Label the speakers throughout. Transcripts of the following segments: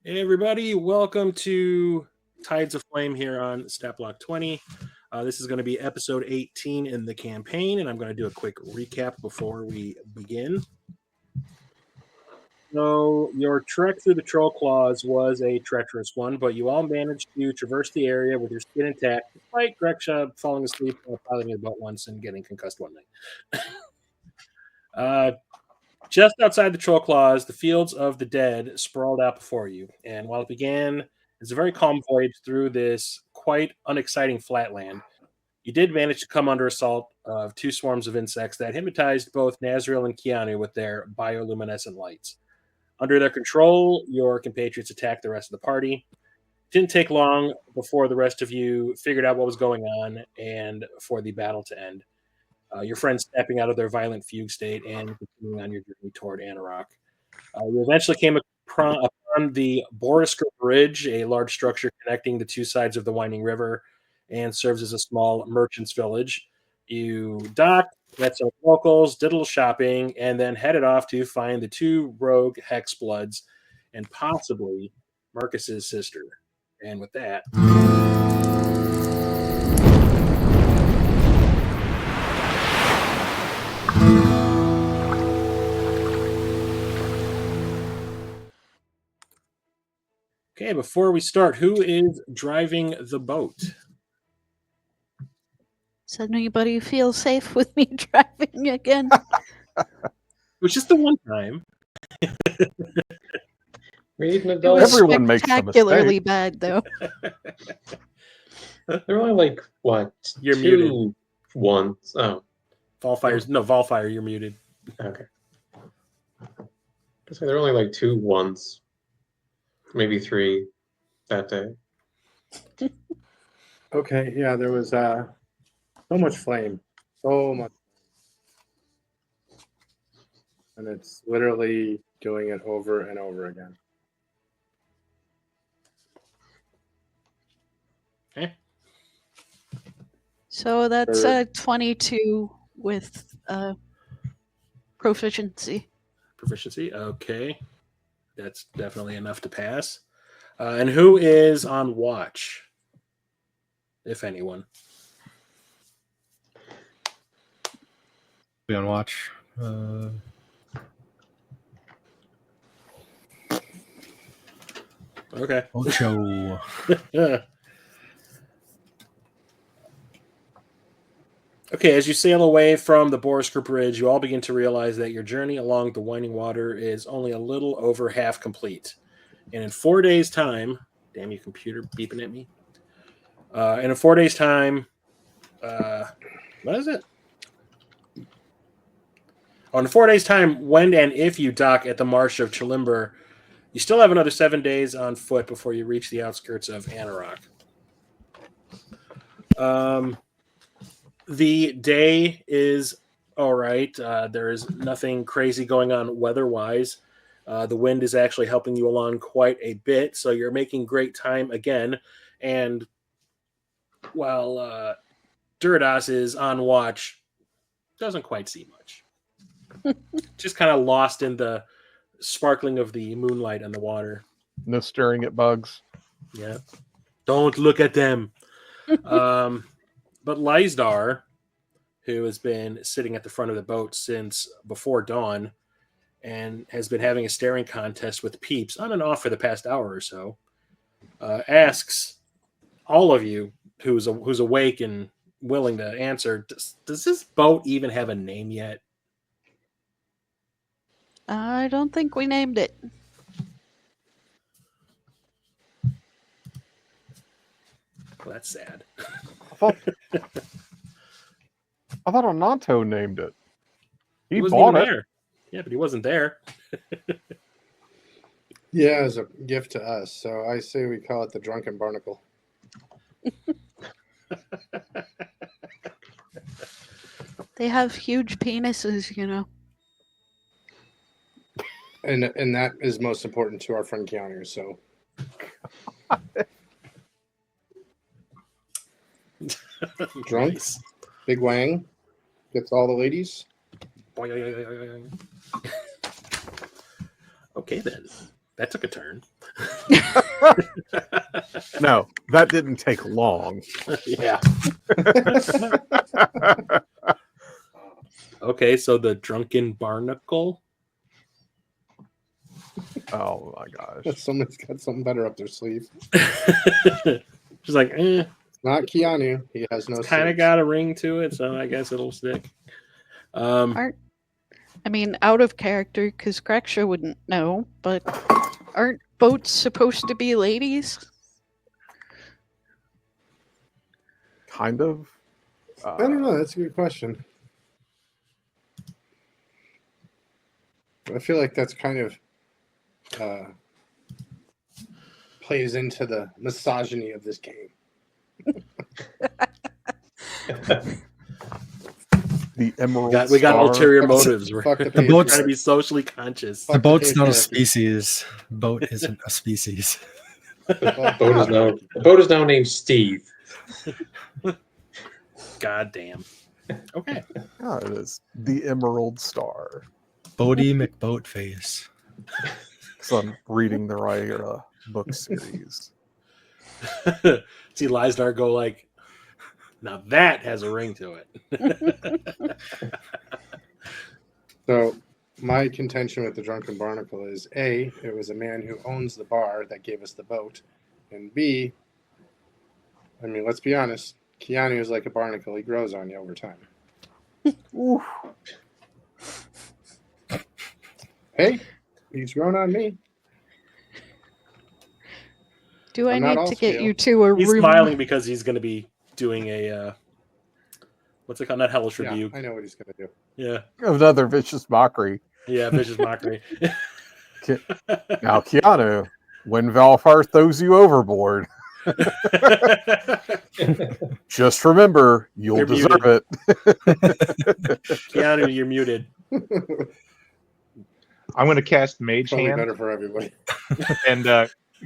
Speaker 1: Hey everybody, welcome to Tides of Flame here on Stat Block 20. This is going to be episode 18 in the campaign, and I'm going to do a quick recap before we begin. So, your trek through the Troll Claws was a treacherous one, but you all managed to traverse the area with your skin intact, despite Greksha falling asleep while piloting a boat once and getting concussed one night. Just outside the Troll Claws, the fields of the dead sprawled out before you, and while it began as a very calm voyage through this quite unexciting flatland, you did manage to come under assault of two swarms of insects that hypnotized both Nazriel and Keanu with their bioluminescent lights. Under their control, your compatriots attacked the rest of the party. Didn't take long before the rest of you figured out what was going on and for the battle to end. Your friends stepping out of their violent fugue state and continuing on your journey toward Anauroch. You eventually came upon the Borisker Bridge, a large structure connecting the two sides of the winding river and serves as a small merchant's village. You docked, met some locals, did a little shopping, and then headed off to find the two rogue Hexbloods and possibly Marcus's sister. And with that, okay, before we start, who is driving the boat?
Speaker 2: Does anybody feel safe with me driving again?
Speaker 1: It was just the one time.
Speaker 3: Read an
Speaker 2: It
Speaker 3: adult.
Speaker 2: was
Speaker 4: Everyone makes a
Speaker 2: spectacularly
Speaker 4: mistake.
Speaker 2: bad, though.
Speaker 3: They're only like what?
Speaker 1: You're
Speaker 3: two
Speaker 1: muted.
Speaker 3: ones. Oh,
Speaker 1: Volfire, you're muted.
Speaker 3: okay. So there are only like 2 ones, maybe 3 that day.
Speaker 5: Okay, yeah, there was so much flame, so much, and it's literally doing it over and over again.
Speaker 1: Okay.
Speaker 2: So that's 22 with proficiency.
Speaker 1: Proficiency, okay. That's definitely enough to pass. And who is on watch, if anyone?
Speaker 4: Be on watch.
Speaker 1: Okay.
Speaker 4: Ocho.
Speaker 1: Okay, as you sail away from the Borisker Bridge, you all begin to realize that your journey along the winding water is only a little over half complete. And in 4 days' time, damn you computer beeping at me. And in 4 days' time, what is it? Oh, in 4 days' time, when and if you dock at the Marsh of Chilimber, you still have another 7 days on foot before you reach the outskirts of Anauroch. The day is all right. There is nothing crazy going on weather-wise. The wind is actually helping you along quite a bit, so you're making great time again. And while Duridas is on watch, doesn't quite see much. Just kind of lost in the sparkling of the moonlight on the water.
Speaker 4: No staring at bugs.
Speaker 1: Yeah. Don't look at them. But Lyzdar, who has been sitting at the front of the boat since before dawn and has been having a staring contest with Peeps on and off for the past hour or so, asks all of you who's awake and willing to answer, does this boat even have a name yet?
Speaker 2: I don't think we named it.
Speaker 1: Well, that's sad.
Speaker 4: I thought Ananto named it. He
Speaker 1: wasn't
Speaker 4: bought
Speaker 1: even
Speaker 4: it.
Speaker 1: there. Yeah, but he wasn't there.
Speaker 5: Yeah, as a gift to us. So I say we call it the Drunken Barnacle.
Speaker 2: They have huge penises, you know.
Speaker 5: And that is most important to our friend Keanu, so. Drunk,
Speaker 1: Nice.
Speaker 5: Big Wang, gets all the ladies.
Speaker 1: Okay, then. That took a turn.
Speaker 4: No, that didn't take long.
Speaker 1: Yeah. Okay, so the drunken barnacle.
Speaker 4: Oh my gosh.
Speaker 5: Someone's got something better up their sleeve.
Speaker 1: She's like,
Speaker 5: Not Keanu. He has no
Speaker 1: kind of
Speaker 5: sleeves.
Speaker 1: got a ring to it, so I guess it'll stick.
Speaker 2: Out of character, because Grexia wouldn't know, but aren't boats supposed to be ladies?
Speaker 4: Kind of.
Speaker 5: I don't know. That's a good question. I feel like that's kind of plays into the misogyny of this game.
Speaker 4: The Emerald
Speaker 1: We got
Speaker 4: Star.
Speaker 1: ulterior motives. We're
Speaker 5: Fuck the
Speaker 1: trying
Speaker 6: boats-
Speaker 1: to be socially conscious.
Speaker 6: The boat's not a
Speaker 5: patriarchy.
Speaker 6: species. Boat isn't a species.
Speaker 3: The boat is now named Steve.
Speaker 1: God damn. Okay.
Speaker 4: Yeah, it is the Emerald Star.
Speaker 6: Bodie McBoatface.
Speaker 4: Because I'm reading the right book series.
Speaker 1: See Leisnar go like, now that has a ring to it.
Speaker 5: So my contention with the Drunken Barnacle is A, it was a man who owns the bar that gave us the boat, and B, I mean, let's be honest, Keanu is like a barnacle. He grows on you over time.
Speaker 4: Oof.
Speaker 5: Hey, he's grown on me.
Speaker 2: Do I
Speaker 5: I'm not
Speaker 2: need
Speaker 5: all
Speaker 2: to get
Speaker 5: scale.
Speaker 2: you to a
Speaker 1: He's
Speaker 2: room?
Speaker 1: smiling because he's going to be doing a what's it called? Not hellish
Speaker 5: Yeah,
Speaker 1: rebuke.
Speaker 5: I know what he's going to do.
Speaker 1: Yeah,
Speaker 4: Another vicious mockery.
Speaker 1: yeah, vicious mockery.
Speaker 4: Now, Keanu, when Valfar throws you overboard, just remember, you'll
Speaker 1: You're
Speaker 4: deserve
Speaker 1: muted.
Speaker 4: it.
Speaker 1: Keanu, you're muted.
Speaker 7: I'm going to cast Mage
Speaker 5: Probably
Speaker 7: Hand
Speaker 5: better for everybody.
Speaker 7: and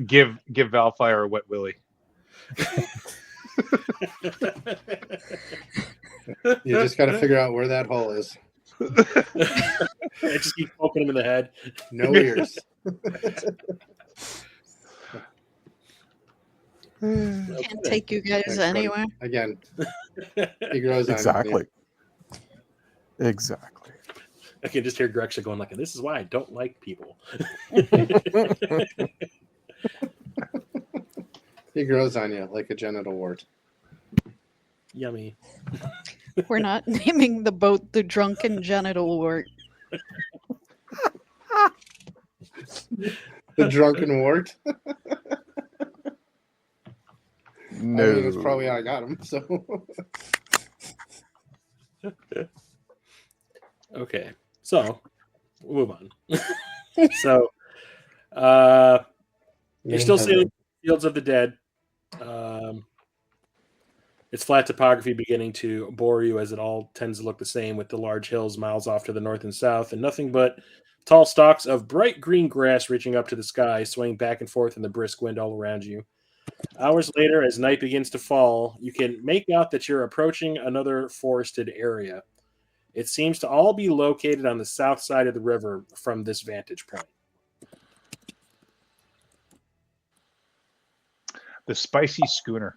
Speaker 7: give Valfire a wet willy.
Speaker 5: You just got to figure out where that hole is.
Speaker 1: I just keep poking him in the head.
Speaker 5: No ears.
Speaker 2: Can't take you guys
Speaker 5: Thanks, buddy.
Speaker 2: anywhere.
Speaker 5: Again, he grows on
Speaker 4: Exactly. Exactly.
Speaker 1: I can just hear Grexia going like, "This is why I don't like people."
Speaker 5: He grows on you like a genital wart.
Speaker 1: Yummy.
Speaker 2: We're not naming the boat the Drunken Genital Wart.
Speaker 5: The drunken wart.
Speaker 4: No.
Speaker 5: I mean, it's probably how I got him. So
Speaker 1: Okay, so we'll move on. So, you're still sailing Fields of the Dead. It's flat topography beginning to bore you as it all tends to look the same with the large hills miles off to the north and south and nothing but tall stalks of bright green grass reaching up to the sky, swaying back and forth in the brisk wind all around you. Hours later, as night begins to fall, you can make out that you're approaching another forested area. It seems to all be located on the south side of the river from this vantage point.
Speaker 7: The Spicy Schooner.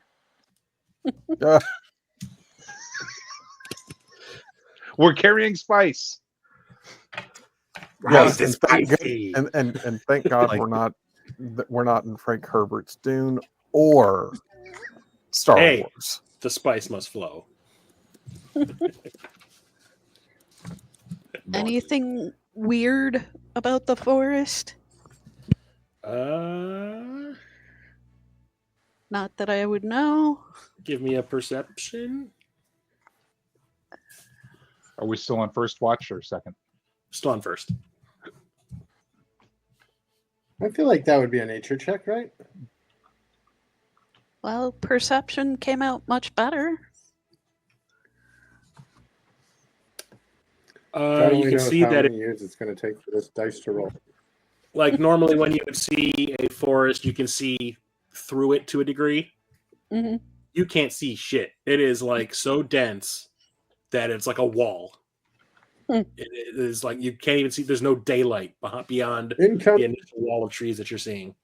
Speaker 7: We're carrying spice.
Speaker 4: Yes,
Speaker 1: Spicy.
Speaker 4: and thank God
Speaker 6: Like-
Speaker 4: we're not in Frank Herbert's Dune or Star
Speaker 1: Hey.
Speaker 4: Wars.
Speaker 1: The spice must flow.
Speaker 2: Anything weird about the forest? Not that I would know.
Speaker 1: Give me a perception.
Speaker 7: Are we still on first watch or second?
Speaker 1: Still on first.
Speaker 5: I feel like that would be a nature check, right?
Speaker 2: Well, perception came out much better.
Speaker 5: God
Speaker 1: You
Speaker 5: only
Speaker 1: can
Speaker 5: knows
Speaker 1: see
Speaker 5: how
Speaker 1: that
Speaker 5: many years it's going to take for this dice to roll.
Speaker 1: like normally when you would see a forest, you can see through it to a degree.
Speaker 2: Mm-hmm.
Speaker 1: You can't see shit. It is like so dense that it's like a wall. It is like you can't even see. There's no daylight beyond the
Speaker 5: Income.
Speaker 1: initial wall of trees that you're seeing.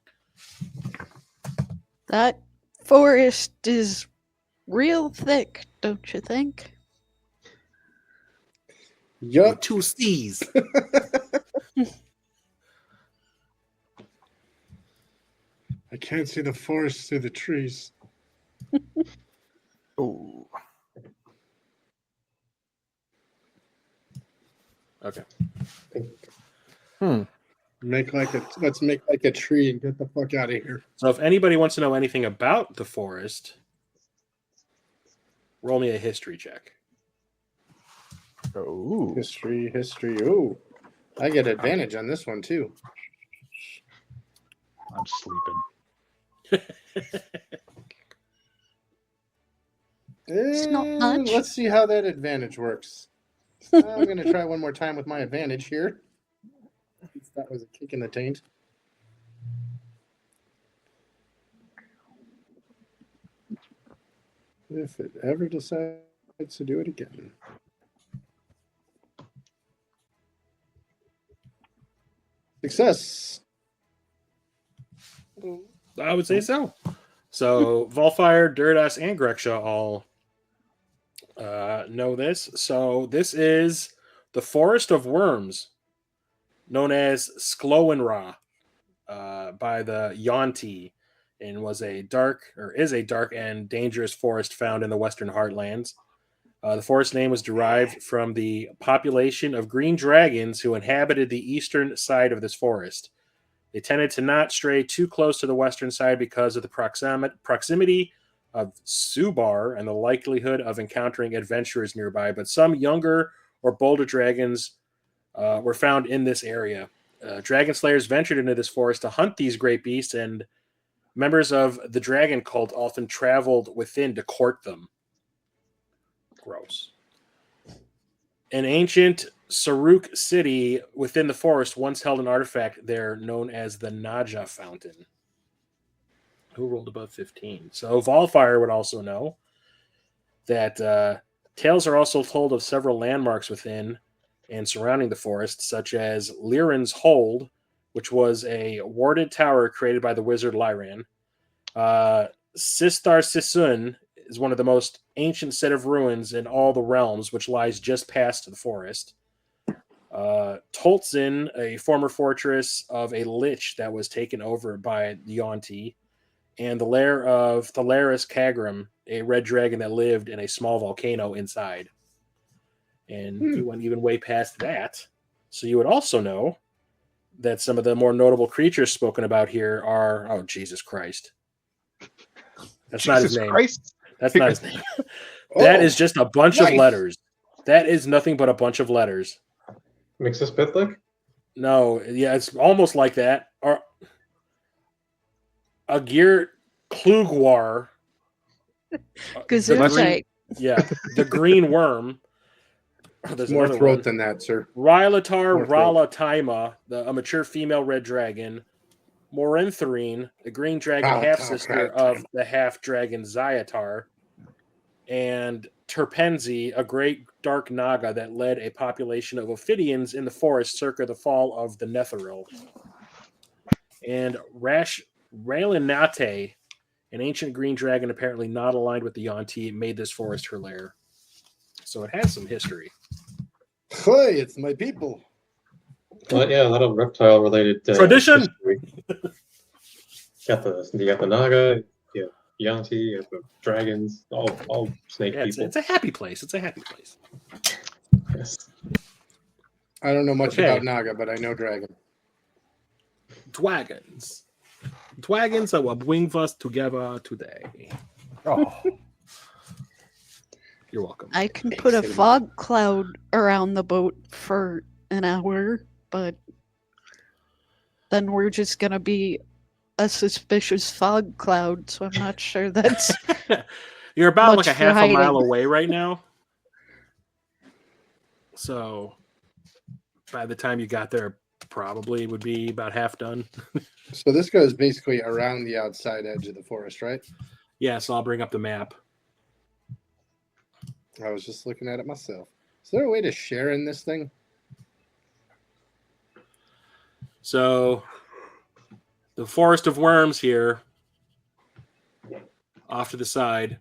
Speaker 2: That forest is real thick, don't you think?
Speaker 5: Yup.
Speaker 1: With two C's.
Speaker 5: I can't see the forest through the trees.
Speaker 4: Oh,
Speaker 1: Okay.
Speaker 4: hmm.
Speaker 5: Let's make like a tree and get the fuck out of here.
Speaker 1: So if anybody wants to know anything about the forest, roll me a history check.
Speaker 4: Oh,
Speaker 5: History. Ooh, I get advantage on this one too.
Speaker 7: I'm sleeping.
Speaker 2: It's not much.
Speaker 5: Let's see how that advantage works. I'm going to try one more time with my advantage here. That was a kick in the taint. If it ever decides to do it again. Success.
Speaker 1: I would say so. So Volfire, Durdas, and Grexha all know this. So this is the Forest of Wyrms, known as Sklowenra by the Yuan-ti, and is a dark and dangerous forest found in the Western Heartlands. The forest name was derived from the population of green dragons who inhabited the eastern side of this forest. They tended to not stray too close to the western side because of the proximity of Subar and the likelihood of encountering adventurers nearby. But some younger or bolder dragons were found in this area. Dragon slayers ventured into this forest to hunt these great beasts, and members of the dragon cult often traveled within to court them. Gross. An ancient Saruk city within the forest once held an artifact there known as the Naja Fountain. Who rolled above 15? So Volfire would also know that tales are also told of several landmarks within and surrounding the forest, such as Liren's Hold, which was a warded tower created by the wizard Lyran. Sistar Sisun is one of the most ancient set of ruins in all the realms, which lies just past the forest. Toltzin, a former fortress of a lich that was taken over by the Yuan-ti, and the lair of Thalaris Kagrim, a red dragon that lived in a small volcano inside. And you went even way past that. So you would also know that some of the more notable creatures spoken about here are, oh, Jesus Christ. That's not his
Speaker 7: Jesus
Speaker 1: name.
Speaker 7: Christ.
Speaker 1: That's not his name. That is just a bunch of
Speaker 5: nice.
Speaker 1: letters. That is nothing but a bunch of letters.
Speaker 3: Mixus Pitlick?
Speaker 1: No, yeah, it's almost like that. Or Agir Klugwar.
Speaker 2: Gesundheit.
Speaker 1: Yeah, the green worm. There's
Speaker 5: More
Speaker 1: another
Speaker 5: throat
Speaker 1: one.
Speaker 5: than that, sir.
Speaker 1: Rylatar
Speaker 5: More throat.
Speaker 1: Ralataima, a mature female red dragon. Morintharine, the green dragon half-sister of the half-dragon Zyatar. And Terpenzi, a great dark naga that led a population of Ophidians in the forest circa the fall of the Netheril. And Ralinate, an ancient green dragon apparently not aligned with the Yuan-ti, made this forest her lair. So it has some history.
Speaker 5: Hey, it's my people.
Speaker 3: Well, yeah, a lot of reptile-related
Speaker 1: Tradition!
Speaker 3: history. You got the Naga, you have Yuan-ti, you have the dragons, all snake
Speaker 1: Yeah,
Speaker 3: people.
Speaker 1: it's a happy place. It's a happy place.
Speaker 3: Yes.
Speaker 5: I don't know much
Speaker 1: Okay.
Speaker 5: about Naga, but I know dragon.
Speaker 1: Dragons. Dragons are what bring us together today.
Speaker 4: oh,
Speaker 1: You're welcome.
Speaker 2: I can put a fog cloud around the boat for an hour, but then we're just going to be a suspicious fog cloud, so I'm not sure that's...
Speaker 1: You're about
Speaker 2: much
Speaker 1: like a
Speaker 2: for
Speaker 1: half a
Speaker 2: hiding.
Speaker 1: mile away right now. So by the time you got there, probably would be about half done.
Speaker 5: So this goes basically around the outside edge of the forest, right?
Speaker 1: Yeah, so I'll bring up the map.
Speaker 5: I was just looking at it myself. Is there a way to share in this thing?
Speaker 1: So the Forest of Wyrms here off to the side.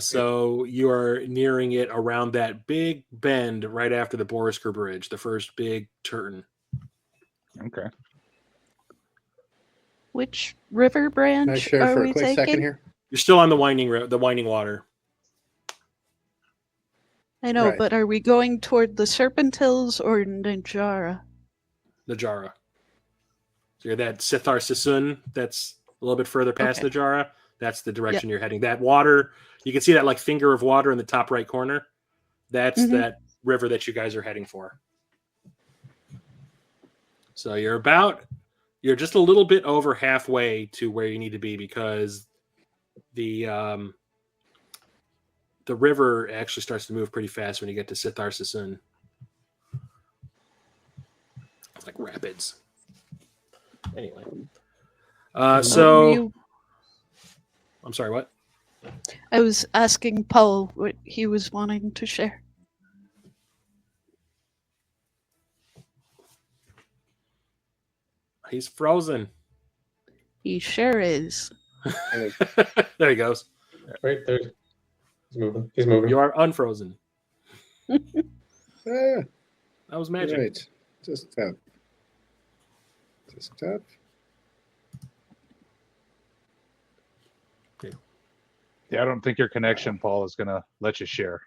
Speaker 1: So you are nearing it around that big bend right after the Borisker Bridge, the first big turn.
Speaker 7: Okay.
Speaker 2: Which river
Speaker 5: Can I
Speaker 2: branch
Speaker 5: share
Speaker 2: are
Speaker 5: for
Speaker 2: we
Speaker 5: a quick
Speaker 2: taking?
Speaker 5: second here?
Speaker 1: You're still on the winding water.
Speaker 2: I know,
Speaker 5: Right.
Speaker 2: but are we going toward the Serpent Hills or Najara?
Speaker 1: Najara. So you're that Sithar Sassoon that's a little bit further past
Speaker 2: Okay.
Speaker 1: Najara. That's the direction you're heading. That water, you can see that like finger of water in the top right corner. That's
Speaker 2: Mhm.
Speaker 1: that river that you guys are heading for. So you're just a little bit over halfway to where you need to be because the river actually starts to move pretty fast when you get to Sithar Sassoon. It's like rapids. Anyway. So I'm sorry, what?
Speaker 2: I was asking Paul what he was wanting to share.
Speaker 1: He's frozen.
Speaker 2: He sure is.
Speaker 1: There he goes.
Speaker 3: Right there. He's moving. He's moving.
Speaker 1: You are unfrozen.
Speaker 5: Ah,
Speaker 1: That was magic.
Speaker 5: right. Just tap. Just tap.
Speaker 7: Yeah, I don't think your connection, Paul, is gonna let you share.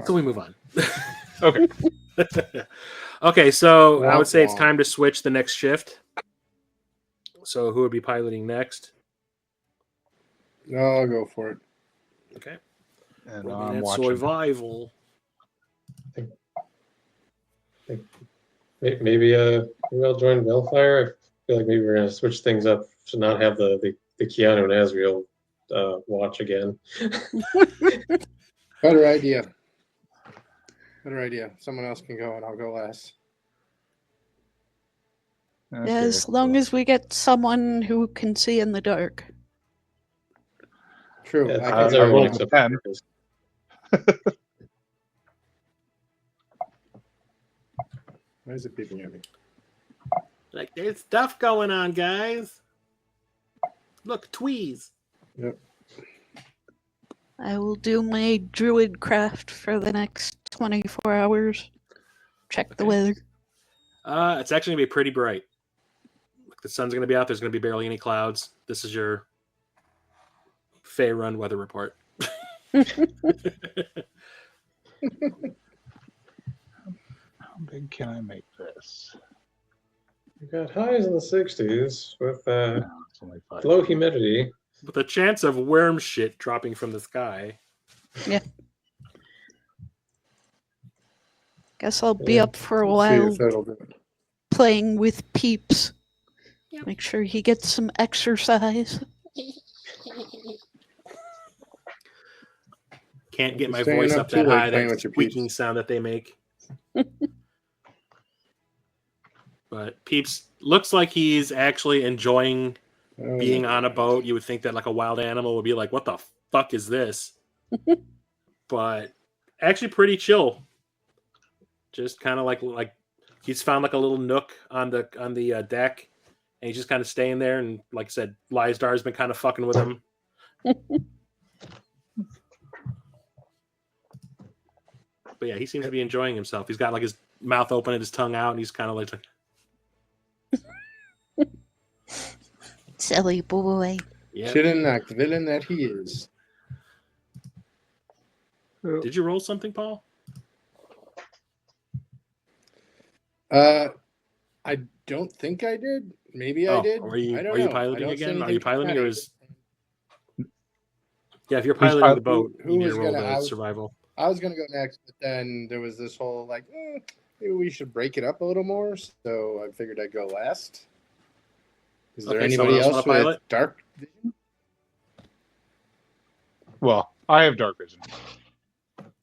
Speaker 1: So we move on.
Speaker 7: Okay.
Speaker 1: Okay, so I would say it's
Speaker 5: Womp womp.
Speaker 1: time to switch the next shift. So who would be piloting next?
Speaker 5: No, I'll go for it.
Speaker 1: Okay.
Speaker 7: And
Speaker 1: Rolling
Speaker 7: I'm
Speaker 1: that
Speaker 7: watching.
Speaker 1: survival.
Speaker 3: Maybe I'll join Bellfire. I feel like maybe we're gonna switch things up to not have the Keanu and Asriel watch again.
Speaker 5: Better idea. Better idea. Someone else can go and I'll go last.
Speaker 7: Okay.
Speaker 2: As long as we get someone who can see in the dark.
Speaker 5: True.
Speaker 3: Yeah,
Speaker 5: I
Speaker 7: I
Speaker 5: can
Speaker 3: everyone
Speaker 7: rolled a
Speaker 3: except
Speaker 7: 10.
Speaker 5: Why is it beeping at me?
Speaker 1: Like, there's stuff going on, guys. Look, tweez.
Speaker 5: Yep.
Speaker 2: I will do my druid craft for the next 24 hours. Check the
Speaker 1: Okay.
Speaker 2: weather.
Speaker 1: It's actually gonna be pretty bright. The sun's gonna be out. There's gonna be barely any clouds. This is your Fey Run weather report.
Speaker 7: How big can I make this?
Speaker 3: We got highs in the 60s with
Speaker 7: No, it's only 5.
Speaker 3: low humidity.
Speaker 1: With a chance of worm shit dropping from the sky.
Speaker 2: Guess I'll be
Speaker 3: Yeah.
Speaker 2: up for a
Speaker 5: Let's see
Speaker 2: while
Speaker 5: if that'll do it.
Speaker 2: playing with Peeps. Make sure he gets some exercise.
Speaker 1: Can't get
Speaker 5: If
Speaker 1: my
Speaker 5: you're staying
Speaker 1: voice
Speaker 5: up
Speaker 1: up
Speaker 5: too
Speaker 1: that
Speaker 5: late
Speaker 1: high.
Speaker 5: playing
Speaker 1: That
Speaker 5: with your
Speaker 1: squeaking
Speaker 5: peeps.
Speaker 1: sound that they make. But Peeps looks like he's actually enjoying
Speaker 5: Oh,
Speaker 1: being
Speaker 5: my
Speaker 1: on a
Speaker 5: God.
Speaker 1: boat. You would think that like a wild animal would be like, what the fuck is this? But actually pretty chill. Just kind of like he's found like a little nook on the deck, and he's just kind of staying there. And like I said, Lysdar's been kind of fucking with him. But yeah, he seems to be enjoying himself. He's got like his mouth open and his tongue out, and he's kind of like,
Speaker 2: Silly boy.
Speaker 1: yeah.
Speaker 5: Chittinak, the villain that he is.
Speaker 1: Did you roll something, Paul?
Speaker 5: I don't think I did. Maybe I did.
Speaker 1: Are you
Speaker 5: I don't
Speaker 1: are you
Speaker 5: know. I
Speaker 1: piloting
Speaker 5: don't see
Speaker 1: again? Are
Speaker 5: anything
Speaker 1: you piloting, or
Speaker 5: dramatic.
Speaker 1: is yeah? If you're
Speaker 7: Who's
Speaker 1: piloting the boat,
Speaker 5: Who
Speaker 1: you need to
Speaker 5: was
Speaker 1: roll
Speaker 5: gonna-
Speaker 1: the
Speaker 5: I was-
Speaker 1: survival.
Speaker 5: I was gonna go next, but then there was this whole like, maybe we should break it up a little more. So I figured I'd go last. Is there
Speaker 1: Okay, someone
Speaker 5: anybody
Speaker 1: else
Speaker 5: else
Speaker 1: wanna
Speaker 5: with
Speaker 1: pilot?
Speaker 5: dark vision?
Speaker 7: Well, I have dark vision,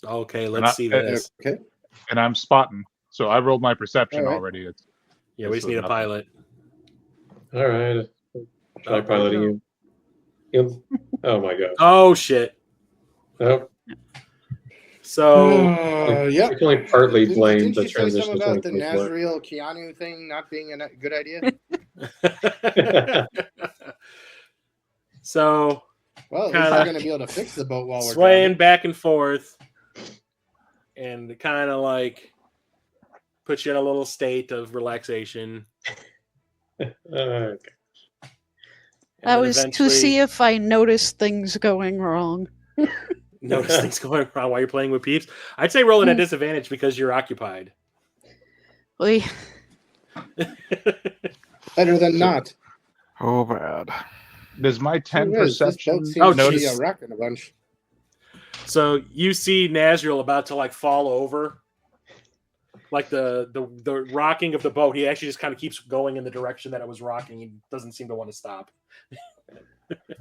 Speaker 1: Okay,
Speaker 7: not-
Speaker 1: let's see this.
Speaker 5: Okay.
Speaker 7: and I'm spotting. So I rolled my perception
Speaker 5: All right.
Speaker 7: already.
Speaker 1: Yeah, we just need a
Speaker 7: nothing.
Speaker 1: pilot.
Speaker 3: All right. Try
Speaker 1: Oh,
Speaker 3: piloting
Speaker 1: no.
Speaker 3: you. Oh my god.
Speaker 1: Oh shit!
Speaker 3: Nope.
Speaker 1: So
Speaker 5: Yep.
Speaker 3: You can only partly blame
Speaker 5: Didn't
Speaker 3: the
Speaker 5: you say something
Speaker 3: transition to
Speaker 5: about the
Speaker 3: 2024.
Speaker 5: Nazriel Keanu thing not being a good idea?
Speaker 1: so
Speaker 5: Well, at least
Speaker 1: Kinda
Speaker 5: we're going to be able to fix the boat while we're
Speaker 1: swaying
Speaker 5: drowning.
Speaker 1: back and forth, and kind of like puts you in a little state of relaxation.
Speaker 3: Okay.
Speaker 1: And
Speaker 2: That
Speaker 1: then
Speaker 2: was to
Speaker 1: eventually
Speaker 2: see if I noticed things going wrong.
Speaker 1: notice things going wrong while you're playing with peeps. I'd say roll it at
Speaker 2: Mm.
Speaker 1: disadvantage because you're occupied.
Speaker 2: Oy.
Speaker 5: Better than not.
Speaker 4: Oh, bad.
Speaker 7: Does my 10
Speaker 5: Gee whiz, this boat
Speaker 7: perception
Speaker 5: seems
Speaker 1: Oh,
Speaker 5: to be
Speaker 1: jeez.
Speaker 5: a wreck in a bunch.
Speaker 1: So you see Nazriel about to like fall over. Like the rocking of the boat, he actually just kind of keeps going in the direction that it was rocking. He doesn't seem to want to stop.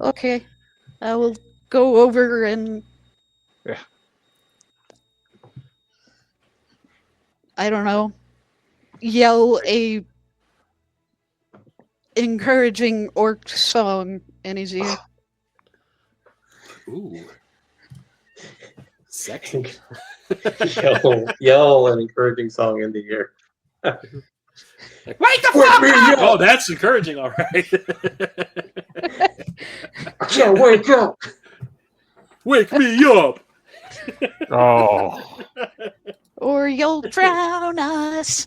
Speaker 2: Okay. I will go over and.
Speaker 7: Yeah.
Speaker 2: I don't know. Yell a encouraging orc song in his ear.
Speaker 1: Ooh. Sexy.
Speaker 3: Yell an encouraging song in the air.
Speaker 1: Like, wake the fuck up! Oh, that's encouraging, all right.
Speaker 3: Yeah, wake up!
Speaker 1: Wake me up!
Speaker 4: Oh,
Speaker 2: Or you'll drown us.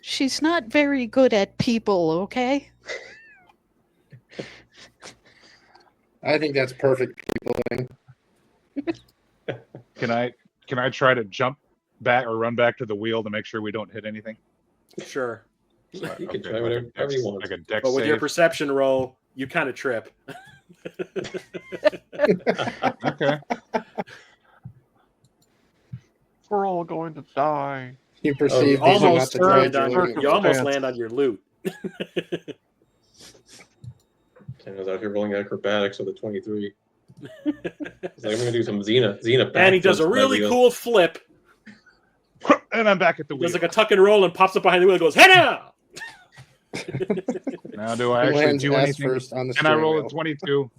Speaker 2: She's not very good at people, okay?
Speaker 5: I think that's perfect peopling.
Speaker 7: Can I try to jump back or run back to the wheel to make sure we don't hit anything?
Speaker 1: Sure.
Speaker 3: You can
Speaker 7: Okay,
Speaker 3: try whatever you want.
Speaker 7: Like a deck
Speaker 1: But with your
Speaker 7: save.
Speaker 1: perception roll, you kind of trip.
Speaker 7: Okay.
Speaker 4: we're all going to die.
Speaker 5: You perceive
Speaker 3: Oh,
Speaker 5: these are not
Speaker 1: Almost
Speaker 5: the droids
Speaker 1: land
Speaker 5: you're
Speaker 1: on
Speaker 5: looking
Speaker 1: you
Speaker 5: for.
Speaker 1: almost land on your loot.
Speaker 3: Ken was out here rolling acrobatics with a 23. He's like, I'm gonna do some Xena
Speaker 1: And he does a
Speaker 3: backflips
Speaker 1: really
Speaker 3: by wheel.
Speaker 1: cool flip.
Speaker 7: And I'm back at the wheel.
Speaker 1: Does like a tuck and roll and pops up behind the wheel and goes, hey now!
Speaker 7: Now do I
Speaker 5: He
Speaker 7: actually
Speaker 5: lands
Speaker 7: do
Speaker 5: ass
Speaker 7: anything?
Speaker 5: first on the
Speaker 7: Can I
Speaker 5: steering
Speaker 7: roll
Speaker 5: wheel.
Speaker 7: a 22?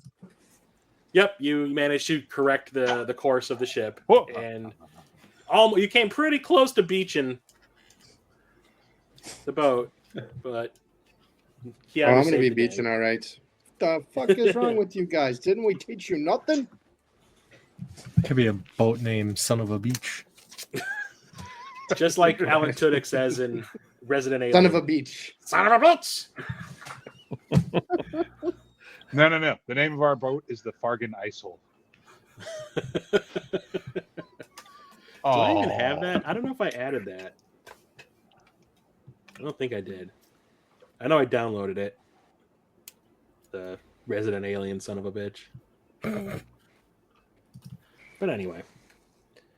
Speaker 1: Yep, you managed to correct the course of the ship.
Speaker 7: Whoa.
Speaker 1: And you came pretty close to beaching the boat, but
Speaker 5: Oh, I'm going to be beaching all right. The fuck is wrong with you guys? Didn't we teach you nothing?
Speaker 6: Could be a boat named Son of a Beach.
Speaker 1: Just like Alan Tudyk says in Resident Alien.
Speaker 5: Son of a beach.
Speaker 1: Son of a bitch!
Speaker 7: No. The name of our boat is the Fargan Icehole.
Speaker 1: Do I even have that? I don't know if I added that. I don't think I did. I know I downloaded it. The Resident Alien son of a bitch. But anyway.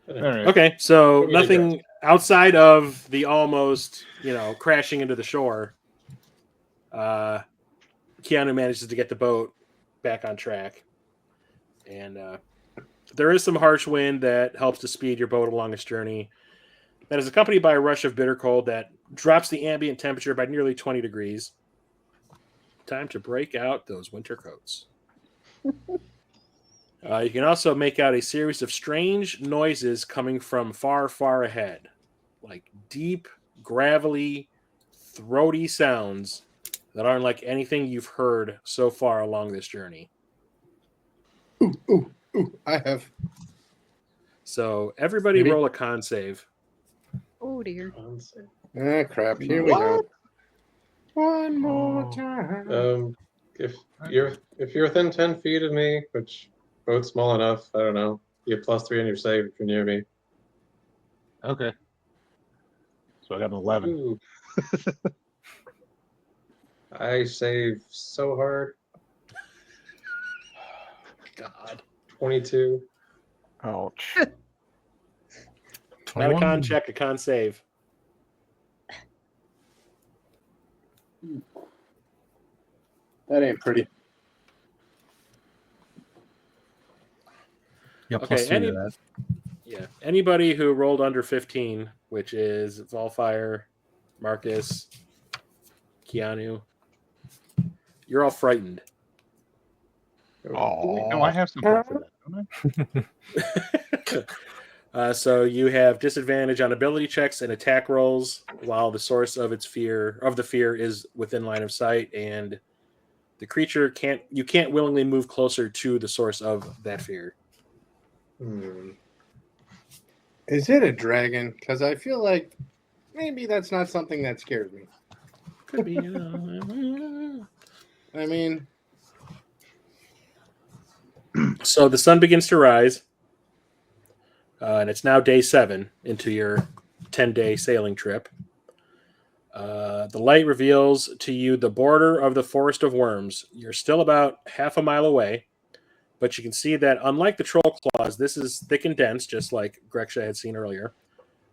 Speaker 7: All right.
Speaker 1: Okay, so
Speaker 3: We
Speaker 1: nothing outside of the almost, crashing into the shore. Keanu manages to get the boat back on track. And there is some harsh wind that helps to speed your boat along its journey. That is accompanied by a rush of bitter cold that drops the ambient temperature by nearly 20 degrees. Time to break out those winter coats. You can also make out a series of strange noises coming from far, far ahead. Like deep, gravelly, throaty sounds that aren't like anything you've heard so far along this journey.
Speaker 5: Ooh, I have.
Speaker 1: So everybody
Speaker 5: Maybe.
Speaker 1: roll a con save.
Speaker 2: Oh dear.
Speaker 5: Ah, crap. Here we go. One more time.
Speaker 3: If you're within 10 feet of me, which boat's small enough, I don't know. You get +3 on your save if you're near me.
Speaker 7: Okay. So I got an 11.
Speaker 3: Ooh. I save so hard.
Speaker 1: God.
Speaker 3: 22.
Speaker 4: Ouch.
Speaker 1: Not a con
Speaker 6: 21?
Speaker 1: check, a con save.
Speaker 5: That ain't pretty.
Speaker 6: Yeah,
Speaker 1: Okay,
Speaker 6: plus 3 to that.
Speaker 1: Yeah. Anybody who rolled under 15, which is Volfire, Marcus, Keanu, you're all frightened.
Speaker 7: No, I have something for that, don't I?
Speaker 1: So you have disadvantage on ability checks and attack rolls while the source of the fear is within line of sight, and the creature can't willingly move closer to the source of that fear.
Speaker 5: Is it a dragon? Because I feel like maybe that's not something that scares me.
Speaker 1: Could be.
Speaker 5: I mean,
Speaker 1: So the sun begins to rise, and it's now day 7 into your 10-day sailing trip. The light reveals to you the border of the Forest of Wyrms. You're still about half a mile away, but you can see that unlike the Troll Claws, this is thick and dense, just like Greksha had seen earlier,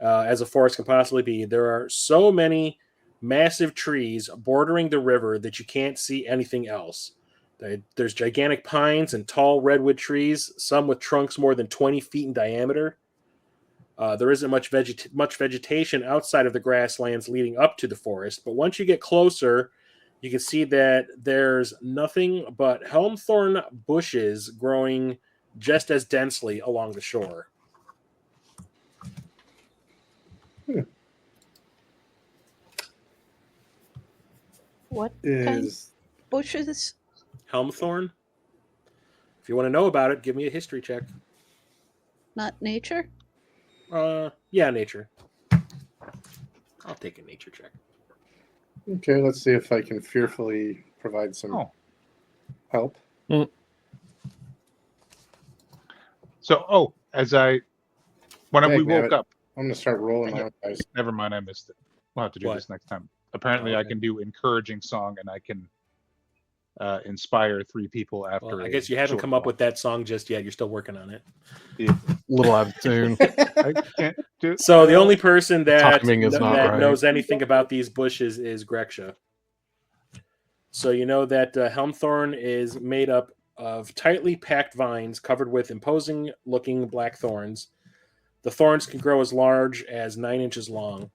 Speaker 1: as a forest can possibly be. There are so many massive trees bordering the river that you can't see anything else. There's gigantic pines and tall redwood trees, some with trunks more than 20 feet in diameter. There isn't much vegetation outside of the grasslands leading up to the forest, but once you get closer, you can see that there's nothing but helmthorn bushes growing just as densely along the shore.
Speaker 2: What kind
Speaker 5: is
Speaker 2: of bushes?
Speaker 1: Helmthorn? If you want to know about it, give me a history check.
Speaker 2: Not nature?
Speaker 1: Yeah, nature. I'll take a nature check.
Speaker 5: okay. Let's see if I can fearfully provide some help.
Speaker 7: So, when
Speaker 5: Dang,
Speaker 7: we
Speaker 5: damn
Speaker 7: woke
Speaker 5: it.
Speaker 7: up,
Speaker 5: I'm gonna start rolling my own dice.
Speaker 7: never mind, I missed it. We'll have to do
Speaker 1: What?
Speaker 7: this next time. Apparently,
Speaker 1: Oh,
Speaker 7: I
Speaker 1: okay.
Speaker 7: can do encouraging song, and I can inspire 3 people after.
Speaker 1: Well, I guess you haven't come up with that song just yet. You're still working on it.
Speaker 4: Little out of tune.
Speaker 7: I can't do.
Speaker 1: So the only person that
Speaker 4: Timing is not right.
Speaker 1: knows anything about these bushes is Greksha. So you know that Helmthorn is made up of tightly packed vines covered with imposing-looking black thorns. The thorns can grow as large as 9 inches long.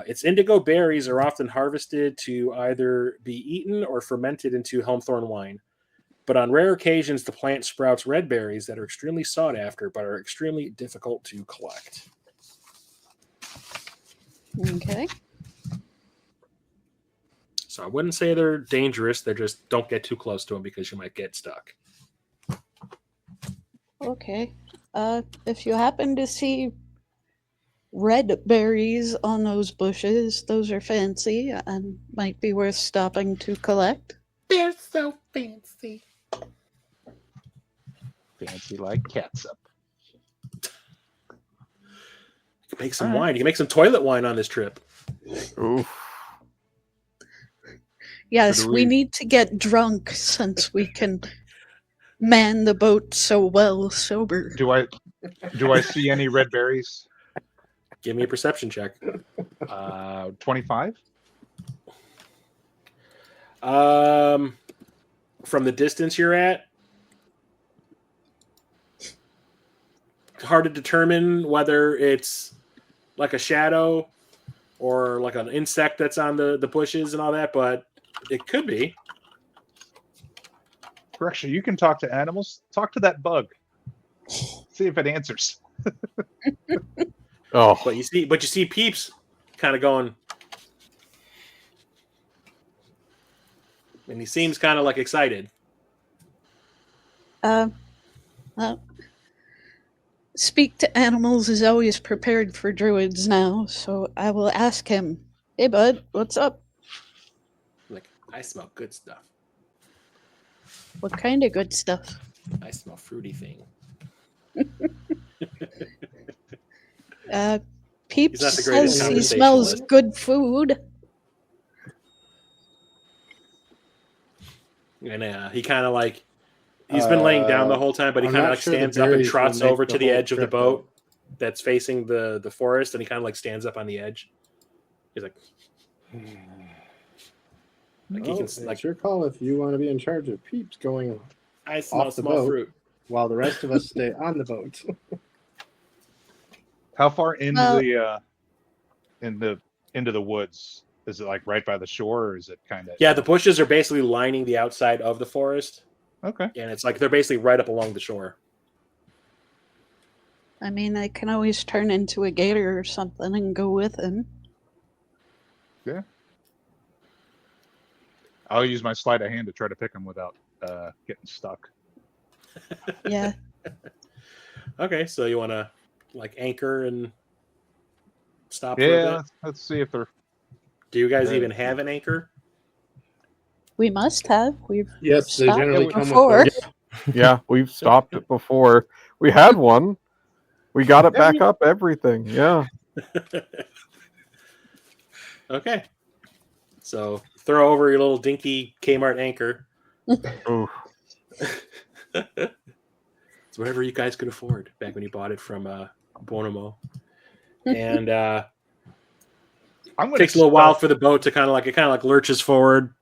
Speaker 1: Its indigo berries are often harvested to either be eaten or fermented into Helmthorn wine. But on rare occasions, the plant sprouts red berries that are extremely sought after, but are extremely difficult to collect.
Speaker 2: Okay.
Speaker 1: So I wouldn't say they're dangerous. They just don't get too close to them because you might get stuck.
Speaker 2: Okay. If you happen to see red berries on those bushes, those are fancy and might be worth stopping to collect.
Speaker 1: They're so fancy.
Speaker 7: Fancy like catsup.
Speaker 1: You can make some wine. You can make some toilet wine on this trip.
Speaker 4: Oof.
Speaker 2: Yes,
Speaker 7: So do
Speaker 2: we
Speaker 7: we-
Speaker 2: need to get drunk since we can man the boat so well sober.
Speaker 7: Do I see any red berries?
Speaker 1: Give me a perception check.
Speaker 7: 25.
Speaker 1: From the distance you're at, hard to determine whether it's like a shadow or like an insect that's on the bushes and all that, but it could be.
Speaker 7: Correction, you can talk to animals. Talk to that bug. See if it answers.
Speaker 4: Oh,
Speaker 1: But you see Peeps kind of going, and he seems kind of like excited.
Speaker 2: Speak to animals is always prepared for druids now, so I will ask him, "Hey bud, what's up?
Speaker 1: Like, I smell good stuff.
Speaker 2: What kind of good stuff?"
Speaker 1: I smell fruity thing.
Speaker 2: Peeps
Speaker 1: He's not the greatest
Speaker 2: says he smells
Speaker 1: conversationalist.
Speaker 2: good food.
Speaker 1: And he kind of like, he's been laying down the whole time, but he
Speaker 5: I'm
Speaker 1: kind of
Speaker 5: not
Speaker 1: like
Speaker 5: sure the
Speaker 1: stands up and
Speaker 5: berries
Speaker 1: trots
Speaker 5: will make
Speaker 1: over
Speaker 5: the
Speaker 1: to the
Speaker 5: whole
Speaker 1: edge of the
Speaker 5: trip,
Speaker 1: boat that's facing the forest, and he kind of like stands up on the edge. He's like, like he
Speaker 5: Well,
Speaker 1: can
Speaker 5: it's
Speaker 1: like,
Speaker 5: your call if you want to be in charge of Peeps going
Speaker 1: I smell
Speaker 5: off the
Speaker 1: small
Speaker 5: boat.
Speaker 1: fruit.
Speaker 5: while the rest of us stay on the boat.
Speaker 7: How far into
Speaker 2: Well-
Speaker 7: the woods? Is it like right by the shore, or is it kind of?
Speaker 1: Yeah, the bushes are basically lining the outside of the forest.
Speaker 7: Okay.
Speaker 1: and it's like they're basically right up along the shore.
Speaker 2: I mean, I can always turn into a gator or something and go with him.
Speaker 7: I'll use my sleight of hand to try to pick him without getting stuck.
Speaker 2: Yeah.
Speaker 1: Okay, so you want to like anchor and stop for a
Speaker 7: Yeah,
Speaker 1: bit?
Speaker 7: let's see if they're.
Speaker 1: Do you guys
Speaker 3: Right.
Speaker 1: even have an anchor?
Speaker 2: We must have. We've
Speaker 5: Yes, they
Speaker 2: stopped
Speaker 5: generally
Speaker 7: we-
Speaker 5: come
Speaker 2: before.
Speaker 5: with those.
Speaker 4: Yeah, we've stopped it before. We had one. We got it
Speaker 7: Yeah,
Speaker 4: back up, everything. Yeah.
Speaker 1: Okay. So throw over your little dinky Kmart anchor.
Speaker 4: Ooh.
Speaker 1: It's whatever you guys could afford back when you bought it from Bonomo. And
Speaker 7: I'm gonna
Speaker 1: takes a little while
Speaker 7: stealth-
Speaker 1: for the boat to kind of lurches forward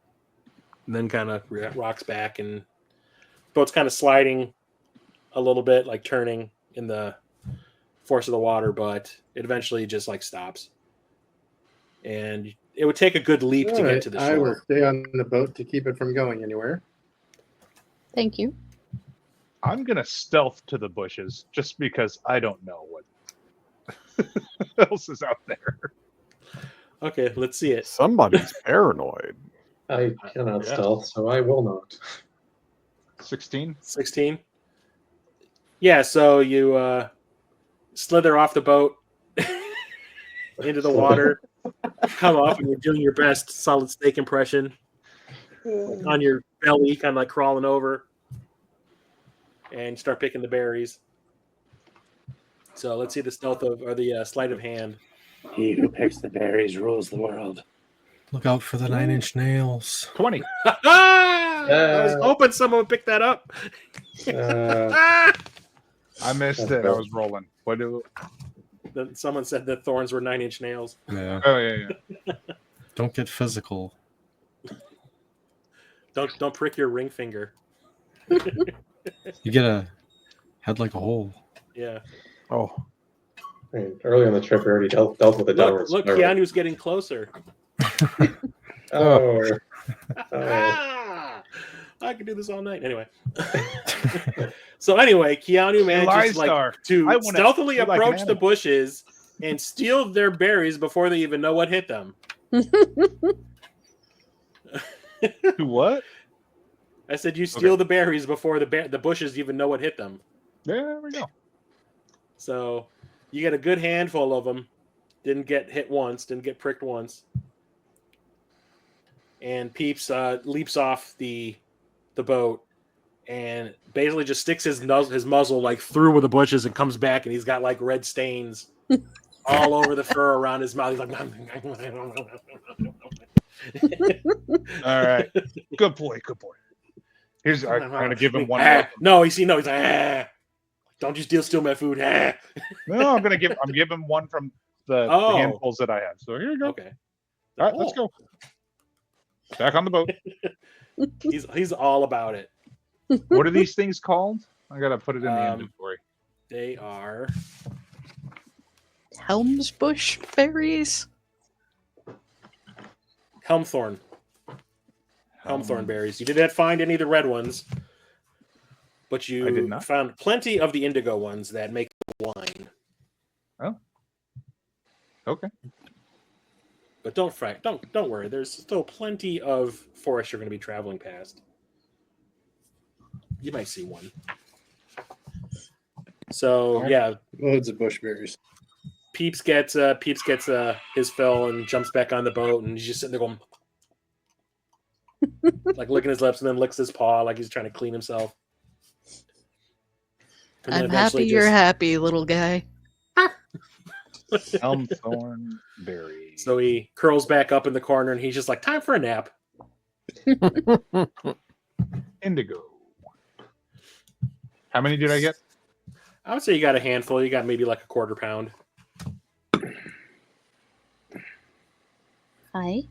Speaker 1: and then kind of rocks back, and boat's kind of sliding a little bit, like turning in the force of the water, but it eventually just like stops. And it would take a good leap to
Speaker 5: All
Speaker 1: get
Speaker 5: right,
Speaker 1: to the
Speaker 5: I will
Speaker 1: shore.
Speaker 5: stay on the boat to keep it from going anywhere.
Speaker 2: Thank you.
Speaker 7: I'm gonna stealth to the bushes just because I don't know what else is out there.
Speaker 1: Okay, let's see it.
Speaker 4: Somebody's paranoid.
Speaker 3: I cannot
Speaker 1: Yeah.
Speaker 3: stealth, so I will not.
Speaker 7: 16.
Speaker 1: 16. Yeah, so you slither off the boat into the water, come up, and you're doing your best solid snake impression on your belly, kind of like crawling over, and start picking the berries. So let's see the stealth of, or the sleight of hand.
Speaker 8: He who picks the berries rules the world.
Speaker 6: Look out for the 9-inch nails.
Speaker 7: 20.
Speaker 1: I was hoping someone would pick that up.
Speaker 3: Uh,
Speaker 7: I missed
Speaker 3: That's
Speaker 7: it. I
Speaker 3: fair.
Speaker 7: was rolling. What do?
Speaker 1: Then someone said that thorns were 9-inch nails.
Speaker 6: Yeah.
Speaker 7: Oh yeah.
Speaker 6: Don't get physical.
Speaker 1: Don't prick your ring finger.
Speaker 6: You get a head like a hole.
Speaker 1: Yeah.
Speaker 4: Oh,
Speaker 3: I mean, early on the trip, we already dealt with the downward
Speaker 1: Look,
Speaker 3: spiral.
Speaker 1: Keanu's getting closer.
Speaker 3: Oh.
Speaker 1: Ah! I could do this all night. Anyway. So anyway, Keanu manages
Speaker 7: Lystar.
Speaker 1: to
Speaker 7: I wanna
Speaker 1: stealthily
Speaker 7: be like an
Speaker 1: approach the
Speaker 7: animal.
Speaker 1: bushes and steal their berries before they even know what hit them.
Speaker 7: To what?
Speaker 1: I said you steal the berries before the bushes even know what hit them.
Speaker 7: There we go.
Speaker 1: So you get a good handful of them. Didn't get hit once. Didn't get pricked once. And Peeps leaps off the boat and basically just sticks his muzzle like through the bushes and comes back, and he's got like red stains all over the fur around his mouth. He's like,
Speaker 7: All right. Good boy. Good boy. Here's. I'm gonna give him one.
Speaker 1: Ah.
Speaker 7: More.
Speaker 1: No, he's like, ah. Don't you steal my food. Ah.
Speaker 7: No, I'm giving him one from the handfuls that I have. So here you go.
Speaker 1: Okay.
Speaker 7: All right, let's go. Back on the boat.
Speaker 1: He's all about it.
Speaker 7: What are these things called? I gotta put it in the inventory.
Speaker 1: They are
Speaker 2: Helmsbush berries?
Speaker 1: Helmthorn berries. You didn't find any of the red ones, but
Speaker 7: I did
Speaker 1: you
Speaker 7: not.
Speaker 1: found plenty of the indigo ones that make wine.
Speaker 7: Oh. Okay.
Speaker 1: But don't fret. Don't worry. There's still plenty of forests you're going to be traveling past. You might see one. So yeah,
Speaker 5: Loads of bushberries.
Speaker 1: Peeps gets his fill and jumps back on the boat, and he's just sitting there going, like licking his lips, and then licks his paw like he's trying to clean himself. And then
Speaker 2: I'm happy
Speaker 1: eventually
Speaker 2: you're happy, little guy.
Speaker 7: Elmthorn berry.
Speaker 1: So he curls back up in the corner, and he's just like, time for a nap.
Speaker 7: Indigo. How many did I get?
Speaker 1: I would say you got a handful. You got maybe like a quarter pound.
Speaker 2: Hi.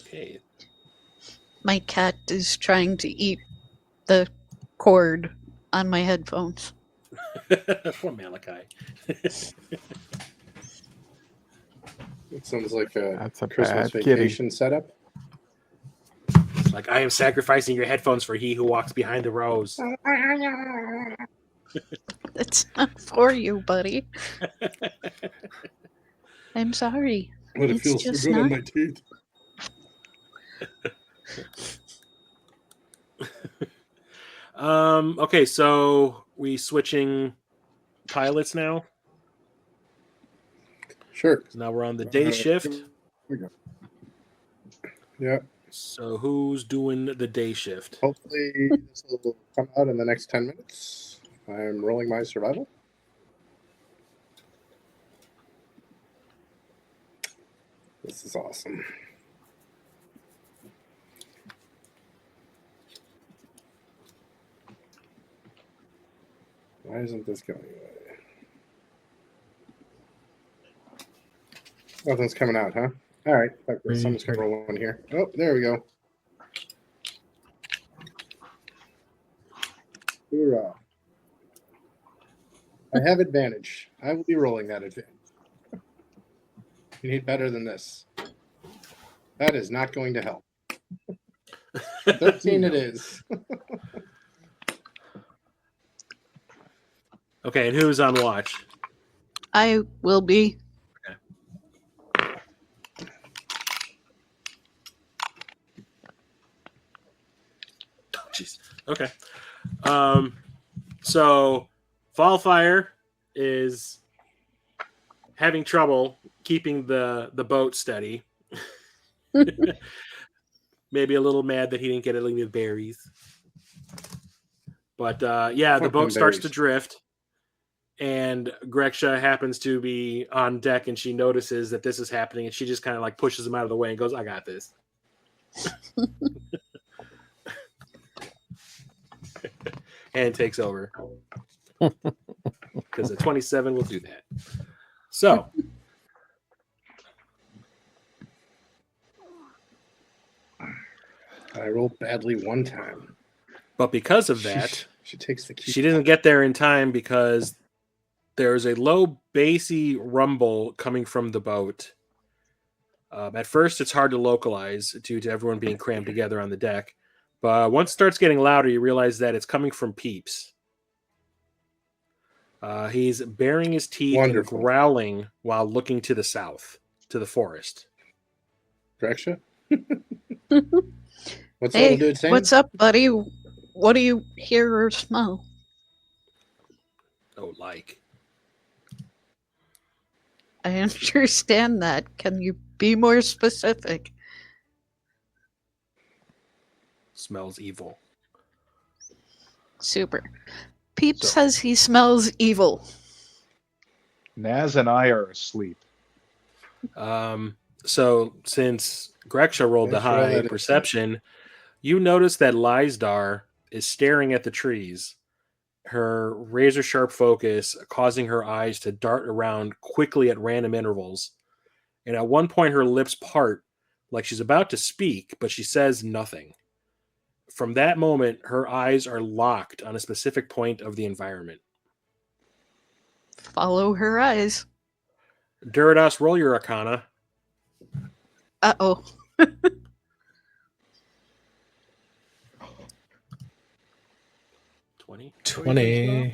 Speaker 1: Okay.
Speaker 2: My cat is trying to eat the cord on my headphones.
Speaker 1: Poor Malachi.
Speaker 5: It sounds like a
Speaker 4: That's a
Speaker 5: Christmas
Speaker 4: bad kitty.
Speaker 5: vacation setup.
Speaker 1: Like, I am sacrificing your headphones for he who walks behind the rose.
Speaker 2: It's not for you, buddy. I'm sorry.
Speaker 5: But it
Speaker 2: It's
Speaker 5: feels so
Speaker 2: just
Speaker 5: good on
Speaker 2: not.
Speaker 5: my teeth.
Speaker 1: Okay, so we switching pilots now.
Speaker 5: Sure.
Speaker 1: So now we're on the day shift.
Speaker 5: we go. Yeah.
Speaker 1: So who's doing the day shift?
Speaker 5: Hopefully this will come out in the next 10 minutes. I'm rolling my survival. This is awesome. Why isn't this going away? Nothing's coming out, huh? All right. Someone's going to roll one here. Oh, there we go. Hoorah. I have advantage. I will be rolling that advantage. You need better than this. That is not going to help. 13 it is.
Speaker 1: Okay, and who's on watch?
Speaker 2: I will be.
Speaker 1: Jeez. Okay. So Fallfire is having trouble keeping the boat steady. Maybe a little mad that he didn't get any of the berries. But yeah, the boat starts to drift. And Greksha happens to be on deck and she notices that this is happening and she just kind of like pushes him out of the way and goes, I got this. And takes over. Because a 27 will do that. So.
Speaker 5: I rolled badly one time.
Speaker 1: But because of that,
Speaker 5: she takes the key.
Speaker 1: She didn't get there in time because there's a low bassy rumble coming from the boat. At first, it's hard to localize due to everyone being crammed together on the deck. But once it starts getting louder, you realize that it's coming from Peeps. He's baring his teeth and growling while looking to the south, to the forest.
Speaker 5: Greksha? What's
Speaker 2: Hey,
Speaker 5: little dude saying?
Speaker 2: what's up, buddy? What do you hear or smell?
Speaker 1: Oh, like.
Speaker 2: I understand that. Can you be more specific?
Speaker 1: Smells evil.
Speaker 2: Super. Peep says he smells evil.
Speaker 7: Naz and I are asleep.
Speaker 1: So since Greksha rolled the high perception, you notice that Lysdar is staring at the trees, her razor-sharp focus causing her eyes to dart around quickly at random intervals. And at one point, her lips part like she's about to speak, but she says nothing. From that moment, her eyes are locked on a specific point of the environment.
Speaker 2: Follow her eyes.
Speaker 1: Duridas, roll your Arcana.
Speaker 2: Uh-oh.
Speaker 6: 20.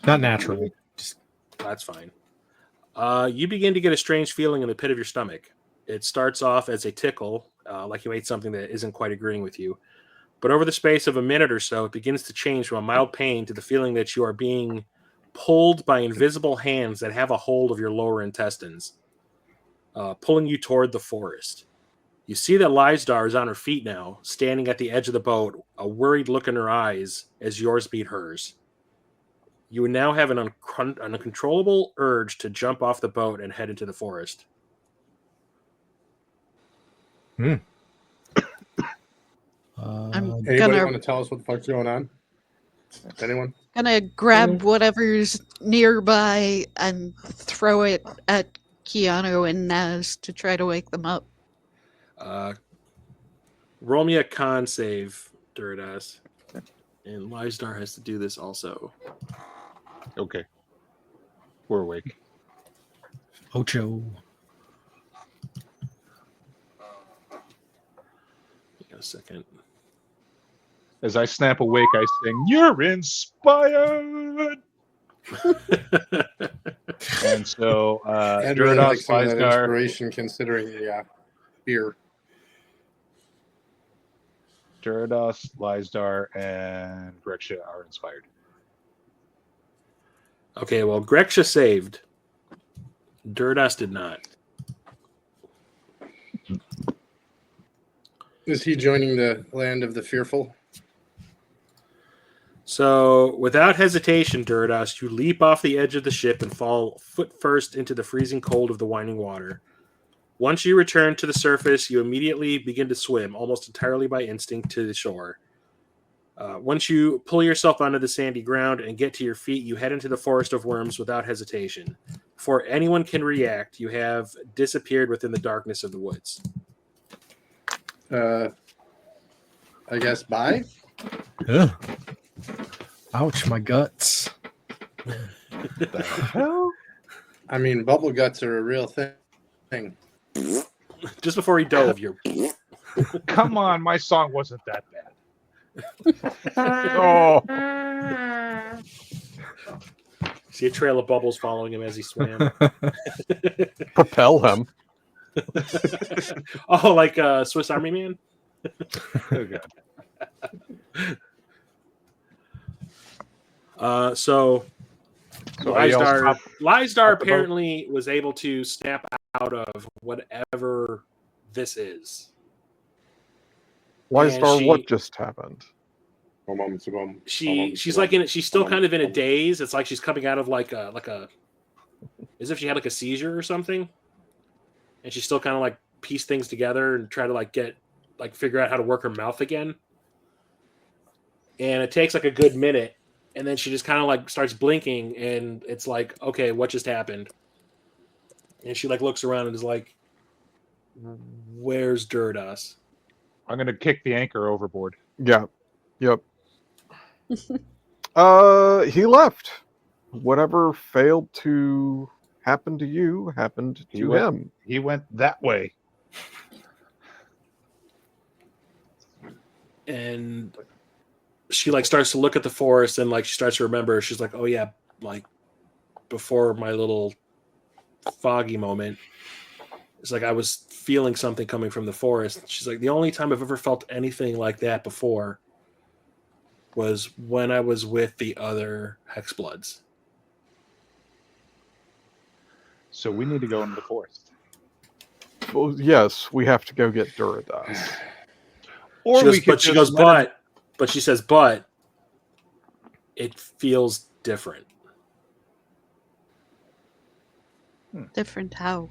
Speaker 6: Not natural.
Speaker 1: That's fine. You begin to get a strange feeling in the pit of your stomach. It starts off as a tickle, like you ate something that isn't quite agreeing with you. But over the space of a minute or so, it begins to change from a mild pain to the feeling that you are being pulled by invisible hands that have a hold of your lower intestines, pulling you toward the forest. You see that Lysdar is on her feet now, standing at the edge of the boat, a worried look in her eyes as yours meet hers. You now have an uncontrollable urge to jump off the boat and head into the forest.
Speaker 5: Anybody want to tell us what the fuck's going on? Anyone?
Speaker 2: Gonna grab whatever's nearby and throw it at Keanu and Naz to try to wake them up.
Speaker 1: Roll me a con save, Duridas. And Lysdar has to do this also.
Speaker 7: Okay. We're awake.
Speaker 6: Ocho.
Speaker 1: Hang on a second.
Speaker 7: As I snap awake, I sing, "You're inspired!" And so,
Speaker 5: I'd really
Speaker 7: Durados,
Speaker 5: like some of that
Speaker 7: Lysdar,
Speaker 5: inspiration considering the beer.
Speaker 7: Durados, Lysdar, and Grexia are inspired.
Speaker 1: Okay, well, Grexia saved. Durdas did not.
Speaker 5: Is he joining the land of the fearful?
Speaker 1: So, without hesitation, Durdas, you leap off the edge of the ship and fall foot first into the freezing cold of the winding water. Once you return to the surface, you immediately begin to swim, almost entirely by instinct, to the shore. Once you pull yourself onto the sandy ground and get to your feet, you head into the Forest of Wyrms without hesitation. Before anyone can react, you have disappeared within the darkness of the woods.
Speaker 5: I guess bye.
Speaker 6: Ugh. Ouch, my guts.
Speaker 7: The hell?
Speaker 5: I mean, bubble guts are a real thing.
Speaker 1: Just before he dove, you're...
Speaker 7: Come on, my song wasn't that bad.
Speaker 4: Oh,
Speaker 1: See a trail of bubbles following him as he swam.
Speaker 4: propel him.
Speaker 1: Oh, like Swiss Army Man?
Speaker 7: Oh, God.
Speaker 1: So
Speaker 7: So he yells,
Speaker 1: Lysdar
Speaker 7: up the boat.
Speaker 1: apparently was able to snap out of whatever this is.
Speaker 4: Lysdar,
Speaker 1: she-
Speaker 4: what just happened?
Speaker 1: She's like she's still kind of in a daze. It's like she's coming out of like a as if she had like a seizure or something. And she's still kind of like piece things together and try to like figure out how to work her mouth again. And it takes like a good minute, and then she just kind of like starts blinking, and it's like, okay, what just happened? And she like looks around and is like, where's Durdas?
Speaker 7: I'm going to kick the anchor overboard.
Speaker 4: Yeah. Yep. He left. Whatever failed to happen to you happened
Speaker 7: He
Speaker 4: to
Speaker 7: went-
Speaker 4: him.
Speaker 7: He went that way.
Speaker 1: And she like starts to look at the forest, and like she starts to remember. She's like, oh yeah, like before my little foggy moment, it's like I was feeling something coming from the forest. She's like, the only time I've ever felt anything like that before was when I was with the other Hexbloods.
Speaker 7: So we need to go into the forest.
Speaker 4: Well, yes, we have to go get Duradas.
Speaker 7: Or we could
Speaker 1: She
Speaker 7: just
Speaker 1: goes,
Speaker 7: let him-
Speaker 1: but she says, but it feels different.
Speaker 2: Different how?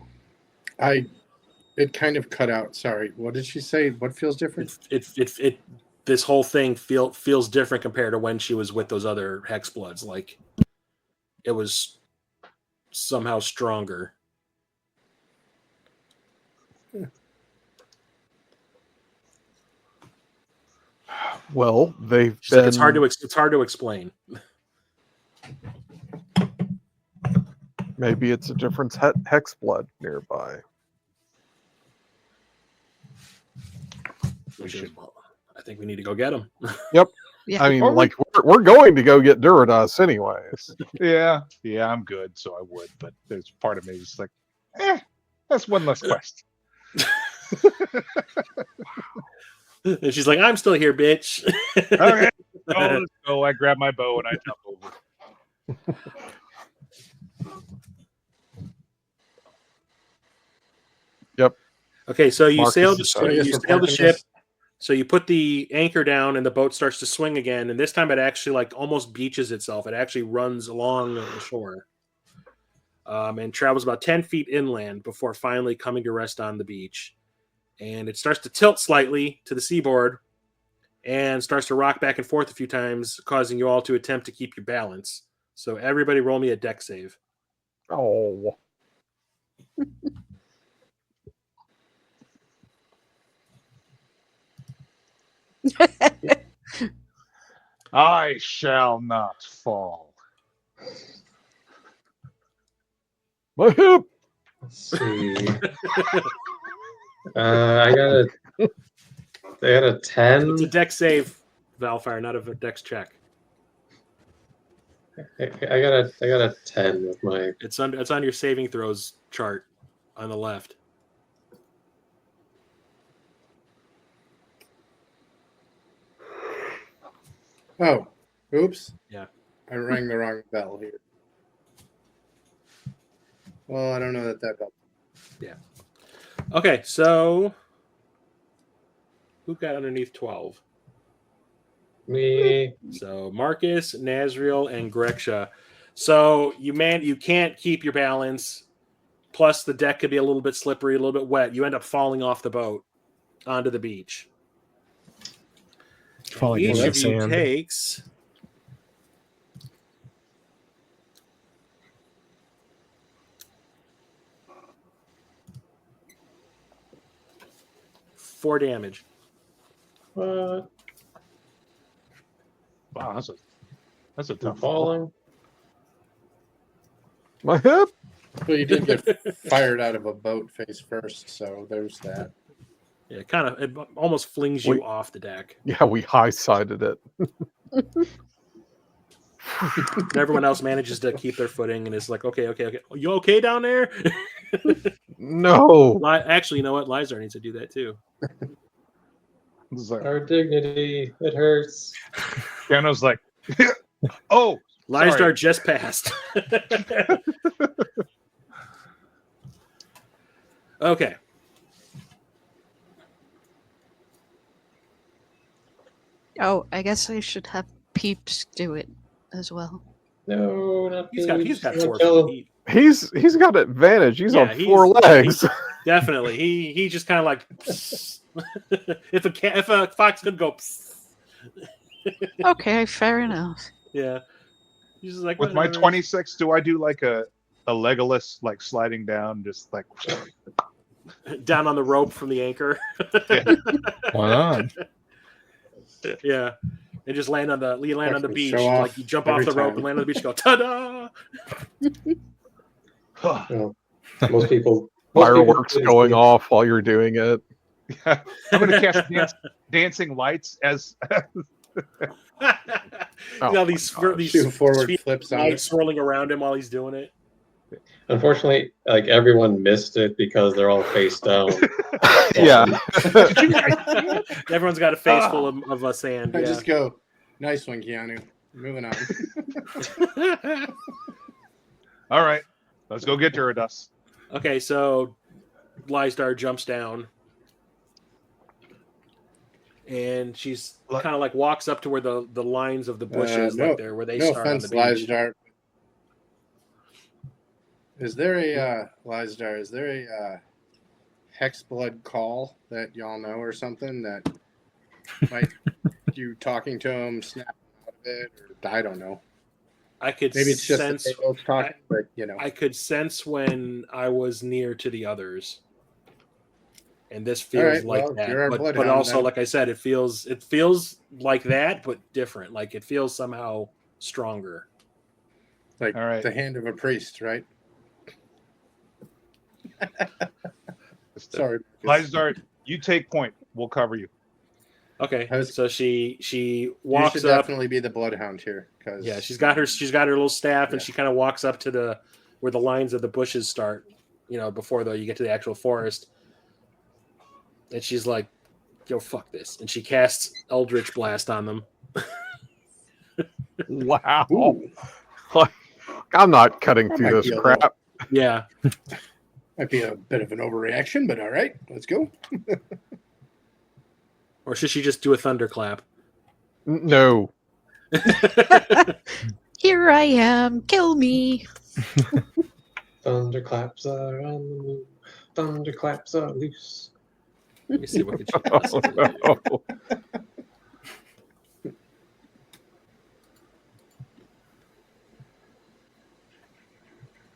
Speaker 5: It kind of cut out. Sorry. What did she say? What feels different?
Speaker 1: It this whole thing feels different compared to when she was with those other Hexbloods. Like it was somehow stronger.
Speaker 4: Well, they've
Speaker 1: She's like,
Speaker 4: been.
Speaker 1: it's hard to explain.
Speaker 4: Maybe it's a different Hexblood nearby.
Speaker 1: I think we need to go get him.
Speaker 2: Yeah.
Speaker 4: I mean,
Speaker 7: Or we-
Speaker 4: like we're going to go get Duradas anyways.
Speaker 7: Yeah, I'm good, so I would. But there's part of me that's like, that's one less quest.
Speaker 1: And she's like, I'm still here, bitch.
Speaker 7: Okay, let's go. I grab my bow and I jump over.
Speaker 1: Okay, so you
Speaker 4: Marcus
Speaker 1: sail
Speaker 4: is sorry.
Speaker 1: you
Speaker 5: Yes, we're
Speaker 1: sail the
Speaker 5: parking
Speaker 1: ship.
Speaker 5: this.
Speaker 1: So you put the anchor down, and the boat starts to swing again. And this time, it actually like almost beaches itself. It actually runs along the shore, and travels about 10 feet inland before finally coming to rest on the beach. And it starts to tilt slightly to the seaboard, and starts to rock back and forth a few times, causing you all to attempt to keep your balance. So everybody, roll me a deck save.
Speaker 4: Oh,
Speaker 7: I shall not fall.
Speaker 4: My hip.
Speaker 3: Let's see. I got a 10.
Speaker 1: It's a dex save, Valfire, not a dex check.
Speaker 3: I got a 10 with my.
Speaker 1: It's on your saving throws chart on the left.
Speaker 5: Oh, oops.
Speaker 1: Yeah.
Speaker 5: I rang the wrong bell here. Well, I don't know that bell.
Speaker 1: Okay, so who got underneath 12?
Speaker 3: Me.
Speaker 1: So Marcus, Nazriel, and Grexia. So you can't keep your balance. Plus, the deck could be a little bit slippery, a little bit wet. You end up falling off the boat onto the beach.
Speaker 6: Falling
Speaker 1: Each
Speaker 6: into the
Speaker 1: of you
Speaker 6: sand.
Speaker 1: takes 4 damage.
Speaker 3: What?
Speaker 7: Wow, that's a
Speaker 3: I'm
Speaker 7: tough fall.
Speaker 3: falling.
Speaker 4: My hip.
Speaker 5: Well, you did get fired out of a boat face first, so there's that.
Speaker 1: Yeah, it almost flings you
Speaker 4: Wait.
Speaker 1: off the deck.
Speaker 4: Yeah, we high-sided it.
Speaker 1: And everyone else manages to keep their footing and is like, okay. You okay down there?
Speaker 4: No.
Speaker 1: Actually, you know what? Lizar needs to do that too.
Speaker 7: It's like,
Speaker 3: Our dignity. It hurts.
Speaker 7: Keanu's like, oh,
Speaker 1: Lizar
Speaker 7: sorry.
Speaker 1: just passed. Okay.
Speaker 2: Oh, I guess I should have Peeps do it as well.
Speaker 3: No, not
Speaker 1: He's
Speaker 3: Peach.
Speaker 1: got
Speaker 3: Not
Speaker 1: 4
Speaker 3: Jello.
Speaker 1: feet.
Speaker 4: He's got advantage. He's
Speaker 1: Yeah,
Speaker 4: on 4 legs.
Speaker 1: Definitely. He just kind of like if a fox could go
Speaker 2: Okay, fair enough.
Speaker 1: yeah. He's just like
Speaker 7: With my
Speaker 1: whatever.
Speaker 7: 26, do I do like a Legolas, like sliding down, just like
Speaker 1: Down on the rope from the anchor.
Speaker 6: Why not?
Speaker 1: Yeah. And just land on the
Speaker 5: Fucking
Speaker 1: beach.
Speaker 5: show off
Speaker 1: Like you jump off
Speaker 5: every
Speaker 1: the rope
Speaker 5: time.
Speaker 1: and land on the beach and go, ta-da!
Speaker 3: Most people.
Speaker 4: Fireworks going off while you're doing it.
Speaker 7: I'm gonna cast dancing lights as
Speaker 4: Oh
Speaker 1: You know,
Speaker 4: my
Speaker 1: these
Speaker 4: gosh.
Speaker 5: Shoot forward
Speaker 1: feet
Speaker 5: flips on
Speaker 1: lights
Speaker 5: it.
Speaker 1: swirling around him while he's doing it.
Speaker 3: Unfortunately, like everyone missed it because they're all face down.
Speaker 4: Yeah.
Speaker 7: Did you guys see it?
Speaker 1: Everyone's got a face full of sand.
Speaker 5: I
Speaker 1: Yeah.
Speaker 5: just go, nice one, Keanu. Moving on.
Speaker 7: All right, let's go get Durados.
Speaker 1: Okay, so Lysdar jumps down. And she's kind of like walks up to where the lines of the bushes,
Speaker 5: no,
Speaker 1: like there, where they
Speaker 5: no
Speaker 1: start on the
Speaker 5: offense,
Speaker 1: beach.
Speaker 5: Lysdar. Is there a Lysdar? Is there a Hexblood call that y'all know or something that might you talking to him, snapping out of it, or I don't know.
Speaker 1: I could
Speaker 5: Maybe it's just
Speaker 1: sense.
Speaker 5: that they both talking, but you know.
Speaker 1: I could sense when I was near to the others, and this feels
Speaker 5: right,
Speaker 1: like
Speaker 5: well,
Speaker 1: that.
Speaker 5: you're our
Speaker 1: But
Speaker 5: bloodhound
Speaker 1: also,
Speaker 5: then.
Speaker 1: like I said, it feels like that, but different. Like it feels somehow stronger.
Speaker 5: Like
Speaker 7: All right.
Speaker 5: the hand of a priest, right? Sorry.
Speaker 7: Lysdar, you take point. We'll cover you.
Speaker 1: Okay,
Speaker 5: I was-
Speaker 1: so she
Speaker 5: You
Speaker 1: walks
Speaker 5: should
Speaker 1: up.
Speaker 5: definitely be the bloodhound here, because
Speaker 1: Yeah, she's got her little staff, and
Speaker 5: Yeah.
Speaker 1: she kind of walks up to where the lines of the bushes start. You know, before you get to the actual forest, and she's like, "Yo, fuck this!" And she casts Eldritch Blast on them.
Speaker 4: Wow.
Speaker 5: Ooh,
Speaker 4: I'm not cutting
Speaker 5: That
Speaker 4: through
Speaker 5: might
Speaker 4: this
Speaker 5: be a
Speaker 4: crap.
Speaker 1: Yeah,
Speaker 5: might be a bit of an overreaction, but all right, let's go.
Speaker 1: or should she just do a thunderclap?
Speaker 4: No.
Speaker 2: Here I am, kill me.
Speaker 3: Thunderclaps are on the move. Thunderclaps are loose.
Speaker 1: Let me see what could she
Speaker 4: Oh,
Speaker 1: possibly do.
Speaker 4: no.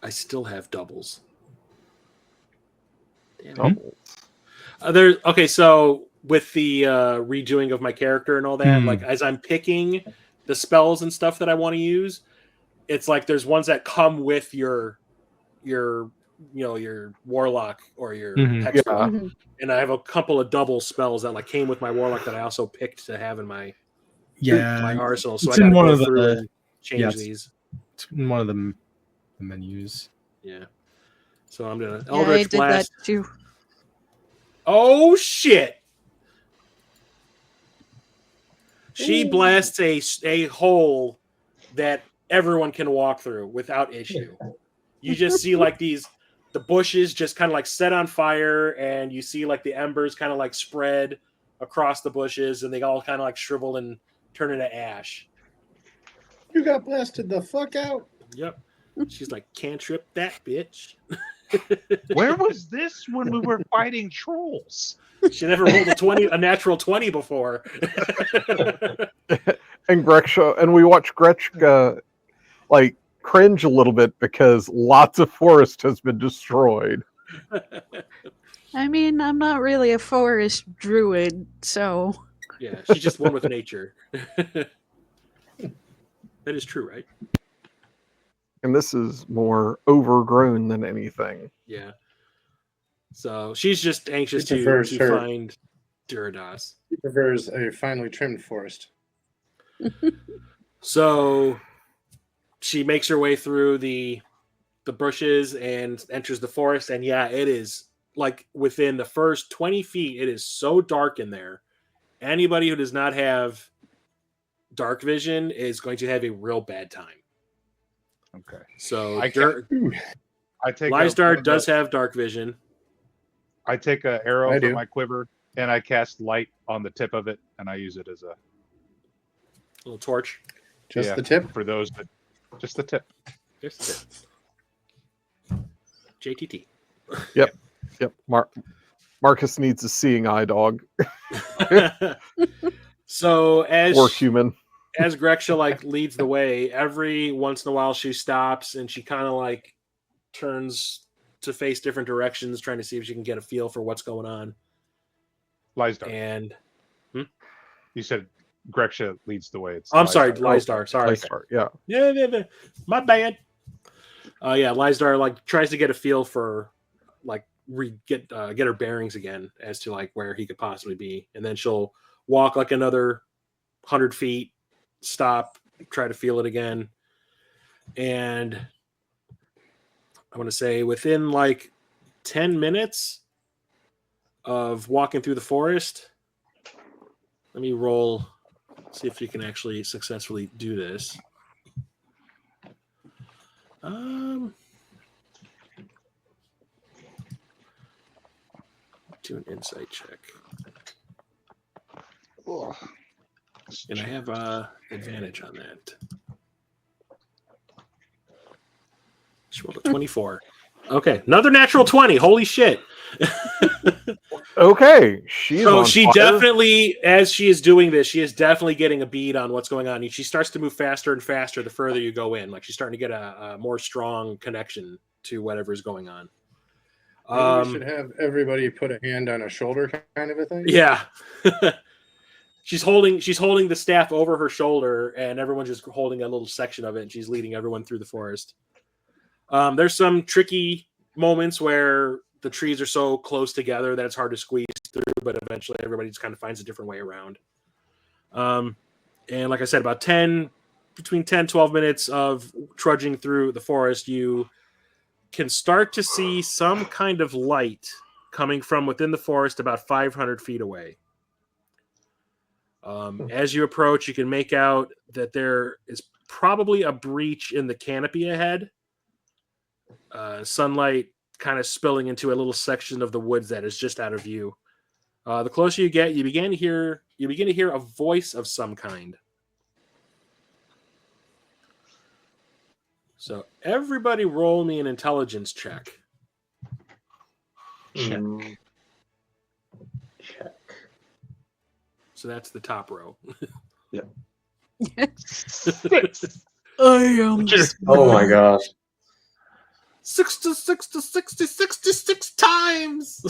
Speaker 1: I still have doubles. Damn it.
Speaker 4: Double.
Speaker 1: Okay, so with the redoing of my character and all that, like as I'm picking the spells and stuff that I want to use, it's like there's ones that come with your your warlock or your
Speaker 6: Mhm.
Speaker 1: hex
Speaker 4: Yeah.
Speaker 1: ward. And I have a couple of double spells that like came with my warlock that I also picked to have in my
Speaker 6: Yeah,
Speaker 1: arsenal. So
Speaker 6: it's
Speaker 1: I
Speaker 6: in
Speaker 1: got to
Speaker 6: one
Speaker 1: go
Speaker 6: of the-
Speaker 1: through and change
Speaker 6: yeah, it's-
Speaker 1: these.
Speaker 6: it's in one of the menus.
Speaker 1: Yeah. So I'm gonna
Speaker 2: Yeah, I
Speaker 1: Eldritch
Speaker 2: did that
Speaker 1: Blast.
Speaker 2: too.
Speaker 1: Oh shit! She blasts a hole that everyone can walk through without issue. You just see like the bushes just kind of like set on fire, and you see like the embers kind of like spread across the bushes, and they all kind of like shrivel and turn into ash.
Speaker 5: You got blasted the fuck out.
Speaker 1: Yep. She's like, cantrip that bitch.
Speaker 7: Where was this when we were fighting trolls?
Speaker 1: She never rolled a natural 20 before.
Speaker 4: And Grexha, and we watch Gretchka like cringe a little bit because lots of forest has been destroyed.
Speaker 2: I mean, I'm not really a forest druid, so
Speaker 1: Yeah, she's just one with nature. That is true, right?
Speaker 4: And this is more overgrown than anything.
Speaker 1: Yeah. So she's just anxious
Speaker 5: She
Speaker 1: to
Speaker 5: prefers her-
Speaker 1: find Durados.
Speaker 5: He prefers a finely trimmed forest.
Speaker 1: So she makes her way through the bushes and enters the forest. And yeah, it is like within the first 20 feet, it is so dark in there. Anybody who does not have dark vision is going to have a real bad time.
Speaker 7: Okay.
Speaker 1: So
Speaker 7: I take
Speaker 1: Lysdar does have dark vision.
Speaker 7: I take an arrow
Speaker 5: I
Speaker 7: from
Speaker 5: do.
Speaker 7: my quiver and I cast light on the tip of it, and I use it as a
Speaker 1: Little torch.
Speaker 5: Just the tip.
Speaker 7: for those that just the tip.
Speaker 1: Just JTT.
Speaker 4: Yep. Marcus needs a seeing eye dog
Speaker 1: So
Speaker 4: or human.
Speaker 1: as Grexha like leads the way, every once in a while she stops and she kind of like turns to face different directions, trying to see if she can get a feel for what's going on.
Speaker 7: Lysdar.
Speaker 1: And
Speaker 7: You said Grexha leads the way. It's
Speaker 1: I'm sorry,
Speaker 7: Lysdar.
Speaker 1: Lysdar. Sorry.
Speaker 4: Lysdar, yeah.
Speaker 1: Yeah. My bad. Yeah, Lysdar like tries to get a feel for like get her bearings again as to like where he could possibly be, and then she'll walk like another 100 feet, stop, try to feel it again, and I want to say within like 10 minutes of walking through the forest. Let me roll, see if you can actually successfully do this. Do an insight check. And I have advantage on that. She rolled a 24. Okay, another natural 20. Holy shit.
Speaker 4: Okay, she's
Speaker 1: So
Speaker 4: on
Speaker 1: she
Speaker 4: fire.
Speaker 1: definitely, as she is doing this, she is definitely getting a bead on what's going on. She starts to move faster and faster the further you go in. Like she's starting to get a more strong connection to whatever's going on.
Speaker 5: Maybe we should have everybody put a hand on a shoulder, kind of a thing.
Speaker 1: Yeah. She's holding the staff over her shoulder, and everyone's just holding a little section of it, and she's leading everyone through the forest. There's some tricky moments where the trees are so close together that it's hard to squeeze through, but eventually everybody just kind of finds a different way around. And like I said, between 10, 12 minutes of trudging through the forest, you can start to see some kind of light coming from within the forest about 500 feet away. As you approach, you can make out that there is probably a breach in the canopy ahead. Sunlight kind of spilling into a little section of the woods that is just out of view. The closer you get, you begin to hear a voice of some kind. So everybody roll me an intelligence check.
Speaker 8: Check.
Speaker 3: Check.
Speaker 1: So that's the top row.
Speaker 2: I am.
Speaker 3: Oh my gosh.
Speaker 1: 66 times.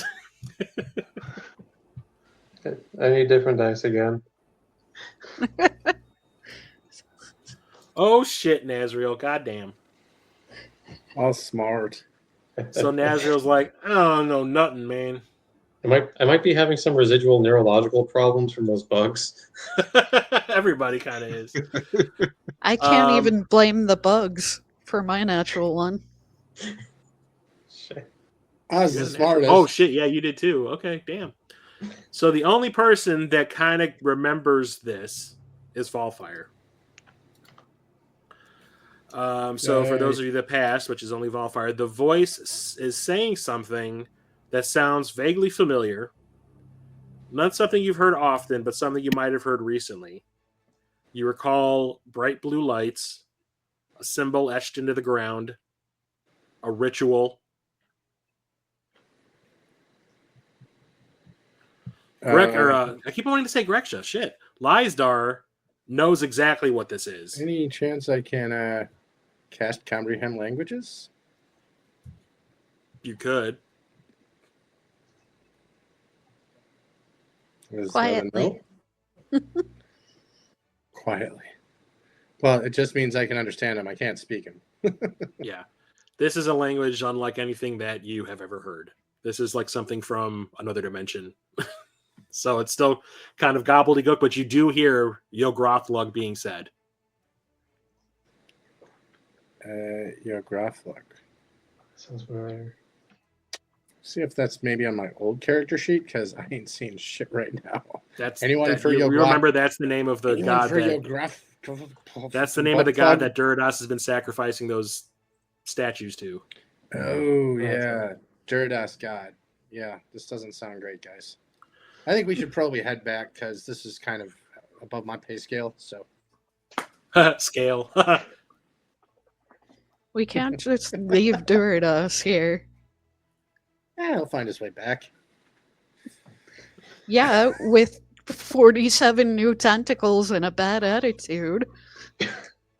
Speaker 3: I need different dice again.
Speaker 1: Oh shit, Nazriel, goddamn.
Speaker 5: All smart.
Speaker 1: So Nazriel's like, I don't know nothing, man.
Speaker 3: I might be having some residual neurological problems from those bugs.
Speaker 1: Everybody kind of is.
Speaker 2: I can't even blame the bugs for my natural one.
Speaker 3: Shit.
Speaker 5: I was
Speaker 1: You
Speaker 5: the
Speaker 1: got a natural-
Speaker 5: smartest.
Speaker 1: Oh shit, yeah, you did too. Okay, damn. So the only person that kind of remembers this is Fallfire. So for those of you that passed, which is only Volfire, the voice is saying something that sounds vaguely familiar. Not something you've heard often, but something you might have heard recently. You recall bright blue lights, a symbol etched into the ground, a ritual. I keep wanting to say Greksha. Shit. Lysdar knows exactly what this is.
Speaker 5: Any chance I can cast comprehend languages?
Speaker 1: You could.
Speaker 2: Quietly.
Speaker 5: Quietly. Well, it just means I can understand them. I can't speak them.
Speaker 1: Yeah. This is a language unlike anything that you have ever heard. This is like something from another dimension. So it's still kind of gobbledygook, but you do hear Yograthlug being said.
Speaker 5: Yograthlug.
Speaker 3: Sounds familiar.
Speaker 5: See if that's maybe on my old character sheet, because I ain't seeing shit right now.
Speaker 1: That's
Speaker 5: Anyone
Speaker 1: that,
Speaker 5: for
Speaker 1: you
Speaker 5: Yograthlug?
Speaker 1: remember that's the name of the god that's the name of the god that Duridas has been sacrificing those statues to.
Speaker 5: Oh yeah, Duridas god. Yeah, this doesn't sound great, guys. I think we should probably head back because this is kind of above my pay scale. So
Speaker 1: Scale.
Speaker 2: We can't just leave Duridas here.
Speaker 5: he'll find his way back.
Speaker 2: Yeah, with 47 new tentacles and a bad attitude.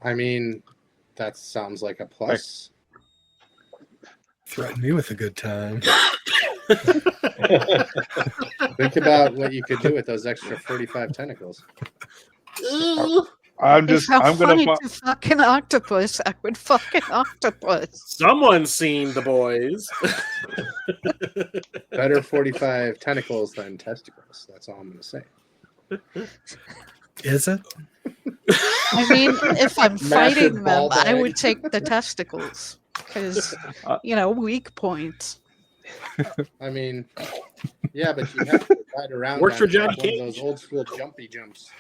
Speaker 5: I mean, that sounds like a plus.
Speaker 6: Threaten me with a good time.
Speaker 5: Think about what you could do with those extra 45 tentacles.
Speaker 7: I'm
Speaker 2: How funny
Speaker 7: gonna
Speaker 2: to fucking octopus. I would fucking octopus.
Speaker 1: Someone's seen the boys.
Speaker 5: Better 45 tentacles than testicles. That's all I'm going to say.
Speaker 6: Is it?
Speaker 2: I mean, if I'm
Speaker 5: Massive
Speaker 2: fighting them,
Speaker 5: ball
Speaker 2: I
Speaker 5: bag.
Speaker 2: would take the testicles. Because, weak points.
Speaker 5: I mean, yeah, but you have to ride around
Speaker 1: Works for
Speaker 5: on
Speaker 1: Johnny
Speaker 5: one of
Speaker 1: Cage.
Speaker 5: those old school jumpy jumps.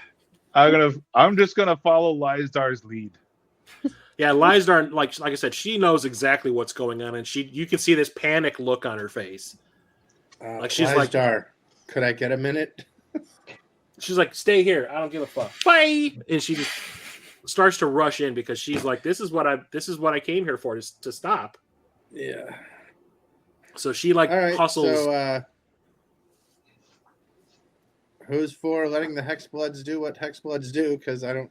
Speaker 7: I'm just gonna follow Lysdar's lead.
Speaker 1: Yeah, Lysdar, like I said, she knows exactly what's going on, and you can see this panic look on her face. Like she's like,
Speaker 5: Lysdar, could I get a minute?
Speaker 1: she's like, stay here. I don't give a fuck. Bye. And she just starts to rush in because she's like, this is what I came here for, to stop.
Speaker 5: Yeah.
Speaker 1: So she like
Speaker 5: All right.
Speaker 1: hustles.
Speaker 5: So, who's for letting the Hexbloods do what Hexbloods do? Because I don't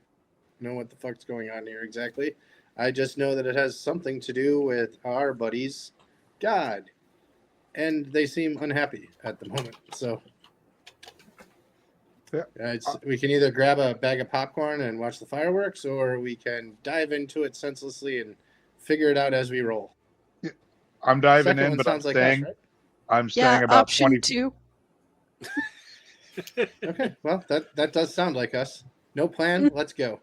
Speaker 5: know what the fuck's going on here exactly. I just know that it has something to do with our buddies, God. And they seem unhappy at the moment. So
Speaker 7: Yeah.
Speaker 5: we can either grab a bag of popcorn and watch the fireworks, or we can dive into it senselessly and figure it out as we roll.
Speaker 7: I'm diving
Speaker 5: Second
Speaker 7: in,
Speaker 5: one
Speaker 7: but I'm
Speaker 5: sounds like
Speaker 7: staying.
Speaker 5: us, right?
Speaker 7: I'm staying
Speaker 2: Yeah,
Speaker 7: about
Speaker 2: option
Speaker 7: 20.
Speaker 2: 2.
Speaker 5: Okay, well, that does sound like us. No plan, let's go.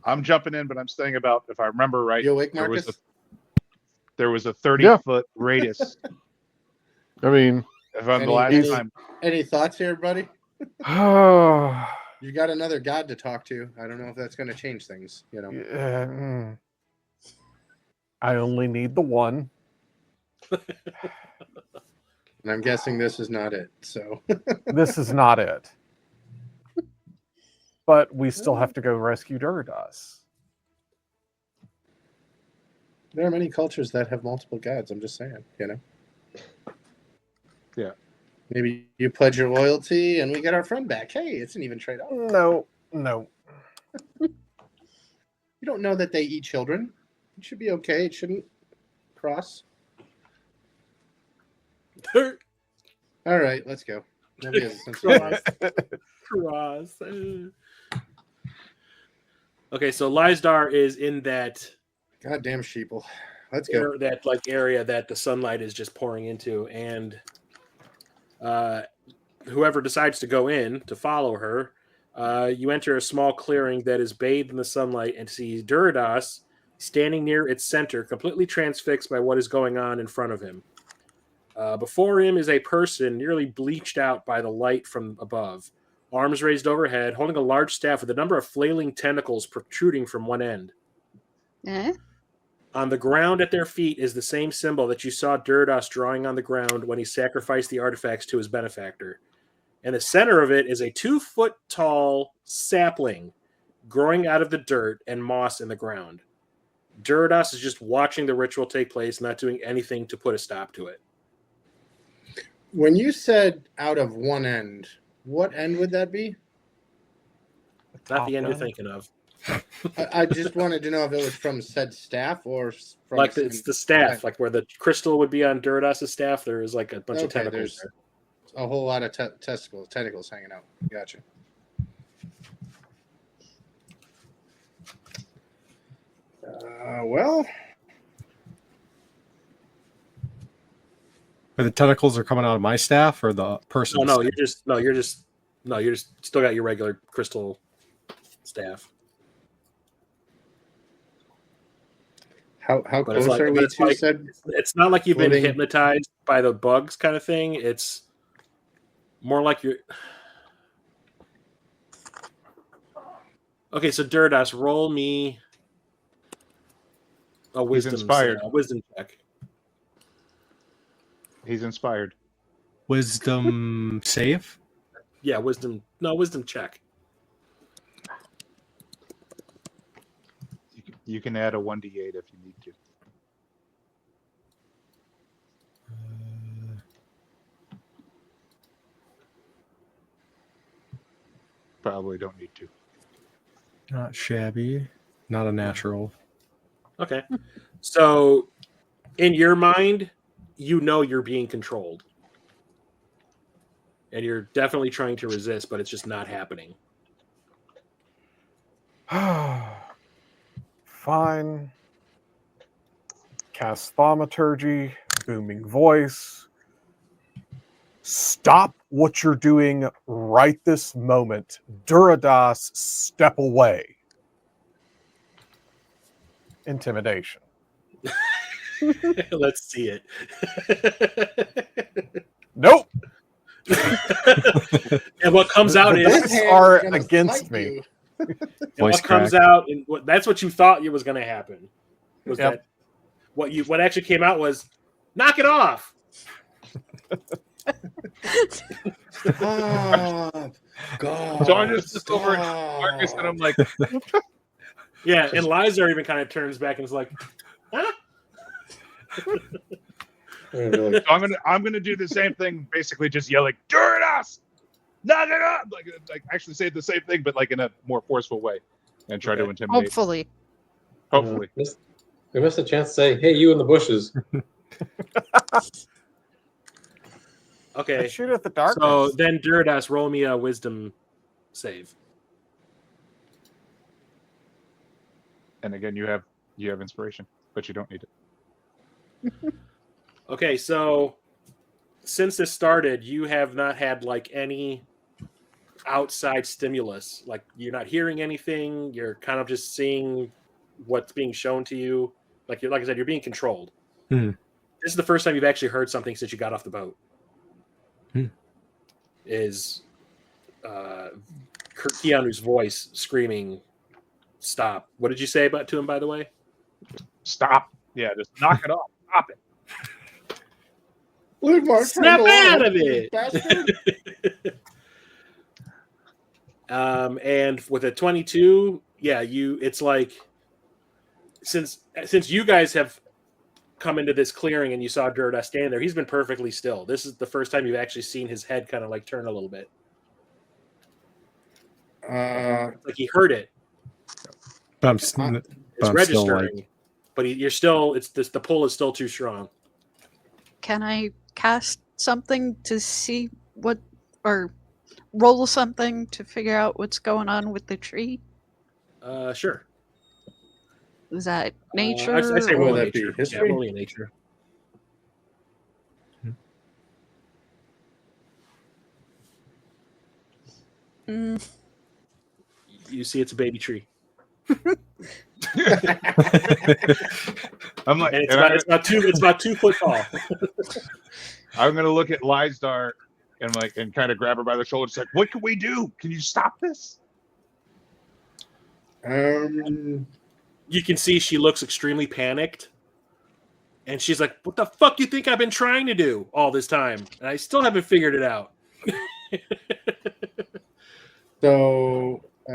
Speaker 7: I'm jumping in, but I'm staying about. If I remember right,
Speaker 5: You awake, Marcus?
Speaker 7: there was a 30-foot radius.
Speaker 4: I mean,
Speaker 7: If I'm the last time.
Speaker 5: Any thoughts here, buddy?
Speaker 4: yeah,
Speaker 5: You got another god to talk to. I don't know if that's going to change things.
Speaker 4: I only need the one.
Speaker 5: And I'm guessing this is not it. So
Speaker 4: This is not it. But we still have to go rescue Duridas.
Speaker 5: there are many cultures that have multiple gods. I'm just saying,
Speaker 7: Yeah.
Speaker 5: Maybe you pledge your loyalty and we get our friend back. Hey, it's an even trade-off.
Speaker 4: No.
Speaker 5: You don't know that they eat children. It should be okay. It shouldn't cross. All right, let's go. Nobody has a sense of humor.
Speaker 1: Cross. Okay, so Lysdar is in that
Speaker 5: Goddamn sheeple. Let's go.
Speaker 1: area that the sunlight is just pouring into, and whoever decides to go in to follow her, you enter a small clearing that is bathed in the sunlight and see Duridas standing near its center, completely transfixed by what is going on in front of him. Before him is a person nearly bleached out by the light from above, arms raised overhead, holding a large staff with a number of flailing tentacles protruding from one end.
Speaker 2: Eh?
Speaker 1: On the ground at their feet is the same symbol that you saw Duridas drawing on the ground when he sacrificed the artifacts to his benefactor. In the center of it is a 2-foot tall sapling growing out of the dirt and moss in the ground. Duridas is just watching the ritual take place, not doing anything to put a stop to it.
Speaker 5: When you said out of one end, what end would that be?
Speaker 1: Not the end you're
Speaker 4: Top
Speaker 1: thinking of.
Speaker 5: I just wanted to know if it was from said staff or from
Speaker 1: Like it's the staff, like where the crystal would be on Duradas's staff. There is like a bunch of tentacles
Speaker 5: there's
Speaker 1: there.
Speaker 5: a whole lot of tentacles hanging out. Gotcha. Well,
Speaker 6: Are the tentacles are coming out of my staff or the person?
Speaker 1: No, you're just still got your regular crystal staff.
Speaker 5: how
Speaker 1: But it's
Speaker 5: close
Speaker 1: like,
Speaker 5: are
Speaker 1: but
Speaker 5: we
Speaker 1: it's
Speaker 5: to
Speaker 1: like-
Speaker 5: said?
Speaker 1: It's not like you've been
Speaker 5: floating-
Speaker 1: hypnotized by the bugs kind of thing. It's more like you're. Okay, so Duridas, roll me a wisdom
Speaker 7: inspired.
Speaker 1: wisdom check.
Speaker 7: He's inspired.
Speaker 6: Wisdom save?
Speaker 1: Yeah, wisdom check.
Speaker 7: You can add a 1d8 if you need to. Probably don't need to.
Speaker 6: Not shabby. Not a natural.
Speaker 1: Okay. So in your mind, you know you're being controlled. And you're definitely trying to resist, but it's just not happening.
Speaker 4: Fine. Cast thaumaturgy, booming voice. Stop what you're doing right this moment. Duridas, step away. Intimidation.
Speaker 1: Let's see it.
Speaker 4: Nope.
Speaker 1: And what comes out
Speaker 4: The
Speaker 1: is
Speaker 4: dice are against me.
Speaker 1: and
Speaker 6: Voice
Speaker 1: what comes
Speaker 6: crack.
Speaker 1: out, and that's what you thought was going to happen. Was
Speaker 4: Yep.
Speaker 1: that what actually came out was knock it off.
Speaker 5: Oh, God.
Speaker 7: So I'm just over at Marcus and I'm like,
Speaker 1: Yeah, and Liza even kind of turns back and is like, huh?
Speaker 7: so I'm gonna do the same thing, basically just yelling, Duridas! Knock it up! Like actually say the same thing, but like in a more forceful way. And try to
Speaker 1: Okay.
Speaker 7: intimidate.
Speaker 2: Hopefully.
Speaker 7: Hopefully.
Speaker 3: We missed a chance to say, "Hey, you in the bushes."
Speaker 1: Okay.
Speaker 4: Shoot at the darkness.
Speaker 1: So then Duridas, roll me a wisdom save.
Speaker 7: And again, you have inspiration, but you don't need it.
Speaker 1: Okay, so since this started, you have not had like any outside stimulus. Like you're not hearing anything. You're kind of just seeing what's being shown to you. Like I said, you're being controlled.
Speaker 6: Hmm.
Speaker 1: This is the first time you've actually heard something since you got off the boat. Is Keanu's voice screaming, "Stop!" What did you say to him, by the way?
Speaker 7: Stop. Yeah, just knock it off. Stop it.
Speaker 5: Leave my
Speaker 1: Snap
Speaker 5: friend
Speaker 1: out
Speaker 5: alone,
Speaker 1: of
Speaker 5: you
Speaker 1: it!
Speaker 5: bastard.
Speaker 1: And with a 22, yeah, it's like since you guys have come into this clearing and you saw Duridas standing there, he's been perfectly still. This is the first time you've actually seen his head kind of like turn a little bit. Like he heard it.
Speaker 6: But I'm,
Speaker 1: It's
Speaker 6: but I'm still
Speaker 1: registering,
Speaker 6: like,
Speaker 1: but you're still. It's this. The pull is still too strong.
Speaker 2: Can I cast something to see what, or roll something to figure out what's going on with the tree?
Speaker 1: Sure.
Speaker 2: Is that
Speaker 1: I
Speaker 2: nature?
Speaker 1: say
Speaker 5: What
Speaker 1: roll
Speaker 5: would
Speaker 1: in
Speaker 5: that be,
Speaker 1: nature.
Speaker 5: history?
Speaker 1: Yeah, roll in nature.
Speaker 2: Mm,
Speaker 1: You see, it's a baby tree,
Speaker 7: I'm like,
Speaker 1: and
Speaker 7: and
Speaker 1: it's about 2 foot tall.
Speaker 7: I'm gonna look at Lysdar and like and kind of grab her by the shoulder. It's like, what can we do? Can you stop this?
Speaker 1: You can see she looks extremely panicked, and she's like, "What the fuck you think I've been trying to do all this time, and I still haven't figured it out."
Speaker 5: So I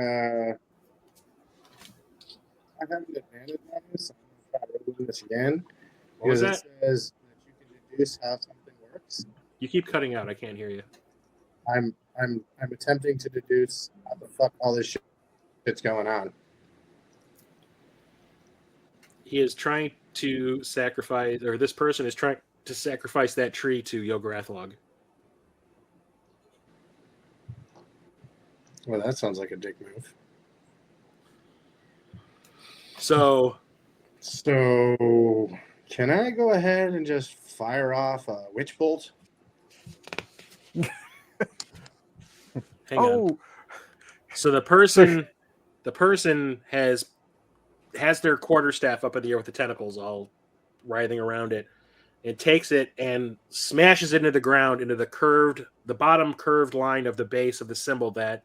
Speaker 5: have an advantage on this. So I'm going to try rolling this again
Speaker 1: What was
Speaker 5: because
Speaker 1: that?
Speaker 5: it says that you can deduce how something works.
Speaker 1: You keep cutting out. I can't hear you.
Speaker 5: I'm attempting to deduce how the fuck all this shit's going on.
Speaker 1: He is trying to sacrifice, or this person is trying to sacrifice that tree to Yogarathog.
Speaker 5: Well, that sounds like a dick move.
Speaker 1: So
Speaker 5: can I go ahead and just fire off a witch bolt?
Speaker 1: hang on.
Speaker 4: Oh,
Speaker 1: So the person has their quarterstaff up in the air with the tentacles all writhing around it, and takes it and smashes it into the ground, into the bottom curved line of the base of the symbol that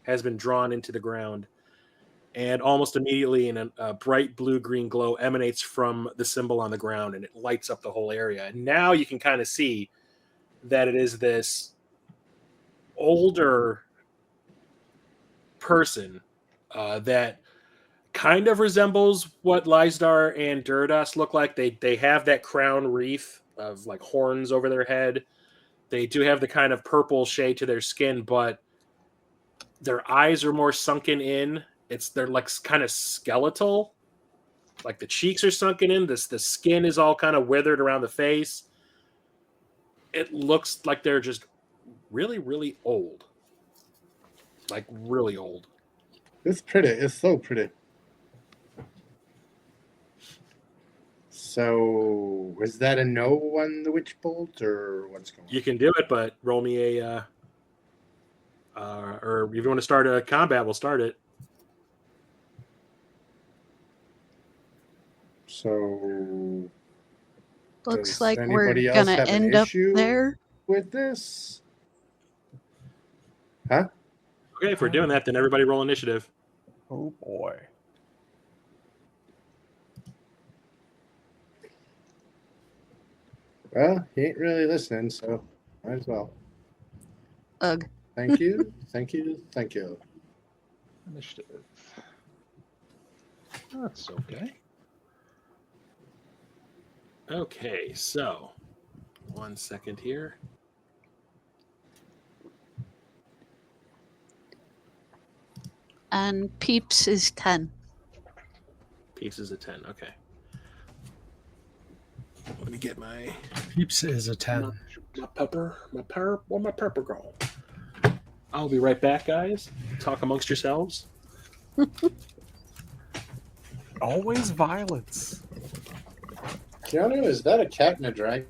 Speaker 1: has been drawn into the ground. And almost immediately, a bright blue-green glow emanates from the symbol on the ground, and it lights up the whole area. And now you can kind of see that it is this older person that kind of resembles what Lysdar and Duridas look like. They have that crown wreath of like horns over their head. They do have the kind of purple shade to their skin, but their eyes are more sunken in. They're like kind of skeletal. Like the cheeks are sunken in. The skin is all kind of withered around the face. It looks like they're just really, really old. Like really old.
Speaker 5: It's pretty. It's so pretty. So, is that a no on the witch bolt, or what's going on?
Speaker 1: You can do it, but roll me a. Or if you want to start a combat, we'll start it.
Speaker 5: So,
Speaker 2: looks
Speaker 5: does
Speaker 2: like we're
Speaker 5: anybody else
Speaker 2: gonna
Speaker 5: have an
Speaker 2: end up
Speaker 5: issue
Speaker 2: there.
Speaker 5: with this? Huh?
Speaker 1: Okay, if we're doing that, then everybody roll initiative.
Speaker 4: oh boy.
Speaker 5: Well, he ain't really listening, so might as well.
Speaker 2: Ugh.
Speaker 5: Thank you, thank you, thank you.
Speaker 7: Initiative. That's okay.
Speaker 1: Okay, so 1 second here.
Speaker 2: And Peeps is 10.
Speaker 1: Pieces of 10. Okay. Let me get my
Speaker 6: Peeps is a 10.
Speaker 1: pepper. Where my pepper go? I'll be right back, guys. Talk amongst yourselves.
Speaker 4: Always violence.
Speaker 5: Keanu, is that a cat in a dragon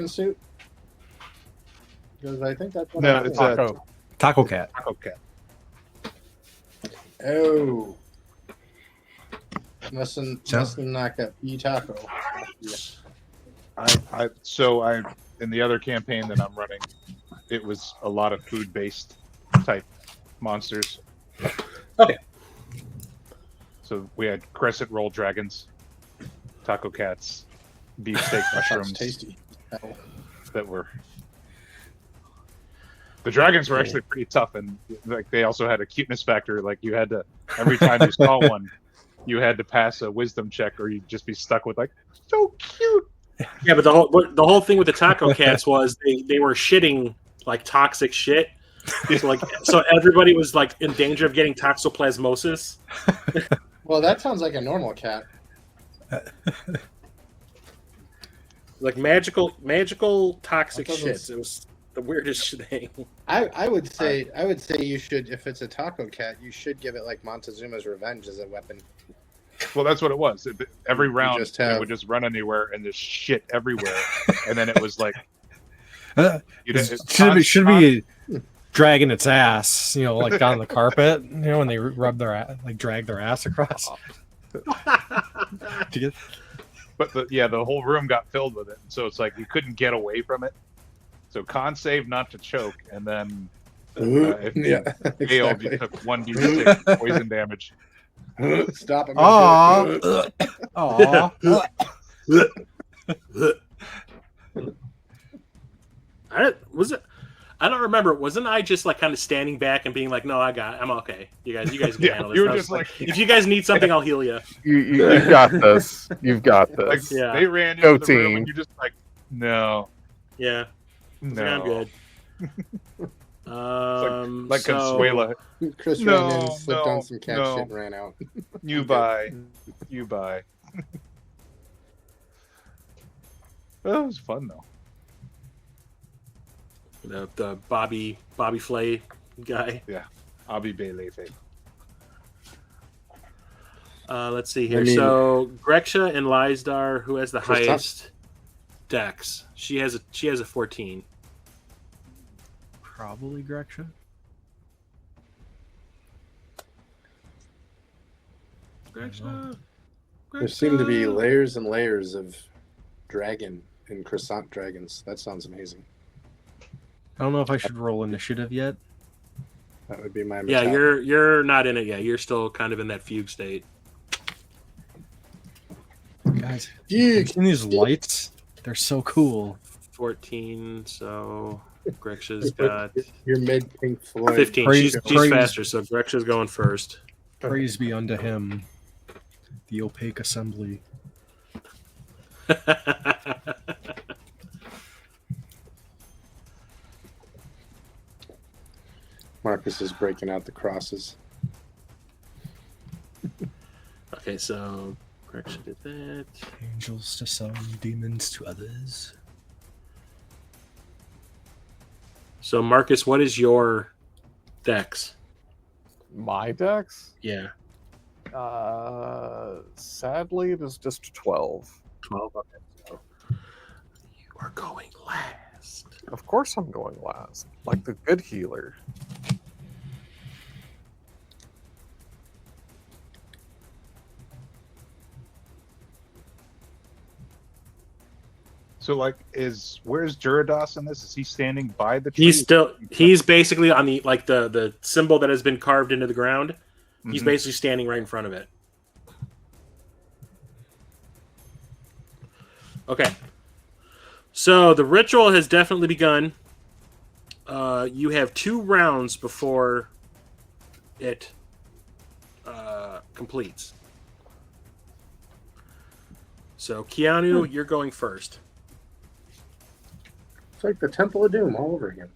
Speaker 5: suit? Because I think that's what
Speaker 7: No,
Speaker 5: I'm
Speaker 7: it's
Speaker 5: thinking.
Speaker 4: Taco.
Speaker 6: Taco Cat.
Speaker 7: Okay.
Speaker 5: Oh. Nothing
Speaker 6: So-
Speaker 5: like a e-taco. Yeah.
Speaker 7: I in the other campaign that I'm running, it was a lot of food-based type monsters.
Speaker 1: Okay.
Speaker 7: So we had crescent roll dragons, taco cats, beefsteak
Speaker 5: That sounds
Speaker 7: mushrooms
Speaker 5: tasty.
Speaker 7: that were. The dragons were actually pretty tough, and like they also had a cuteness factor. Like you had to every time you saw one, you had to pass a wisdom check, or you'd just be stuck with like so cute.
Speaker 1: Yeah, but the whole thing with the taco cats was they were shitting like toxic shit. So everybody was like in danger of getting toxoplasmosis.
Speaker 5: Well, that sounds like a normal cat.
Speaker 1: Like magical toxic
Speaker 5: That doesn't-
Speaker 1: shits. It was The weirdest thing.
Speaker 5: I would say you should, if it's a taco cat, you should give it like Montezuma's Revenge as a weapon.
Speaker 7: Well, that's what it was. Every
Speaker 5: You
Speaker 7: round,
Speaker 5: just
Speaker 7: it
Speaker 5: have-
Speaker 7: would just run anywhere, and there's shit everywhere. And then it was like,
Speaker 6: should be dragging its ass, like down the carpet, when they rub their drag their ass across. To get-
Speaker 7: But the whole room got filled with it, so it's like you couldn't get away from it. So con save not to choke, and then if you failed, you took 1d6 poison damage.
Speaker 5: Stop him.
Speaker 6: Aw. Aw.
Speaker 1: I don't remember. Wasn't I just like kind of standing back and being like, "No, I'm okay. You guys can
Speaker 7: Yeah,
Speaker 1: handle this."
Speaker 7: you were
Speaker 1: And I was
Speaker 7: just like,
Speaker 1: if you guys need something, I'll heal you.
Speaker 4: You've got this. You've got
Speaker 7: like
Speaker 4: this.
Speaker 1: Yeah.
Speaker 7: they ran
Speaker 4: Go
Speaker 7: into the room,
Speaker 4: team.
Speaker 7: and you're just like, no,
Speaker 1: Yeah,
Speaker 7: no.
Speaker 1: I'm good.
Speaker 7: Like
Speaker 1: so,
Speaker 7: Consuela,
Speaker 5: Chris
Speaker 7: No,
Speaker 5: ran in, slipped
Speaker 7: no,
Speaker 5: on some cat
Speaker 7: no.
Speaker 5: shit, and ran out.
Speaker 7: you buy. That was fun though.
Speaker 1: the Bobby Flay guy.
Speaker 7: Abby Belefe.
Speaker 1: Let's see here.
Speaker 5: I mean-
Speaker 1: So Greksha and Lysdar, who has the
Speaker 5: Christoph-
Speaker 1: highest dex? She has a 14.
Speaker 6: Probably Greksha.
Speaker 1: Greksha.
Speaker 5: There seem to be layers and layers of dragon and croissant dragons. That sounds amazing.
Speaker 6: I don't know if I should roll initiative yet.
Speaker 5: That would be my
Speaker 1: Yeah,
Speaker 5: mentality.
Speaker 1: you're not in it yet. You're still kind of in that fugue state.
Speaker 6: Guys, you seen these lights? They're so cool.
Speaker 1: 14. So Greksha's got
Speaker 5: You're mid Pink Floyd.
Speaker 1: 15.
Speaker 6: Praise-
Speaker 1: She's
Speaker 6: praise-
Speaker 1: faster, so Greksha's going first.
Speaker 6: Praise be unto him, the opaque assembly.
Speaker 5: Marcus is breaking out the crosses.
Speaker 1: Okay, so Greksha did that.
Speaker 6: Angels to some, demons to others.
Speaker 1: So Marcus, what is your dex?
Speaker 4: My dex?
Speaker 1: Yeah,
Speaker 4: Sadly, it is just 12.
Speaker 1: 12. Okay, so you are going last.
Speaker 4: Of course, I'm going last, like the good healer.
Speaker 7: So like, where's Durados in this? Is he standing by the tree?
Speaker 1: He's basically on the symbol that has been carved into the ground. He's
Speaker 7: Mhm.
Speaker 1: basically standing right in front of it. Okay. So the ritual has definitely begun. You have 2 rounds before it completes. So Keanu, you're going first.
Speaker 5: It's like the Temple of Doom all over again.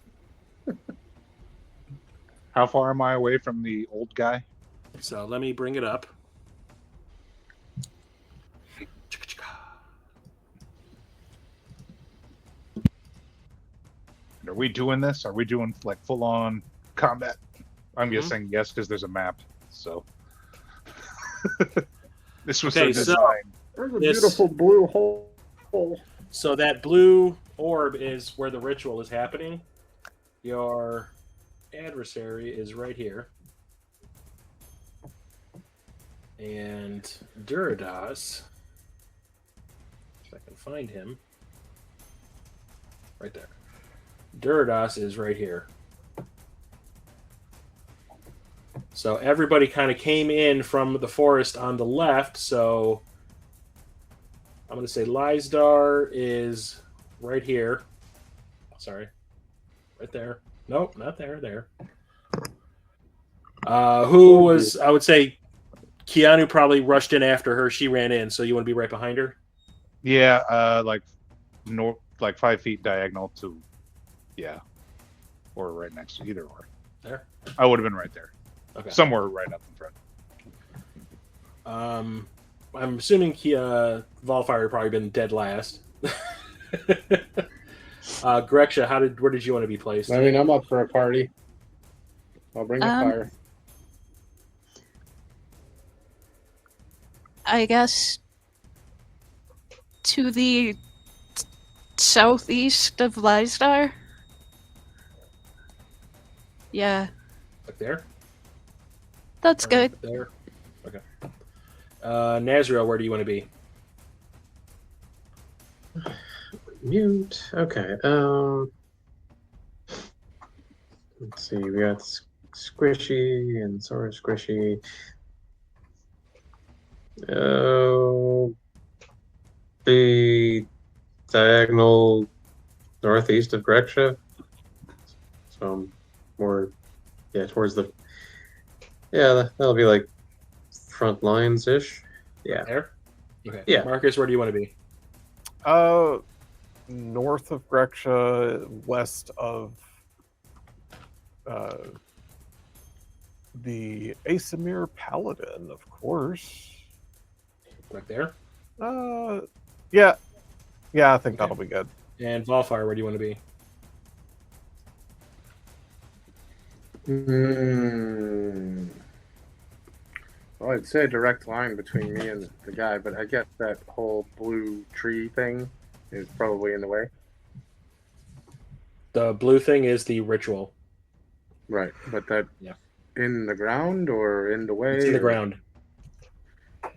Speaker 7: How far am I away from the old guy?
Speaker 1: So let me bring it up.
Speaker 7: Are we doing this? Are we doing like full on combat? I'm
Speaker 1: Mhm.
Speaker 7: guessing yes, because there's a map. So this was
Speaker 1: Okay,
Speaker 7: a
Speaker 1: so-
Speaker 7: design.
Speaker 5: There's a
Speaker 1: This-
Speaker 5: beautiful blue hole.
Speaker 1: So that blue orb is where the ritual is happening. Your adversary is right here. And Durados, if I can find him, right there. Durados is right here. So everybody kind of came in from the forest on the left, so I'm going to say Lysdar is right here. Sorry. Right there. Nope, not there. There. Who was, I would say, Keanu probably rushed in after her. She ran in, so you want to be right behind her?
Speaker 7: Yeah, like north, like 5 feet diagonal to, yeah, or right next to either or.
Speaker 1: There?
Speaker 7: I would have been right there,
Speaker 1: Okay.
Speaker 7: somewhere right up in front.
Speaker 1: I'm assuming Volfire probably been dead last. Greksha, where did you want to be placed?
Speaker 5: I mean, I'm up for a party. I'll bring the
Speaker 2: Um,
Speaker 5: fire.
Speaker 2: I guess to the southeast of Lysdar. Yeah,
Speaker 1: Like there?
Speaker 2: that's
Speaker 1: Or
Speaker 2: good.
Speaker 1: there? Okay. Nazriel, where do you want to be?
Speaker 3: Mute. Okay. Let's see. We got Squishy and Sora Squishy. Oh, the diagonal northeast of Greksha. So more, towards the. Yeah, that'll be like front lines ish. Yeah.
Speaker 1: There? Okay.
Speaker 3: Yeah.
Speaker 1: Marcus, where do you want to be?
Speaker 4: North of Greksha, west of the Asimir Paladin, of course.
Speaker 1: Like there?
Speaker 4: Yeah, I think
Speaker 1: Okay.
Speaker 4: that'll be good.
Speaker 1: And Volfire, where do you want to be?
Speaker 5: Well, I'd say a direct line between me and the guy, but I guess that whole blue tree thing is probably in the way.
Speaker 1: The blue thing is the ritual.
Speaker 5: Right, but that
Speaker 1: Yeah.
Speaker 5: in the ground or in the way?
Speaker 1: It's in the
Speaker 5: or-
Speaker 1: ground.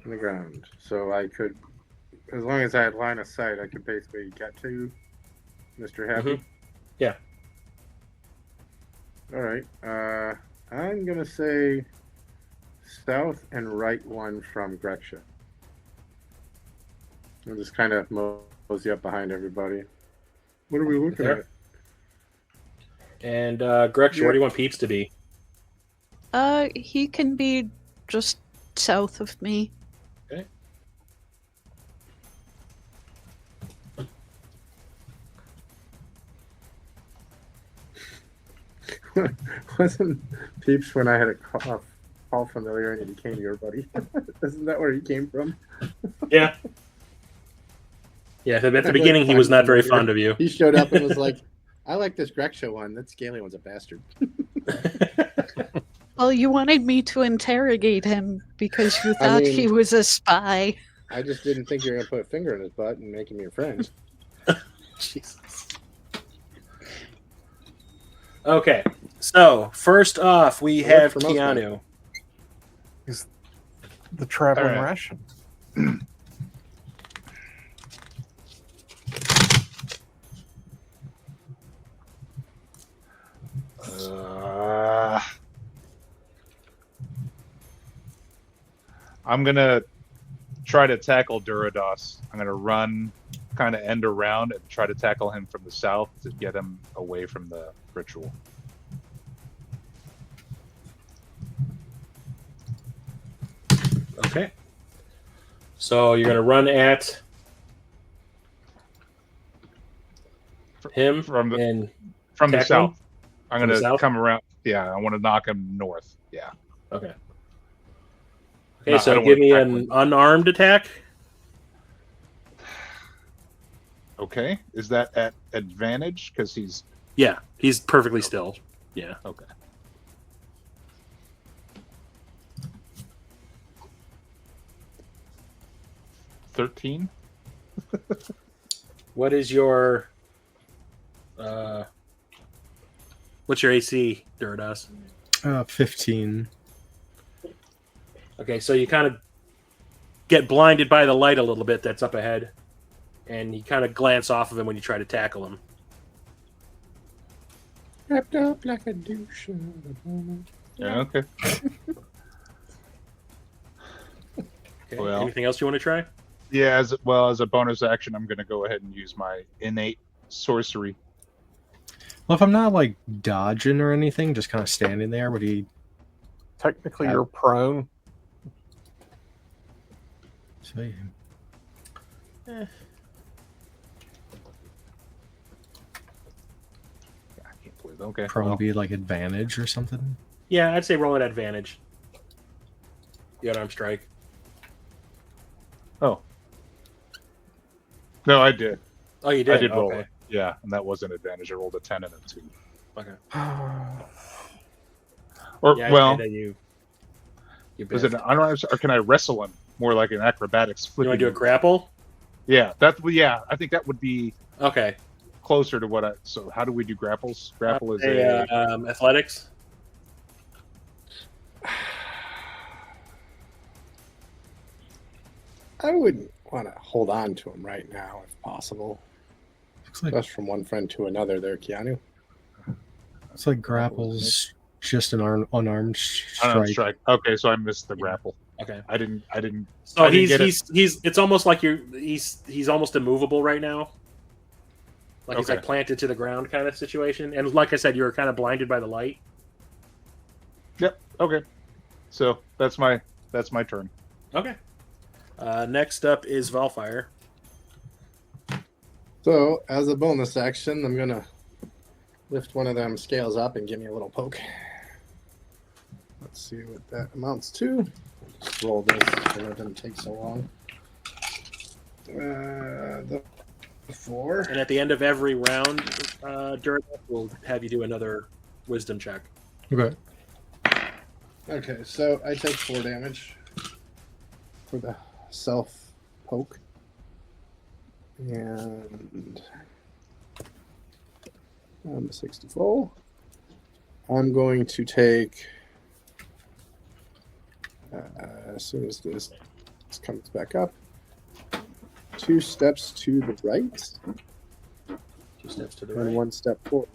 Speaker 5: In the ground. So I could, as long as I had line of sight, I could basically get to Mr. Happy.
Speaker 1: Mhm. Yeah.
Speaker 5: All right. I'm gonna say south and right one from Greksha. I'll just kind of mosey up behind everybody. What are we looking
Speaker 1: There.
Speaker 5: at?
Speaker 1: And Greksha, where do you want Peeps to be?
Speaker 2: He can be just south of me.
Speaker 1: Okay.
Speaker 5: Wasn't Peeps when I had a call familiar and he became your buddy? Isn't that where he came from?
Speaker 1: Yeah. Yeah, at the beginning he was not very fond of you.
Speaker 5: He showed up and was like, I like this Greksha one. That Scaly one's a bastard.
Speaker 2: Well, you wanted me to interrogate him because you thought he
Speaker 5: mean-
Speaker 2: was a spy.
Speaker 5: I just didn't think you were going to put a finger in his butt and make him your friend.
Speaker 1: Jesus. Okay, so first off, we
Speaker 5: Worked
Speaker 1: have
Speaker 5: for most men.
Speaker 1: Keanu.
Speaker 4: He's the traveling
Speaker 7: All right.
Speaker 4: ration.
Speaker 7: I'm gonna try to tackle Durados. I'm gonna run, kind of end around, and try to tackle him from the south to get him away from the ritual.
Speaker 1: Okay. So you're gonna run at him
Speaker 7: From the
Speaker 1: and
Speaker 7: from the
Speaker 1: tackle him?
Speaker 7: south. I'm
Speaker 1: From the
Speaker 7: gonna
Speaker 1: south?
Speaker 7: come around. Yeah, I want to knock him north. Yeah.
Speaker 1: okay.
Speaker 7: No,
Speaker 1: Okay,
Speaker 7: I
Speaker 1: so
Speaker 7: don't
Speaker 1: give
Speaker 7: wanna
Speaker 1: me
Speaker 7: tackle
Speaker 1: an
Speaker 7: him.
Speaker 1: unarmed attack.
Speaker 7: Okay. Is that at advantage? Because he's
Speaker 1: Yeah, he's perfectly still. Yeah.
Speaker 7: okay. $13.
Speaker 1: What is your what's your AC, Durados?
Speaker 6: 15.
Speaker 1: Okay, so you kind of get blinded by the light a little bit that's up ahead, and you kind of glance off of him when you try to tackle him.
Speaker 5: Wrapped up like a douche.
Speaker 7: Yeah. Okay.
Speaker 1: Okay.
Speaker 7: Well.
Speaker 1: Anything else you want to try?
Speaker 7: Yeah. As a bonus action, I'm gonna go ahead and use my innate sorcery.
Speaker 6: Well, if I'm not like dodging or anything, just kind of standing there, would he?
Speaker 4: Technically, you're prone.
Speaker 6: So, yeah.
Speaker 7: I can't believe. Okay.
Speaker 6: Probably
Speaker 7: well,
Speaker 6: be like advantage or something.
Speaker 1: Yeah, I'd say roll at advantage. The unarmed strike.
Speaker 7: Oh. No, I did.
Speaker 1: Oh, you did.
Speaker 7: I did roll
Speaker 1: Okay.
Speaker 7: it. Yeah, and that was an advantage. I rolled a 10 and a 2.
Speaker 1: Okay.
Speaker 7: Or
Speaker 1: Yeah, I'd
Speaker 7: well,
Speaker 1: say that you
Speaker 7: was it
Speaker 1: biffed.
Speaker 7: an unarmed, or can I wrestle him more like an acrobatics
Speaker 1: You
Speaker 7: flipping?
Speaker 1: want to do a
Speaker 7: move?
Speaker 1: grapple?
Speaker 7: Yeah, I think that would be
Speaker 1: Okay.
Speaker 7: closer to what I. So how do we do grapples? Grapple is
Speaker 1: Say,
Speaker 7: a.
Speaker 1: athletics.
Speaker 5: I wouldn't want to hold on to him right now, if possible.
Speaker 6: Looks like
Speaker 5: Just from one friend to another there, Keanu.
Speaker 6: it's like grapples, just an unarmed
Speaker 7: Unarmed
Speaker 6: strike.
Speaker 7: strike. Okay, so I missed the grapple.
Speaker 1: Okay.
Speaker 7: I didn't.
Speaker 1: So
Speaker 7: I didn't get it.
Speaker 1: he's it's almost like he's almost immovable right now. Like he's
Speaker 7: Okay.
Speaker 1: like planted to the ground kind of situation. And like I said, you were kind of blinded by the light.
Speaker 7: Yep. Okay. So that's my turn.
Speaker 1: Okay. Next up is Valfire.
Speaker 5: So, as a bonus action, I'm going to lift one of them scales up and give me a little poke. Let's see what that amounts to. Just roll this so it doesn't take so long. The 4.
Speaker 1: And at the end of every round, during that, we'll have you do another wisdom check.
Speaker 6: Okay.
Speaker 5: Okay, so I take 4 damage for the self poke. And I'm 64. I'm going to take, as soon as this comes back up, 2 steps to the right
Speaker 1: 2 steps to the
Speaker 5: and
Speaker 1: right.
Speaker 5: 1 step forward.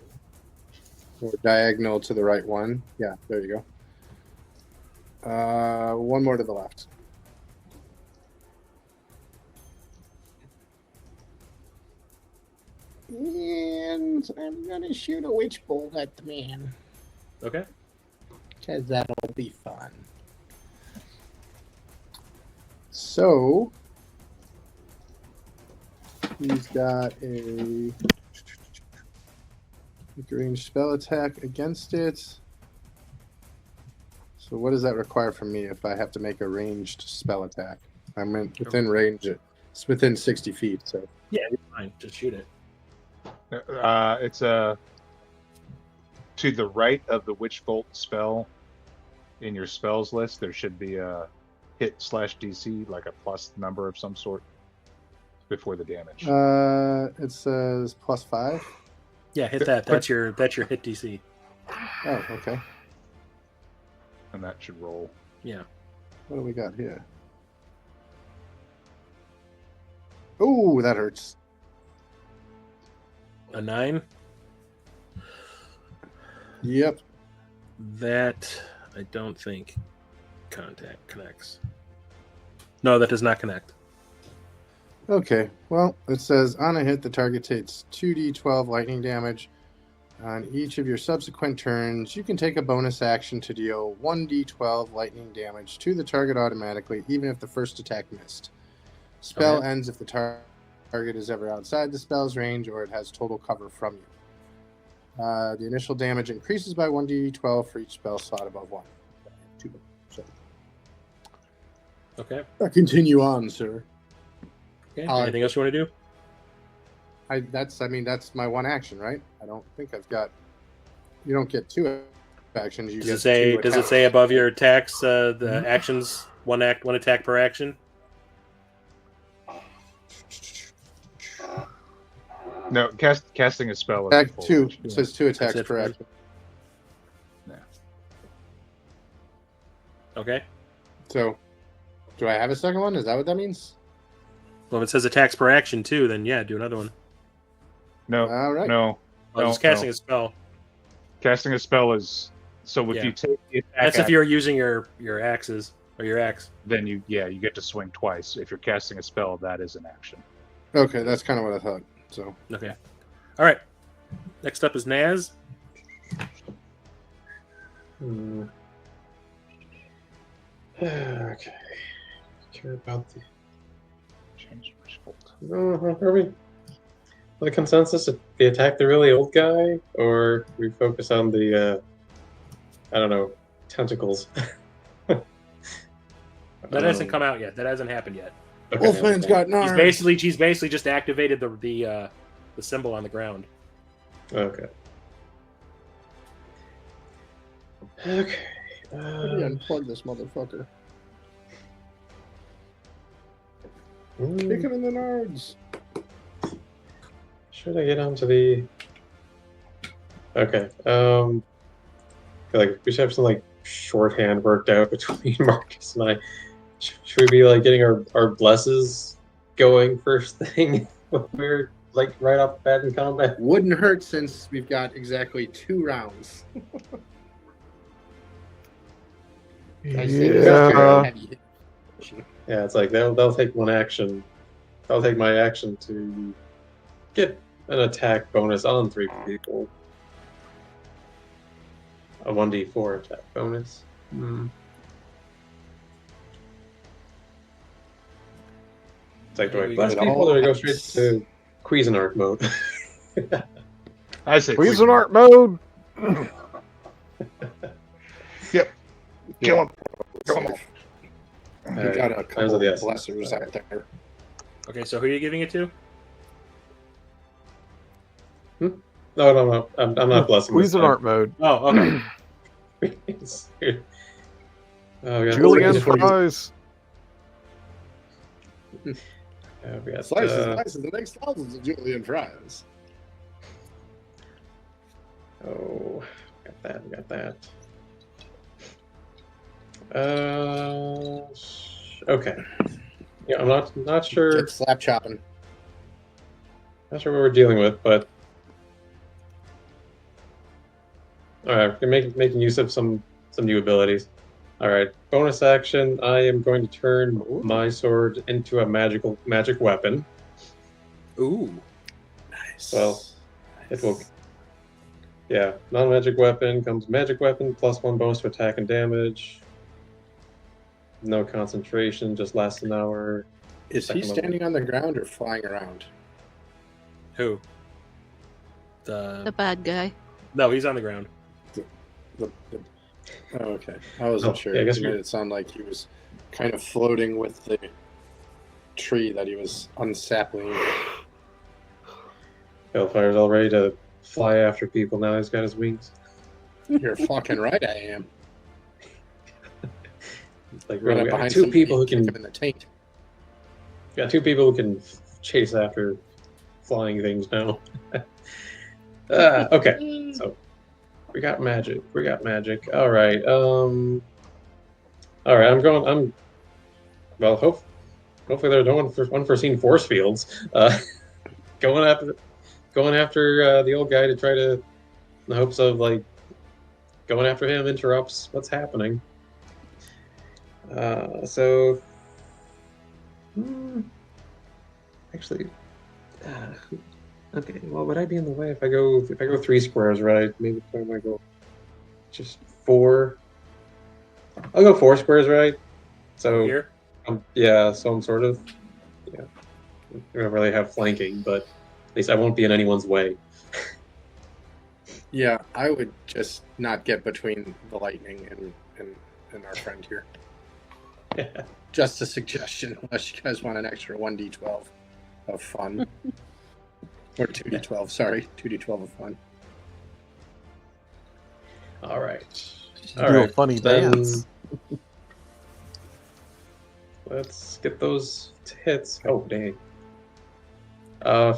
Speaker 5: Or diagonal to the right one. Yeah, there you go. 1 more to the left. And I'm gonna shoot a witch bolt at the man.
Speaker 1: Okay.
Speaker 5: Because that'll be fun. So, he's got a range spell attack against it. So what does that require from me if I have to make a ranged spell attack? I'm within range. It's within 60 feet, so.
Speaker 1: Yeah, you're fine. Just shoot it.
Speaker 7: It's to the right of the witch bolt spell in your spells list. There should be a hit/DC, like a plus number of some sort before the damage.
Speaker 5: It says +5.
Speaker 1: Yeah, hit that. That's your hit DC.
Speaker 5: Oh, okay.
Speaker 7: And that should roll.
Speaker 1: Yeah.
Speaker 5: What do we got here? Oh, that hurts.
Speaker 1: A 9.
Speaker 5: Yep.
Speaker 1: That I don't think connects. No, that does not connect.
Speaker 5: Okay. Well, it says on a hit, the target takes 2d12 lightning damage. On each of your subsequent turns, you can take a bonus action to deal 1d12 lightning damage to the target automatically, even if the first attack missed. Spell
Speaker 1: Okay.
Speaker 5: ends if the target is ever outside the spell's range or it has total cover from you. The initial damage increases by 1d12 for each spell slot above 1. 2. So,
Speaker 1: Okay.
Speaker 5: continue on, sir.
Speaker 1: Okay. Anything else you want to do?
Speaker 5: That's my one action, right? I don't think I've got. You don't get 2 actions. You
Speaker 1: Does
Speaker 5: get
Speaker 1: it say?
Speaker 5: 2
Speaker 1: Does it
Speaker 5: attacks.
Speaker 1: say above your attacks the actions? One attack per action.
Speaker 7: No, casting a spell.
Speaker 5: Attack
Speaker 7: full
Speaker 5: 2
Speaker 7: action.
Speaker 5: it says 2 attacks
Speaker 1: it
Speaker 5: per
Speaker 1: for me.
Speaker 5: action.
Speaker 1: Okay.
Speaker 5: So, do I have a second one? Is that what that means?
Speaker 1: Well, if it says attacks per action too, then yeah, do another one.
Speaker 7: No,
Speaker 5: All right.
Speaker 7: no.
Speaker 1: Oh,
Speaker 7: No,
Speaker 1: just casting
Speaker 7: no.
Speaker 1: a spell.
Speaker 7: Casting a spell is so if
Speaker 1: Yeah.
Speaker 7: you take the attack
Speaker 1: That's if
Speaker 7: action,
Speaker 1: you're using your axes or your axe.
Speaker 7: then you get to swing twice. If you're casting a spell, that is an action.
Speaker 5: Okay, that's kind of what I thought. So,
Speaker 1: Okay. All right. Next up is Naz.
Speaker 3: Okay. Care about the.
Speaker 7: Change witch bolt.
Speaker 3: Are we? The consensus: they attack the really old guy, or we focus on the, I don't know, tentacles.
Speaker 1: That hasn't come out yet. That hasn't happened yet.
Speaker 3: Okay.
Speaker 5: Wolfman's got an
Speaker 1: She's
Speaker 5: arm.
Speaker 1: basically just activated the the symbol on the ground.
Speaker 3: Okay. Okay.
Speaker 5: How do you unplug this motherfucker? Kick him in the nards.
Speaker 3: Should I get onto the? Okay. I feel like we should have some like shorthand worked out between Marcus and I. Should we be like getting our blesses going first thing when we're like right off the bat in combat?
Speaker 5: Wouldn't hurt since we've got exactly 2 rounds. I say this is very heavy.
Speaker 3: Yeah, it's like they'll take one action. I'll take my action to get an attack bonus on 3 people. A 1d4 attack bonus. It's like, do I bless people or do I go straight to Cuisinart mode?
Speaker 7: I say
Speaker 4: Cuisinart mode.
Speaker 7: Yep. Kill him. Kill him.
Speaker 5: We got a couple of
Speaker 3: the
Speaker 5: blessers out there.
Speaker 1: Okay, so who are you giving it to?
Speaker 3: No. I'm not blessing this
Speaker 4: Cuisinart mode.
Speaker 1: Oh, okay.
Speaker 3: time. Oh, we got
Speaker 4: Julian fries.
Speaker 3: Yeah, we got
Speaker 5: Slices the next thousands of Julian fries.
Speaker 3: Oh, we got that. Okay. Yeah, I'm not sure.
Speaker 5: Get slap chopping.
Speaker 3: Not sure what we're dealing with, but all right, we're making use of some new abilities. All right, bonus action. I am going to turn my sword into a magic weapon.
Speaker 1: Ooh.
Speaker 5: Nice.
Speaker 3: Well, it will. Yeah, non-magic weapon comes magic weapon +1 bonus to attack and damage. No concentration, just lasts an hour.
Speaker 5: Is he standing on the ground or flying around?
Speaker 1: Who?
Speaker 2: The bad guy.
Speaker 1: No, he's on the ground.
Speaker 5: Oh, okay. I wasn't sure.
Speaker 3: Yeah, I guess
Speaker 5: It made it sound like he was kind of floating with the tree that he was unsapling.
Speaker 3: Hellfire's all ready to fly after people now. He's got his wings.
Speaker 5: You're fucking right, I am.
Speaker 3: Like
Speaker 5: Run
Speaker 3: we
Speaker 5: up
Speaker 3: got
Speaker 5: behind
Speaker 3: 2 people who
Speaker 5: somebody and
Speaker 3: can.
Speaker 5: kick him in the taint.
Speaker 3: We got 2 people who can chase after flying things now. Okay, so we got magic. All right. All right. Well, hopefully there are no unforeseen force fields. Going after the old guy to try to, in the hopes of like going after him interrupts what's happening. So actually, okay. Well, would I be in the way if I go 3 squares, right? Maybe I might go just 4. I'll go 4 squares, right? So
Speaker 1: Here?
Speaker 3: yeah. So I'm sort of I don't really have flanking, but at least I won't be in anyone's way.
Speaker 5: Yeah, I would just not get between the lightning and our friend here.
Speaker 3: Yeah.
Speaker 5: Just a suggestion, unless you guys want an extra 1d12 of fun. Or 2d12, sorry. 2d12 of fun.
Speaker 3: All right.
Speaker 4: Do a funny dance.
Speaker 3: Let's get those hits. Oh, dang.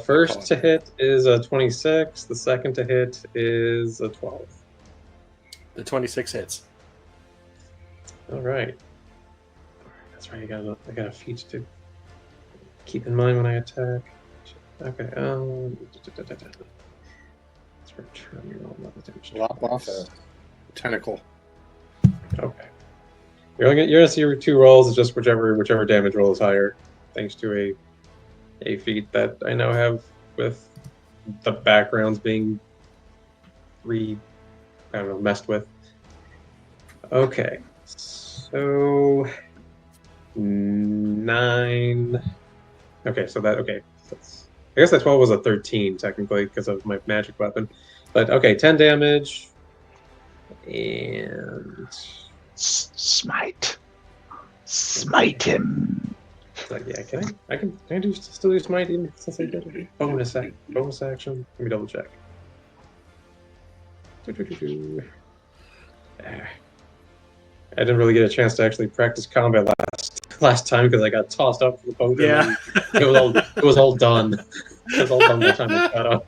Speaker 3: First to hit is a 26. The second to hit is a 12.
Speaker 1: The 26 hits.
Speaker 3: All right. That's right. I got a feat to keep in mind when I attack. Okay. Let's return your roll, not the damage.
Speaker 5: Lop off a tentacle.
Speaker 3: Okay. You're gonna see your 2 rolls. It's just whichever damage roll is higher, thanks to a feat that I now have with the backgrounds being messed with. Okay, so 9. Okay, so I guess that 12 was a 13 technically because of my magic weapon, but okay, 10 damage and
Speaker 7: Smite him.
Speaker 3: Like, yeah, can I still do smite even since I did it? Bonus action. Let me double check. I didn't really get a chance to actually practice combat last time because I got tossed up for the boat.
Speaker 1: Yeah.
Speaker 3: And then it was all done. It was all done by the time I got up.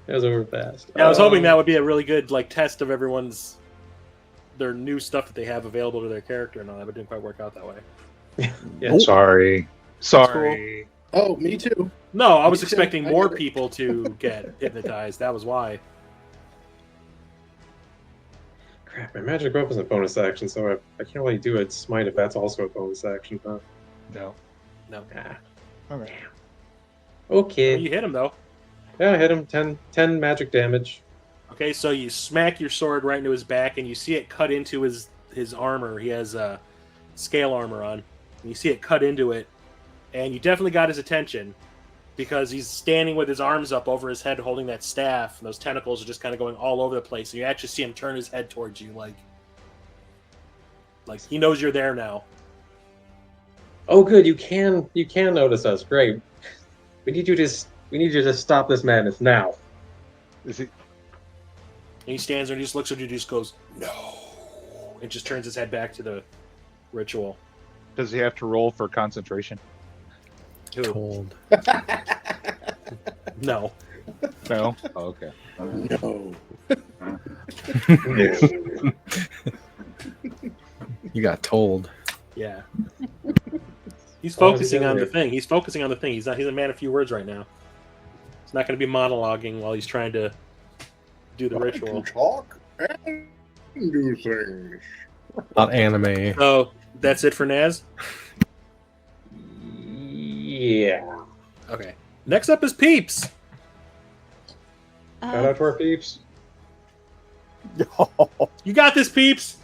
Speaker 3: It was over fast.
Speaker 1: Yeah, I was hoping that would be a really good test of their new stuff that they have available to their character and all that, but it didn't quite work out that way.
Speaker 3: Yeah.
Speaker 7: Sorry.
Speaker 5: Oh, me too.
Speaker 1: No, I was
Speaker 5: Me too.
Speaker 1: expecting
Speaker 5: I
Speaker 1: more
Speaker 5: get it.
Speaker 1: people to get hypnotized. That was why.
Speaker 3: Crap, my magic weapon is a bonus action, so I can't really do a smite if that's also a bonus action, huh?
Speaker 7: No.
Speaker 3: Ah.
Speaker 7: Okay.
Speaker 3: Okay.
Speaker 1: You hit him though.
Speaker 3: Yeah, I hit him 10 magic damage.
Speaker 1: Okay, so you smack your sword right into his back, and you see it cut into his armor. He has scale armor on. And you see it cut into it, and you definitely got his attention because he's standing with his arms up over his head, holding that staff, and those tentacles are just kind of going all over the place. And you actually see him turn his head towards you, like he knows you're there now.
Speaker 3: Oh, good. You can notice us. Great. We need you to stop this madness now.
Speaker 7: Is he?
Speaker 1: And he stands there and he just looks at you and just goes, "No," and just turns his head back to the ritual.
Speaker 7: Does he have to roll for concentration?
Speaker 1: Who?
Speaker 6: Told.
Speaker 1: No.
Speaker 7: No. Oh, okay.
Speaker 5: No.
Speaker 6: You got told.
Speaker 1: Yeah. He's
Speaker 3: Oh,
Speaker 1: focusing
Speaker 3: he's
Speaker 1: on
Speaker 3: in
Speaker 1: the thing. He's focusing on the thing. He's a man of few words right now. He's not going to be monologuing while he's trying to do the ritual.
Speaker 5: Talk and do things.
Speaker 6: Not anime.
Speaker 1: So that's it for Naz?
Speaker 3: Yeah.
Speaker 1: Okay. Next up is Peeps.
Speaker 3: Shout out to our peeps.
Speaker 1: You got this, Peeps.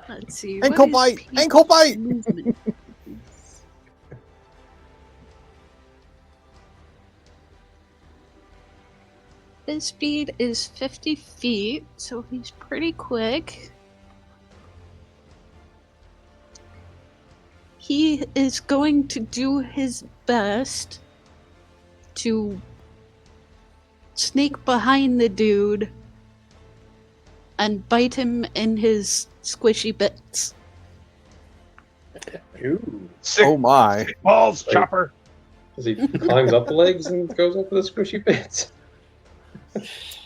Speaker 2: Let's see.
Speaker 4: Ankle
Speaker 2: what is
Speaker 4: bite!
Speaker 2: Pete's
Speaker 4: Ankle bite!
Speaker 2: movement? His speed is 50 feet, so he's pretty quick. He is going to do his best to sneak behind the dude and bite him in his squishy bits.
Speaker 5: Ooh.
Speaker 7: Sick
Speaker 4: Oh my.
Speaker 7: balls, Chopper.
Speaker 3: As he climbs up the legs and goes up to the squishy bits.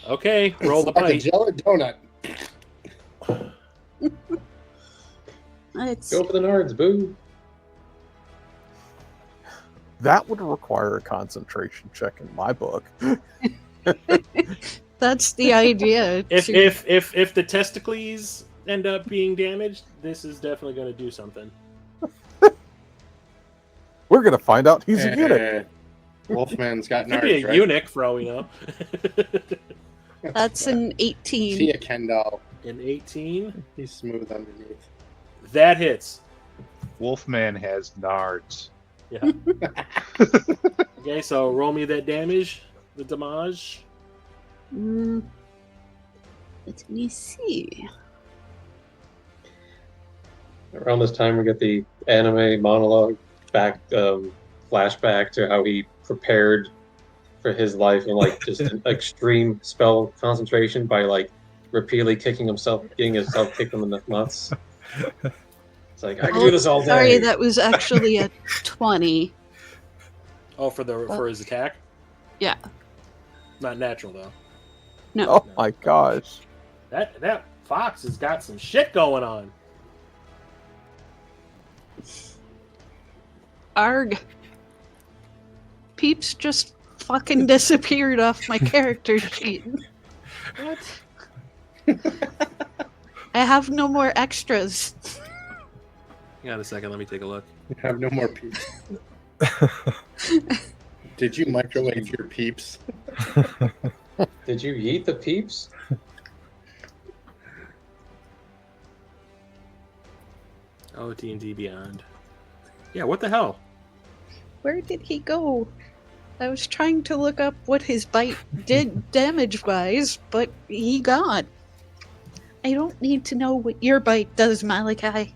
Speaker 1: Okay, roll the
Speaker 5: It's like a
Speaker 1: bite.
Speaker 5: jelly donut.
Speaker 2: Let's
Speaker 3: Go for the nards, boo.
Speaker 4: That would require a concentration check in my book.
Speaker 2: That's the idea.
Speaker 1: If
Speaker 2: to-
Speaker 1: if the testicles end up being damaged, this is definitely going to do something.
Speaker 4: We're gonna find out he's a eunuch.
Speaker 5: Eh, Wolfman's got
Speaker 1: Could be
Speaker 5: nards,
Speaker 1: a
Speaker 5: right?
Speaker 1: eunuch for all we know.
Speaker 2: That's an
Speaker 5: See
Speaker 2: 18.
Speaker 5: a Ken doll.
Speaker 1: An 18.
Speaker 5: He's smooth underneath.
Speaker 1: That hits.
Speaker 7: Wolfman has nards.
Speaker 1: Yeah. Okay, so roll me that damage. The damage.
Speaker 2: Let me see.
Speaker 3: Around this time, we get the anime monologue flashback to how he prepared for his life and just an extreme spell concentration by repeatedly getting himself kicked in the nuts. It's like I can do this all day.
Speaker 2: Sorry, that was actually a 20.
Speaker 1: Oh, for his attack.
Speaker 2: Yeah.
Speaker 1: Not natural though.
Speaker 2: No.
Speaker 4: Oh my gosh.
Speaker 1: That fox has got some shit going on.
Speaker 2: Arg. Peeps just fucking disappeared off my character sheet.
Speaker 1: What?
Speaker 2: I have no more extras.
Speaker 1: Hang on a second. Let me take a look.
Speaker 5: You have no more peeps. Did you microwave your peeps?
Speaker 3: Did you eat the peeps?
Speaker 1: Oh, D&D Beyond. Yeah, what the hell?
Speaker 2: Where did he go? I was trying to look up what his bite did damage-wise, but he gone. I don't need to know what your bite does, Malachi.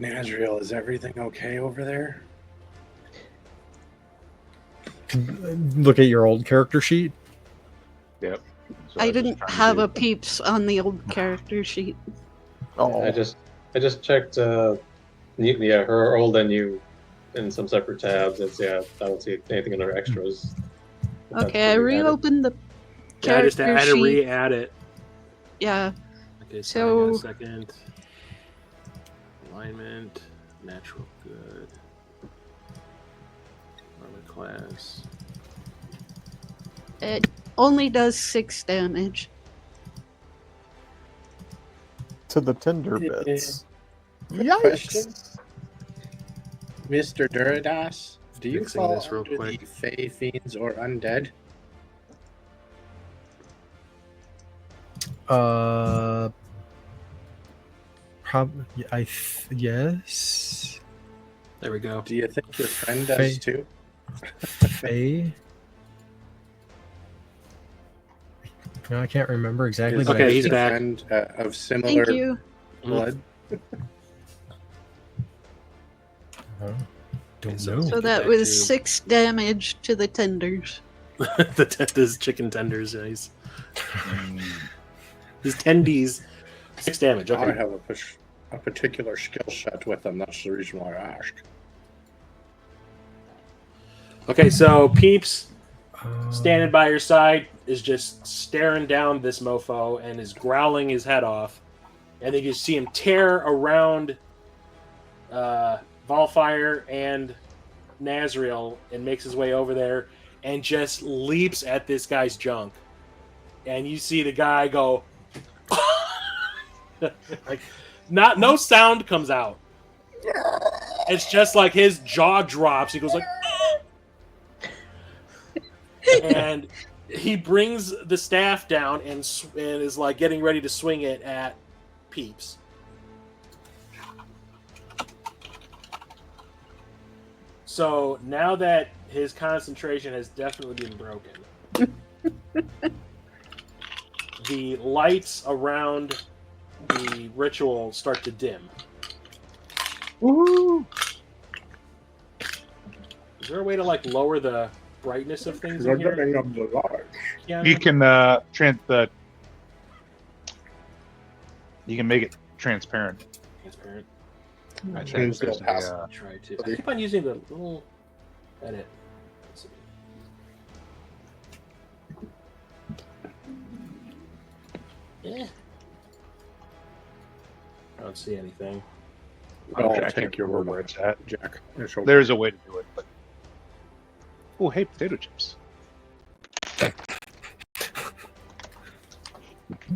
Speaker 5: Nazriel, is everything okay over there?
Speaker 6: Look at your old character sheet.
Speaker 7: Yep. So
Speaker 2: I
Speaker 7: was just
Speaker 2: didn't
Speaker 7: trying to
Speaker 2: have
Speaker 7: do-
Speaker 2: a peeps on the old character sheet.
Speaker 4: Oh,
Speaker 3: I just checked. Yeah, her old and new in some separate tabs. It's I don't see anything under extras. But
Speaker 2: Okay, I
Speaker 3: that's pretty added.
Speaker 2: reopened the
Speaker 1: Yeah, I just
Speaker 2: character
Speaker 1: had to
Speaker 2: sheet.
Speaker 1: re-add it.
Speaker 2: Yeah.
Speaker 1: Okay, so hang on a
Speaker 2: So-
Speaker 1: second. Alignment, natural good. Armor class.
Speaker 2: It only does 6 damage.
Speaker 4: to the tender bits.
Speaker 5: Question, Mr. Duradas, do you
Speaker 1: Fixing
Speaker 5: fall
Speaker 1: this real
Speaker 5: under
Speaker 1: quick.
Speaker 5: the Fey, Fiends, or Undead?
Speaker 6: Probably. Yes.
Speaker 1: There we go.
Speaker 5: Do you think your friend
Speaker 6: Fey.
Speaker 5: does too?
Speaker 6: Faye. No, I can't remember exactly.
Speaker 5: Is
Speaker 6: but
Speaker 1: Okay,
Speaker 6: I
Speaker 1: he's
Speaker 5: your
Speaker 1: back.
Speaker 5: friend of similar
Speaker 2: Thank you.
Speaker 5: blood?
Speaker 6: don't
Speaker 1: So-
Speaker 6: know.
Speaker 2: So
Speaker 1: Get
Speaker 2: that
Speaker 1: back
Speaker 2: was
Speaker 1: to-
Speaker 2: 6 damage to the tenders.
Speaker 1: The tenders, chicken tenders, guys. His tendies. 6 damage.
Speaker 5: I
Speaker 1: Okay.
Speaker 5: have a particular skill set with them. That's the reason why I asked.
Speaker 1: Okay, so Peeps
Speaker 6: Uh,
Speaker 1: standing by your side is just staring down this mofo and is growling his head off. And then you see him tear around Volfire and Nazriel and makes his way over there and just leaps at this guy's junk. And you see the guy go like no sound comes out. It's just like his jaw drops. He goes like and he brings the staff down and is like getting ready to swing it at Peeps. So now that his concentration has definitely been broken, the lights around the ritual start to dim.
Speaker 4: Woohoo!
Speaker 1: Is there a way to like lower the brightness of things in
Speaker 5: You're
Speaker 1: here?
Speaker 5: getting up the large.
Speaker 1: Yeah.
Speaker 7: You can you can make it transparent.
Speaker 1: Transparent.
Speaker 7: I
Speaker 5: Change
Speaker 7: think there's
Speaker 5: the pass.
Speaker 7: a,
Speaker 1: Try to. I keep on using the little edit. Let's see. Yeah. I don't see anything.
Speaker 5: I'll
Speaker 7: I
Speaker 5: take
Speaker 7: can't
Speaker 5: your
Speaker 7: remember
Speaker 5: word
Speaker 7: where it's at.
Speaker 5: Jack. It's okay.
Speaker 7: There's a way to do it, but oh, hey, potato chips.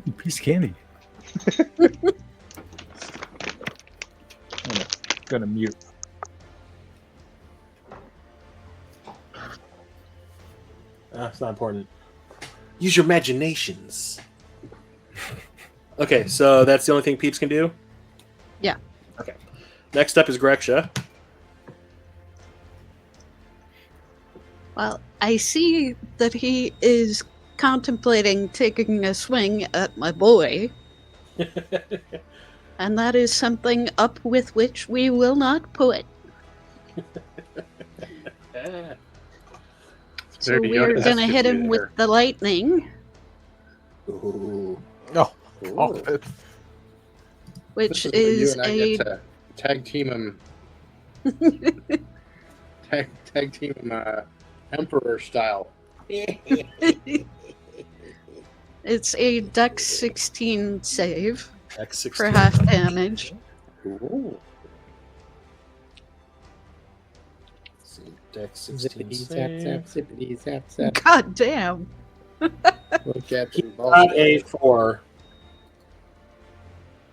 Speaker 6: Ooh, piece of candy.
Speaker 7: Gonna mute.
Speaker 1: It's not important. Use your imaginations. Okay, so that's the only thing Peeps can do?
Speaker 2: Yeah.
Speaker 1: Okay. Next up is Greksha.
Speaker 2: Well, I see that he is contemplating taking a swing at my boy, and that is something up with which we will not put. So
Speaker 5: There you
Speaker 2: we
Speaker 5: go.
Speaker 2: are
Speaker 5: That's
Speaker 2: going to
Speaker 5: good
Speaker 2: hit him
Speaker 5: there.
Speaker 2: with the lightning,
Speaker 1: Ooh.
Speaker 4: Oh,
Speaker 5: Ooh.
Speaker 2: which
Speaker 5: This where you
Speaker 2: is
Speaker 5: and I
Speaker 2: a
Speaker 5: get to tag team him. tag team him Emperor style.
Speaker 2: it's a Dex 16 save
Speaker 1: X16.
Speaker 2: for half damage.
Speaker 5: Ooh.
Speaker 1: Let's see, Dex 16
Speaker 5: Zippity
Speaker 1: save.
Speaker 5: zap zap, zippity zap zap.
Speaker 2: God damn.
Speaker 5: Look at the
Speaker 1: Got a 4.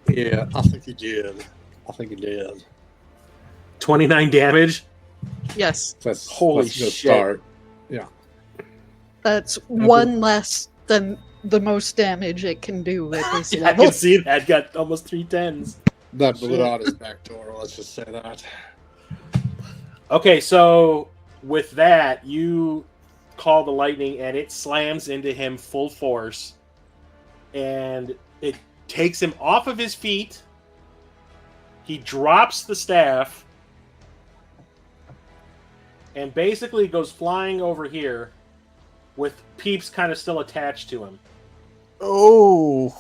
Speaker 5: Yeah, I think he did.
Speaker 1: 29 damage.
Speaker 2: Yes,
Speaker 1: Holy
Speaker 5: let's go
Speaker 1: shit.
Speaker 5: start.
Speaker 2: that's one less than the most damage it can do at this
Speaker 1: Yeah, I
Speaker 2: level.
Speaker 1: can see that. Got almost 3 10s.
Speaker 5: That blew out his back door. Let's just say that.
Speaker 1: Okay, so with that, you call the lightning and it slams into him full force. And it takes him off of his feet He drops the staff and basically goes flying over here with Peeps kind of still attached to him.
Speaker 4: Oh.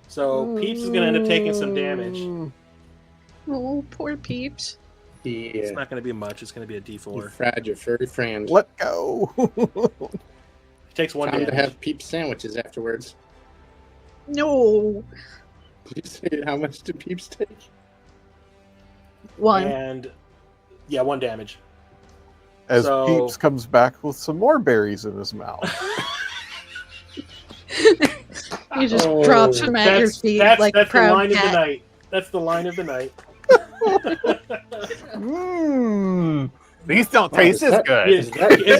Speaker 1: So Peeps is going to end up taking some damage.
Speaker 2: Oh, poor Peeps.
Speaker 1: It's not going to be much. It's going to be a
Speaker 5: You
Speaker 1: D4.
Speaker 5: frad your furry friend.
Speaker 4: Let go.
Speaker 1: He takes 1
Speaker 5: Time
Speaker 1: damage.
Speaker 5: to have peep sandwiches afterwards.
Speaker 2: No.
Speaker 5: Please say how much do peeps take?
Speaker 2: 1.
Speaker 1: And yeah, 1 damage.
Speaker 4: As
Speaker 1: So-
Speaker 4: Peeps comes back with some more berries in his mouth.
Speaker 2: He just
Speaker 5: Oh,
Speaker 2: drops him at your feet like a
Speaker 1: that's the
Speaker 2: proud
Speaker 1: line of the
Speaker 2: cat.
Speaker 1: night. That's the line of the night.
Speaker 4: These don't
Speaker 5: Wow,
Speaker 4: taste
Speaker 5: is
Speaker 4: as
Speaker 5: that-
Speaker 4: good.
Speaker 1: Is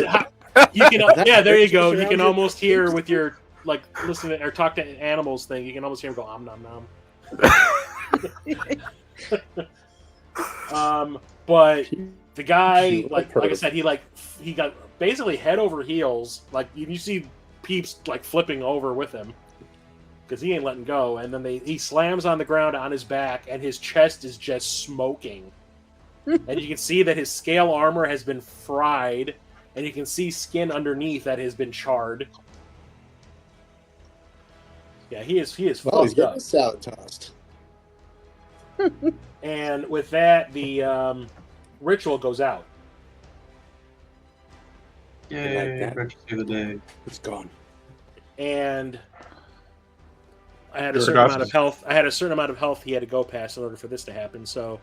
Speaker 1: it hot? You can, yeah, there you go. You
Speaker 5: around
Speaker 1: can
Speaker 5: you?
Speaker 1: almost hear with your like listen to, or talk to animals thing. You can almost hear him go om nom nom. But the guy, like I said, he got basically head over heels. Like you see Peeps like flipping over with him because he ain't letting go. And then he slams on the ground on his back, and his chest is just smoking. And you can see that his scale armor has been fried, and you can see skin underneath that has been charred. Yeah, he is
Speaker 5: Well, he's
Speaker 1: fucked
Speaker 5: getting
Speaker 1: up.
Speaker 5: a salad tossed.
Speaker 1: And with that, the ritual goes out.
Speaker 3: Yay,
Speaker 5: that.
Speaker 3: rest of the day.
Speaker 5: It's gone.
Speaker 1: And I had a
Speaker 3: Duridas
Speaker 1: certain amount of
Speaker 3: is-
Speaker 1: health. I had a certain amount of health he had to go past in order for this to happen. So,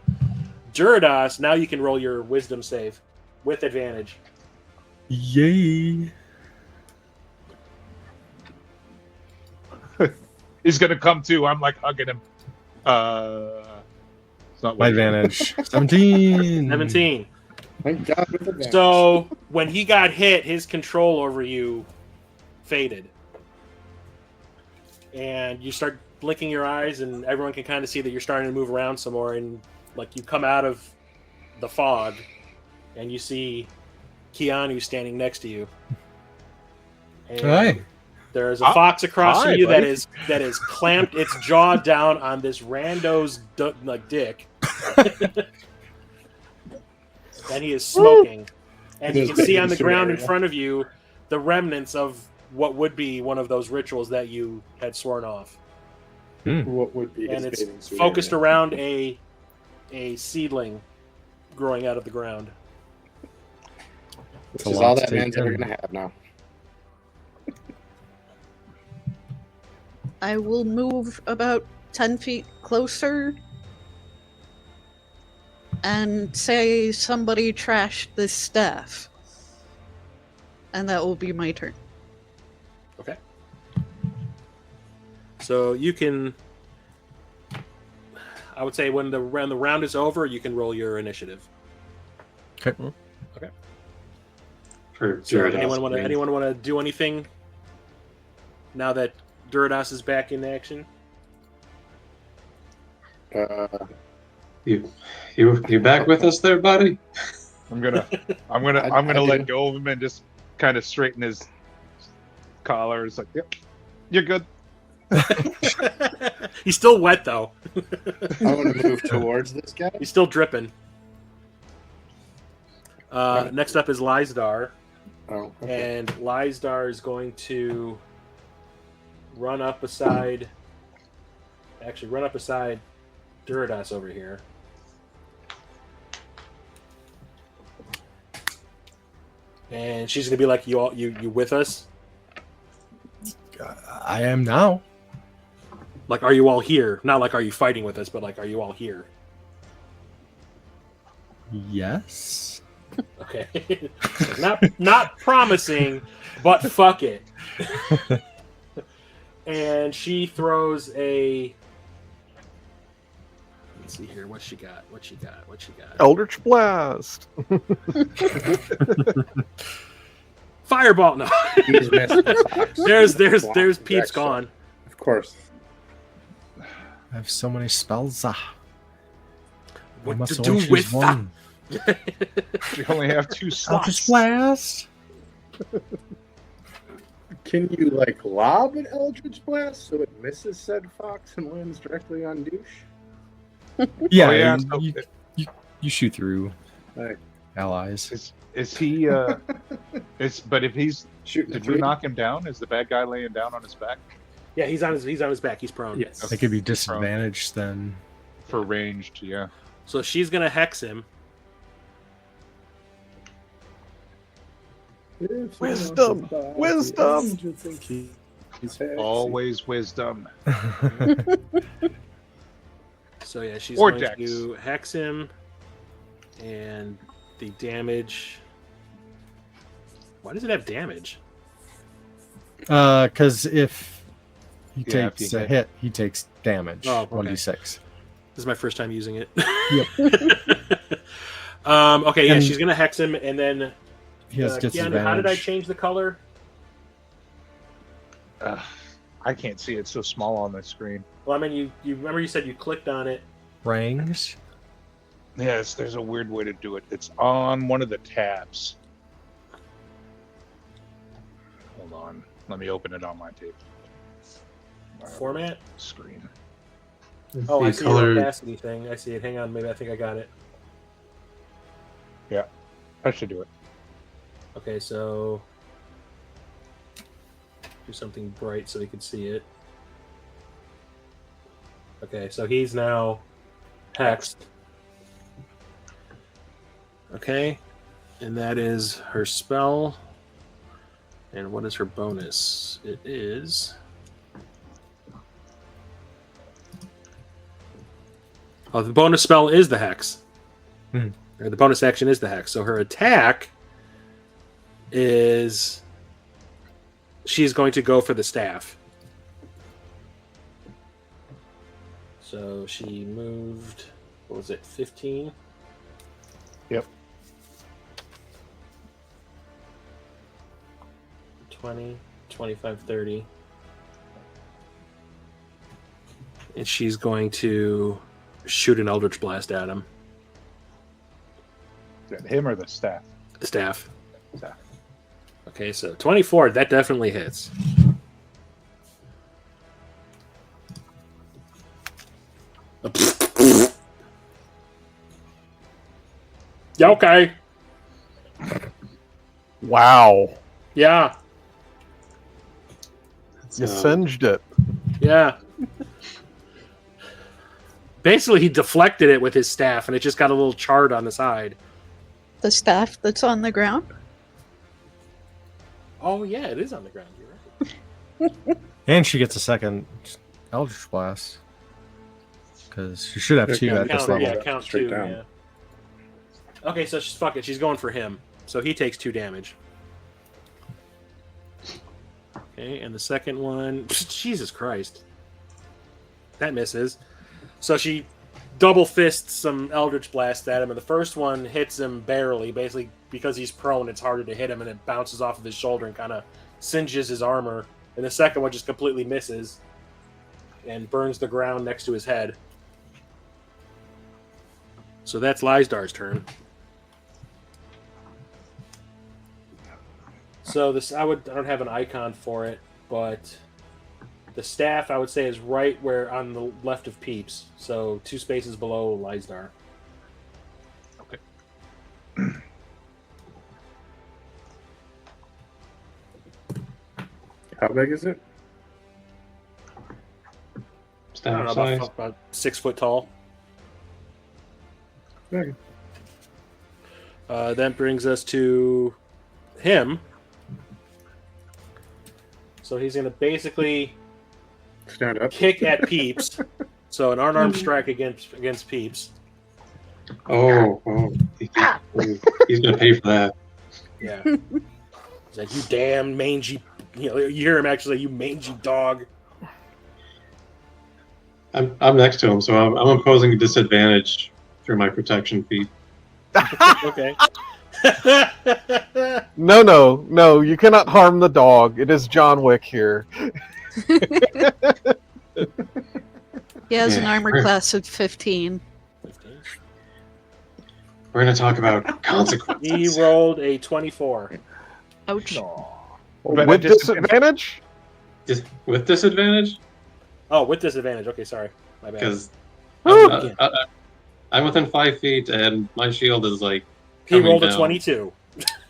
Speaker 1: Duridas, now you can roll your wisdom save with advantage.
Speaker 6: Yay.
Speaker 7: He's gonna come too. I'm like hugging him. It's not
Speaker 6: My
Speaker 7: working.
Speaker 6: advantage. 17.
Speaker 1: 17.
Speaker 5: Thank God with advantage.
Speaker 1: So when he got hit, his control over you faded, and you start blinking your eyes, and everyone can kind of see that you're starting to move around some more. And like you come out of the fog, and you see Keanu standing next to you. And
Speaker 6: Hi.
Speaker 1: there's a fox across
Speaker 6: Hi,
Speaker 1: from you
Speaker 6: buddy.
Speaker 1: that is clamped its jaw down on this rando's dick. And he is smoking. And you can see on the ground in front of you the remnants of what would be one of those rituals that you had sworn off.
Speaker 5: What would be
Speaker 1: And
Speaker 5: his
Speaker 1: it's
Speaker 5: bathing suit
Speaker 1: focused
Speaker 5: area?
Speaker 1: around a seedling growing out of the ground.
Speaker 5: Which
Speaker 6: a
Speaker 5: is
Speaker 6: lot
Speaker 5: all
Speaker 6: to
Speaker 5: that
Speaker 6: take
Speaker 5: man's ever
Speaker 6: in.
Speaker 5: going to have now.
Speaker 2: I will move about 10 feet closer and say somebody trashed this staff. And that will be my turn.
Speaker 1: Okay. So you can, I would say when the round is over, you can roll your initiative.
Speaker 6: Okay.
Speaker 3: For
Speaker 1: So
Speaker 3: Duridas,
Speaker 1: anyone want
Speaker 3: I mean.
Speaker 1: to do anything now that Duridas is back in action?
Speaker 3: You back with us there, buddy?
Speaker 7: I'm gonna
Speaker 5: I
Speaker 7: let
Speaker 5: do.
Speaker 7: go of him and just kind of straighten his collar. It's like, yep, you're good.
Speaker 1: He's still wet though.
Speaker 5: I want to move towards this guy.
Speaker 1: He's still dripping. Next up is Lyzdar,
Speaker 5: Oh, okay.
Speaker 1: and Lyzdar is going to run up beside Duridas over here. And she's gonna be like, you with us?
Speaker 6: I am now.
Speaker 1: Like, are you all here? Not like, are you fighting with us, but like, are you all here?
Speaker 6: Yes.
Speaker 1: Okay. not promising, but fuck it. And she throws a. Let's see here. What she got?
Speaker 4: Eldritch Blast.
Speaker 1: Fireball. No.
Speaker 5: He's missing.
Speaker 1: there's Peeps
Speaker 5: Extra.
Speaker 1: gone.
Speaker 5: Of course.
Speaker 6: I have so many spells. I
Speaker 1: What
Speaker 6: must
Speaker 1: to
Speaker 6: only
Speaker 1: do
Speaker 6: choose
Speaker 1: with
Speaker 6: one.
Speaker 7: We only have 2 slots.
Speaker 6: Eldritch Blast.
Speaker 5: Can you like lob an Eldritch Blast so it misses said fox and lands directly on douche?
Speaker 6: Yeah,
Speaker 7: Oh, yeah,
Speaker 6: you shoot through
Speaker 5: Like,
Speaker 6: allies.
Speaker 7: Is he? But if he's,
Speaker 5: shooting
Speaker 7: did
Speaker 5: three.
Speaker 7: we knock him down? Is the bad guy laying down on his back?
Speaker 1: Yeah, he's on his back. He's prone.
Speaker 5: Yes.
Speaker 6: They could be disadvantaged then.
Speaker 7: For ranged, yeah.
Speaker 1: So she's gonna hex him.
Speaker 4: Wisdom! Wisdom!
Speaker 7: Always wisdom.
Speaker 1: So yeah, she's
Speaker 7: Or
Speaker 1: going
Speaker 7: dex.
Speaker 1: to hex him, and the damage. Why does it have damage?
Speaker 6: Because if he
Speaker 7: Yeah, if
Speaker 6: takes
Speaker 7: you
Speaker 6: a
Speaker 7: hit.
Speaker 6: hit, he takes damage.
Speaker 1: Oh, okay.
Speaker 6: 1d6.
Speaker 1: This is my first time using it.
Speaker 6: Yep.
Speaker 1: Okay, yeah,
Speaker 6: And-
Speaker 1: she's gonna hex him, and then
Speaker 6: He has
Speaker 1: Keanu,
Speaker 6: disadvantage.
Speaker 1: how did I change the color?
Speaker 7: I can't see it so small on the screen.
Speaker 1: Well, I mean, you remember you said you clicked on it.
Speaker 6: Rangs?
Speaker 7: Yes, there's a weird way to do it. It's on one of the tabs. Hold on. Let me open it on my tape.
Speaker 1: Format?
Speaker 7: Screen.
Speaker 1: Oh, I
Speaker 3: The
Speaker 1: see
Speaker 3: color-
Speaker 1: the opacity thing. I see it. Hang on, maybe I think I got it.
Speaker 7: That should do it.
Speaker 1: Okay, so do something bright so we can see it. Okay, so he's now hexed. Okay, and that is her spell. And what is her bonus? It is. Oh, the bonus spell is the hex.
Speaker 6: Hmm.
Speaker 1: Or the bonus action is the hex. So her attack is she's going to go for the staff. So she moved, what was it, 15?
Speaker 7: Yep.
Speaker 1: 20, 25, 30. And she's going to shoot an Eldritch Blast at him.
Speaker 7: Is that him or the staff?
Speaker 1: The staff.
Speaker 7: Staff.
Speaker 1: Okay, so 24, that definitely hits. Yeah, okay.
Speaker 4: Wow.
Speaker 1: Yeah,
Speaker 4: You singed it.
Speaker 1: yeah. Basically, he deflected it with his staff, and it just got a little charred on the side.
Speaker 2: The staff that's on the ground?
Speaker 1: Oh, yeah, it is on the ground. You're right.
Speaker 6: And she gets a second Eldritch Blast. Because she should have
Speaker 5: Yeah,
Speaker 6: two at this
Speaker 1: Count,
Speaker 6: level.
Speaker 1: yeah, count
Speaker 5: Straight
Speaker 1: two.
Speaker 5: down.
Speaker 1: Yeah. Okay, so fuck it. She's going for him. So he takes 2 damage. Okay, and the second one, Jesus Christ, that misses. So she double fists some Eldritch Blast at him, and the first one hits him barely. Basically, because he's prone, it's harder to hit him, and it bounces off of his shoulder and kind of singes his armor. And the second one just completely misses and burns the ground next to his head. So that's Lysdar's turn. So this, I don't have an icon for it, but the staff I would say is right where on the left of Peeps, so 2 spaces below Lysdar.
Speaker 7: Okay.
Speaker 5: How big is it?
Speaker 1: I
Speaker 3: Staff
Speaker 1: don't know,
Speaker 3: size.
Speaker 1: about 6 foot tall.
Speaker 5: Okay.
Speaker 1: That brings us to him. So he's going to basically
Speaker 5: Stand up.
Speaker 1: kick at Peeps. So an unarmed strike against Peeps.
Speaker 3: Oh, he's gonna pay for that.
Speaker 1: Yeah. He's like, you damn mangy. You know, you hear him actually, you mangy dog.
Speaker 3: I'm next to him, so I'm imposing a disadvantage through my protection feat.
Speaker 1: Okay.
Speaker 4: No, you cannot harm the dog. It is John Wick here.
Speaker 2: He has an
Speaker 3: Yeah.
Speaker 2: armor class of 15.
Speaker 3: We're gonna talk about
Speaker 1: He
Speaker 3: consequences.
Speaker 1: rolled a 24.
Speaker 2: Ouch.
Speaker 7: No. But
Speaker 4: With
Speaker 7: at disadvantage.
Speaker 4: disadvantage?
Speaker 3: Just with disadvantage?
Speaker 1: Oh, with disadvantage. Okay, sorry. My bad.
Speaker 3: Because
Speaker 4: Woo!
Speaker 3: I'm within 5 feet and my shield is like.
Speaker 1: He
Speaker 3: coming
Speaker 1: rolled a
Speaker 3: down.
Speaker 1: 22.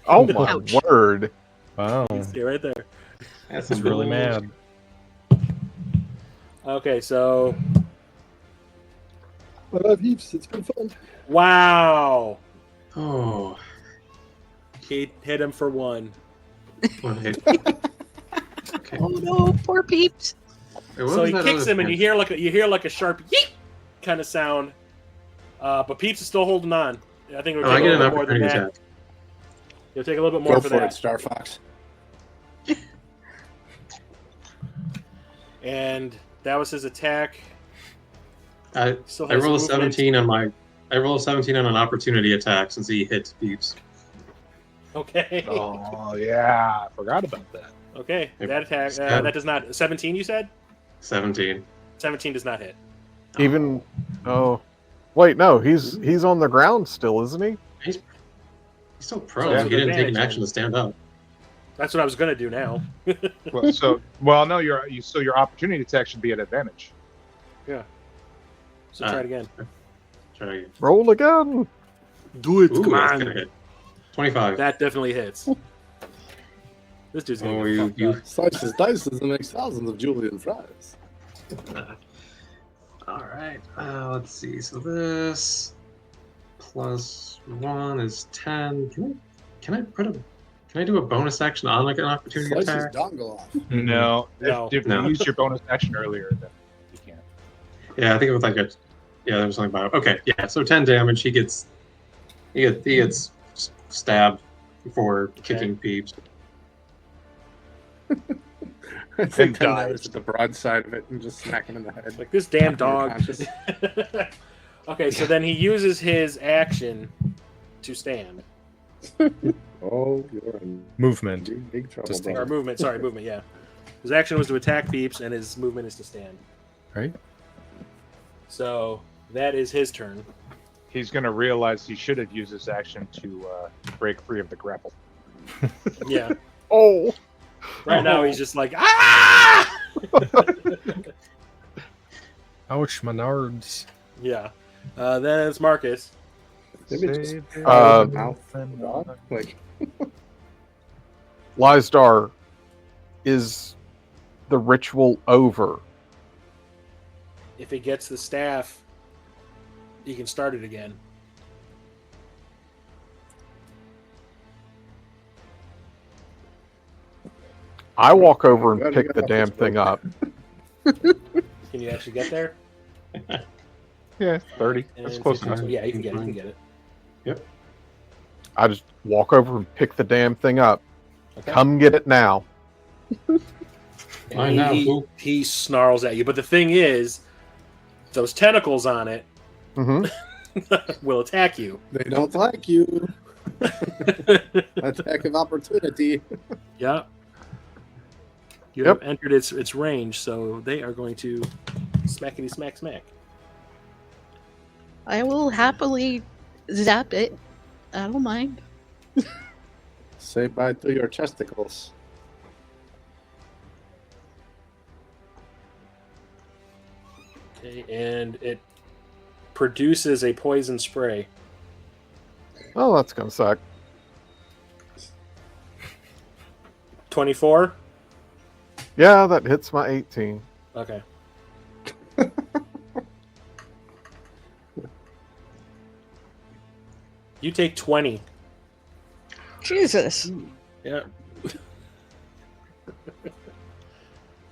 Speaker 4: Oh my
Speaker 2: Ouch.
Speaker 4: word.
Speaker 6: Wow.
Speaker 1: You see right there.
Speaker 3: That's
Speaker 6: He's really mad.
Speaker 1: Okay, so
Speaker 5: I have heaps. It's been fun.
Speaker 1: wow,
Speaker 3: Oh,
Speaker 1: he hit him for 1.
Speaker 3: one hit. Okay.
Speaker 2: Oh no, poor peeps.
Speaker 3: Wait, what
Speaker 1: So
Speaker 3: was
Speaker 1: he
Speaker 3: that
Speaker 1: kicks
Speaker 3: other
Speaker 1: him, and
Speaker 3: thing?
Speaker 1: you hear like a sharp yeet kind of sound. But Peeps is still holding on. I think it'll
Speaker 3: Oh, I
Speaker 1: take a
Speaker 3: get an
Speaker 1: little bit more than
Speaker 3: opportunity
Speaker 1: that.
Speaker 3: attack.
Speaker 1: It'll take a little bit more
Speaker 5: Go
Speaker 1: for
Speaker 5: for
Speaker 1: that.
Speaker 5: it, Star Fox.
Speaker 1: And that was his attack.
Speaker 3: I
Speaker 1: Still
Speaker 3: I
Speaker 1: has
Speaker 3: roll a
Speaker 1: movement.
Speaker 3: 17 on my. I roll a 17 on an opportunity attack since he hit Peeps.
Speaker 1: Okay.
Speaker 7: Oh yeah, I forgot about that.
Speaker 1: Okay.
Speaker 3: Yep.
Speaker 1: That attack.
Speaker 3: Stab.
Speaker 1: That does not. 17. You said
Speaker 3: 17.
Speaker 1: 17 does not hit.
Speaker 4: Even wait, no, he's on the ground still, isn't he?
Speaker 3: He's still
Speaker 1: So
Speaker 3: prone.
Speaker 1: it's
Speaker 3: He didn't take an
Speaker 1: advantage
Speaker 3: action to stand up.
Speaker 1: That's what I was gonna do now.
Speaker 7: No, your opportunity attack should be at advantage.
Speaker 1: So try it again.
Speaker 3: Try again.
Speaker 4: Roll again.
Speaker 1: Do it.
Speaker 3: Ooh,
Speaker 1: Come
Speaker 3: that's
Speaker 1: on.
Speaker 3: gonna hit. 25.
Speaker 1: That definitely hits. This dude's gonna
Speaker 3: Oh,
Speaker 1: get fucked up.
Speaker 5: Slices dices and makes thousands of Julian fries.
Speaker 3: All right. Let's see. So this plus 1 is 10. Can I do a bonus action on like an opportunity
Speaker 5: Slices
Speaker 3: attack?
Speaker 5: dongle off.
Speaker 7: No,
Speaker 1: No.
Speaker 7: If
Speaker 3: No.
Speaker 7: you used your bonus action earlier, then you can't.
Speaker 3: Yeah, I think it was like a. Yeah, there was something about. Okay, yeah. So 10 damage. He gets stabbed for kicking Peeps.
Speaker 5: I think 10
Speaker 7: dies.
Speaker 5: damage with the broadside of it and just smack him in the head.
Speaker 1: Like this damn
Speaker 5: Knock him
Speaker 1: dog.
Speaker 5: unconscious.
Speaker 1: Okay, so then he uses his action to stand.
Speaker 5: Oh, you're in
Speaker 6: Movement.
Speaker 5: big trouble,
Speaker 6: Just
Speaker 1: Or
Speaker 5: brother.
Speaker 1: movement, sorry, movement, yeah. His action was to attack Peeps, and his movement is to stand.
Speaker 6: Right?
Speaker 1: So that is his turn.
Speaker 7: He's gonna realize he should have used his action to break free of the grapple.
Speaker 1: Yeah.
Speaker 4: Oh.
Speaker 1: Right now he's just like, ah!
Speaker 6: Ouch, my nards.
Speaker 1: Yeah. Then it's Marcus.
Speaker 5: Maybe just
Speaker 4: Uh,
Speaker 5: mouth dog. Like,
Speaker 4: Lysdar, is the ritual over?
Speaker 1: If he gets the staff, he can start it again.
Speaker 4: I walk over and
Speaker 5: Glad we
Speaker 4: pick
Speaker 5: got
Speaker 4: the
Speaker 5: off
Speaker 4: damn
Speaker 5: this
Speaker 4: thing
Speaker 5: boat.
Speaker 4: up.
Speaker 1: Can you actually get there?
Speaker 7: Yeah, 30. That's
Speaker 1: And
Speaker 7: close
Speaker 1: 15,
Speaker 7: enough.
Speaker 1: so yeah, you can get it. You can get it.
Speaker 4: I just walk over and pick the damn thing up.
Speaker 1: Okay.
Speaker 4: Come get it now.
Speaker 1: And
Speaker 3: Mine now, fool.
Speaker 1: he snarls at you. But the thing is, those tentacles on it
Speaker 4: Hmm.
Speaker 1: will attack you.
Speaker 5: they don't like you. Attack of opportunity.
Speaker 1: Yeah. You
Speaker 4: Yep.
Speaker 1: have entered its range, so they are going to smackety smack smack.
Speaker 2: I will happily zap it. I don't mind.
Speaker 5: Say bye to your chesticles.
Speaker 1: Okay, and it produces a poison spray.
Speaker 4: Oh, that's gonna suck.
Speaker 1: 24?
Speaker 4: Yeah, that hits my 18.
Speaker 1: Okay. You take 20.
Speaker 2: Jesus.
Speaker 1: Yeah.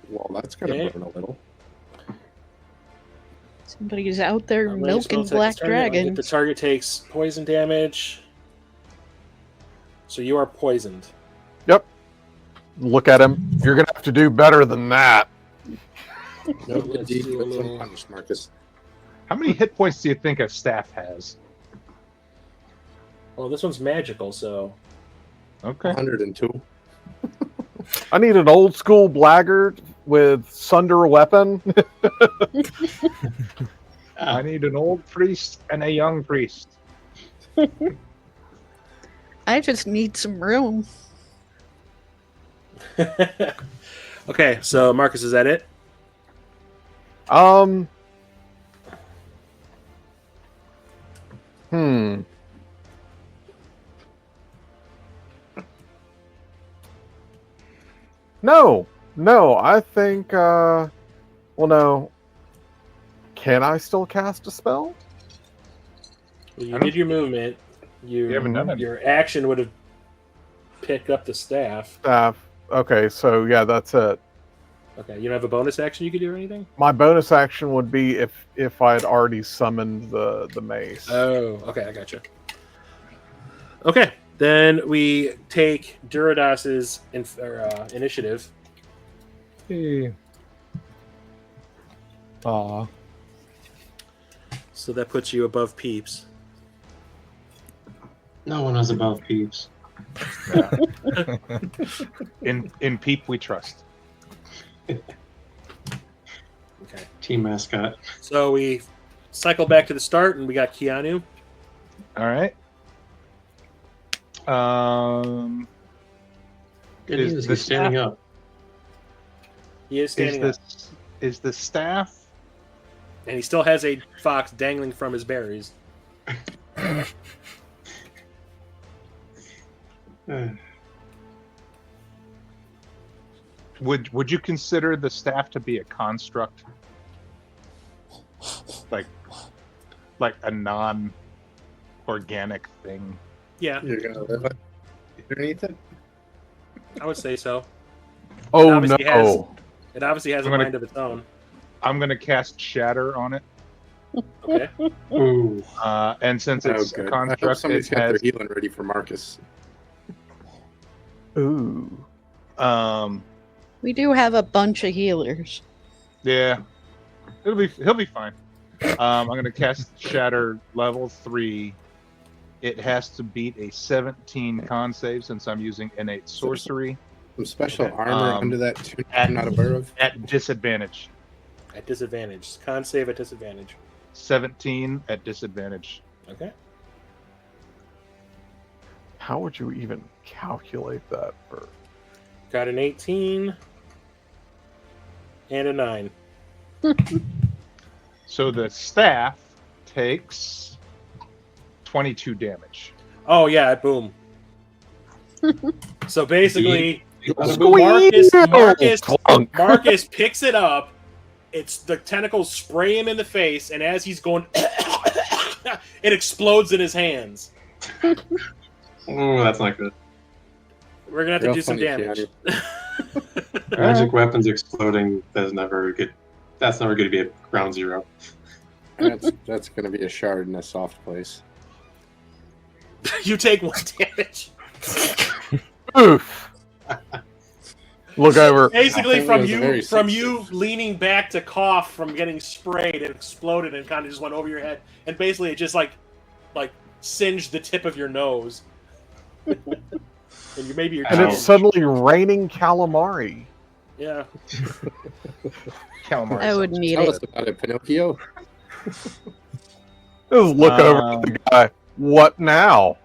Speaker 5: Well, that's gonna
Speaker 1: Okay.
Speaker 5: burn a little.
Speaker 2: Somebody's out there
Speaker 1: Ready to
Speaker 2: milking
Speaker 1: spell
Speaker 2: black
Speaker 1: attack this target. The
Speaker 2: dragons.
Speaker 1: target takes poison damage. So you are poisoned.
Speaker 4: Look at him. You're gonna have to do better than that.
Speaker 1: Nope,
Speaker 5: Good
Speaker 1: let's
Speaker 5: deed
Speaker 1: do a
Speaker 5: goes
Speaker 1: little-
Speaker 5: unpunished, Marcus.
Speaker 7: How many hit points do you think a staff has?
Speaker 1: Well, this one's magical, so
Speaker 7: Okay.
Speaker 5: 102.
Speaker 4: I need an old school blackguard with sunder weapon.
Speaker 7: I need an old priest and a young priest.
Speaker 2: I just need some room.
Speaker 1: Okay, so Marcus, is that it?
Speaker 4: Um. Hmm. No, no. I think. Well, no. Can I still cast a spell?
Speaker 1: Well, you
Speaker 7: I don't
Speaker 1: did your movement.
Speaker 7: You haven't done
Speaker 1: Your action would have picked up the staff.
Speaker 4: Staff. Okay, so yeah, that's it.
Speaker 1: Okay, you don't have a bonus action you could do or anything?
Speaker 4: My bonus action would be if I had already summoned the mace.
Speaker 1: Oh, okay, I gotcha. Okay, then we take Duradas's initiative.
Speaker 6: Hey. Aw.
Speaker 1: So that puts you above Peeps.
Speaker 3: No one is above Peeps.
Speaker 7: In Peep we trust.
Speaker 1: Okay.
Speaker 3: Team mascot.
Speaker 1: So we cycle back to the start, and we got Keanu.
Speaker 7: All right.
Speaker 3: Good
Speaker 7: Is
Speaker 3: news,
Speaker 7: the
Speaker 3: he's standing
Speaker 7: staff-
Speaker 3: up.
Speaker 1: He is standing up,
Speaker 7: Is the staff?
Speaker 1: and he still has a fox dangling from his berries.
Speaker 7: Would you consider the staff to be a construct? Like a non-organic thing?
Speaker 1: Yeah,
Speaker 5: You're gonna live underneath it.
Speaker 1: I would say so.
Speaker 4: Oh
Speaker 1: obviously
Speaker 4: no!
Speaker 1: It obviously has a
Speaker 7: I'm gonna-
Speaker 1: mind of its own.
Speaker 7: I'm going to cast Shatter on it.
Speaker 1: Okay.
Speaker 3: Ooh.
Speaker 7: And since
Speaker 5: Oh,
Speaker 7: it's a
Speaker 5: good. I hope
Speaker 7: construct,
Speaker 5: somebody's
Speaker 7: it
Speaker 5: got their
Speaker 7: has
Speaker 5: healing ready for Marcus.
Speaker 4: Ooh.
Speaker 2: We do have a bunch of healers.
Speaker 7: Yeah, he'll be fine. I'm gonna cast Shatter level 3. It has to beat a 17 con save since I'm using innate sorcery
Speaker 5: Some special
Speaker 7: Okay.
Speaker 5: armor under that tunic
Speaker 7: at-
Speaker 5: I'm not aware of.
Speaker 7: at disadvantage.
Speaker 1: At disadvantage. Con save at disadvantage.
Speaker 7: 17 at disadvantage.
Speaker 1: Okay.
Speaker 4: How would you even calculate that for?
Speaker 1: Got an 18 and a 9.
Speaker 7: So the staff takes 22 damage.
Speaker 1: Oh yeah, boom. So basically,
Speaker 4: Squeeze! Clunk.
Speaker 1: Marcus picks it up. It's the tentacles spray him in the face, and as he's going, it explodes in his hands.
Speaker 3: Oh, that's not good.
Speaker 1: We're gonna have to
Speaker 5: Real
Speaker 1: do some
Speaker 5: funny,
Speaker 1: damage.
Speaker 3: Magic weapons exploding is never good. That's never going to be a ground zero.
Speaker 5: That's going to be a shard in a soft place.
Speaker 1: You take 1 damage.
Speaker 4: Oof. Look over.
Speaker 1: Basically,
Speaker 5: think it
Speaker 1: from
Speaker 5: was a very
Speaker 1: you
Speaker 5: sensitive-
Speaker 1: leaning back to cough from getting sprayed, it exploded and kind of just went over your head, and basically it just like singed the tip of your nose, and maybe your
Speaker 4: And
Speaker 1: chin.
Speaker 4: it's suddenly raining calamari.
Speaker 1: Yeah.
Speaker 7: Calamari.
Speaker 2: I would
Speaker 7: sounds
Speaker 2: need
Speaker 5: Tell
Speaker 2: it.
Speaker 5: us about it, Pinocchio.
Speaker 4: Just look over at the guy. What now?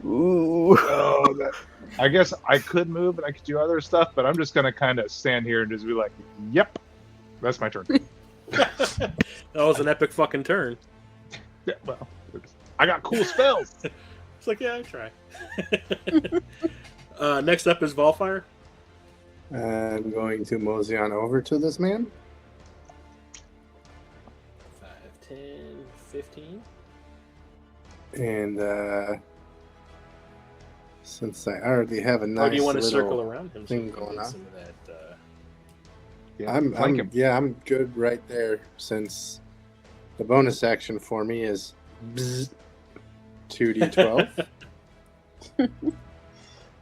Speaker 4: Ooh.
Speaker 7: Oh, I guess I could move and I could do other stuff, but I'm just gonna kind of stand here and just be like, "Yep, that's my turn."
Speaker 1: That was an epic fucking turn.
Speaker 7: Yeah, well, I got cool spells.
Speaker 1: It's like, yeah, I try. Next up is Volfire.
Speaker 5: I'm going to mosey on over to this man.
Speaker 1: 5, 10, 15.
Speaker 5: And since I already have a
Speaker 1: Or
Speaker 5: nice
Speaker 1: do you want to
Speaker 5: little
Speaker 1: circle around him?
Speaker 5: thing
Speaker 1: you can
Speaker 5: going
Speaker 1: get
Speaker 5: on.
Speaker 1: some of that,
Speaker 7: Yeah,
Speaker 5: I'm
Speaker 7: flank him.
Speaker 5: I'm good right there since the bonus action for me is bzz, 2d12.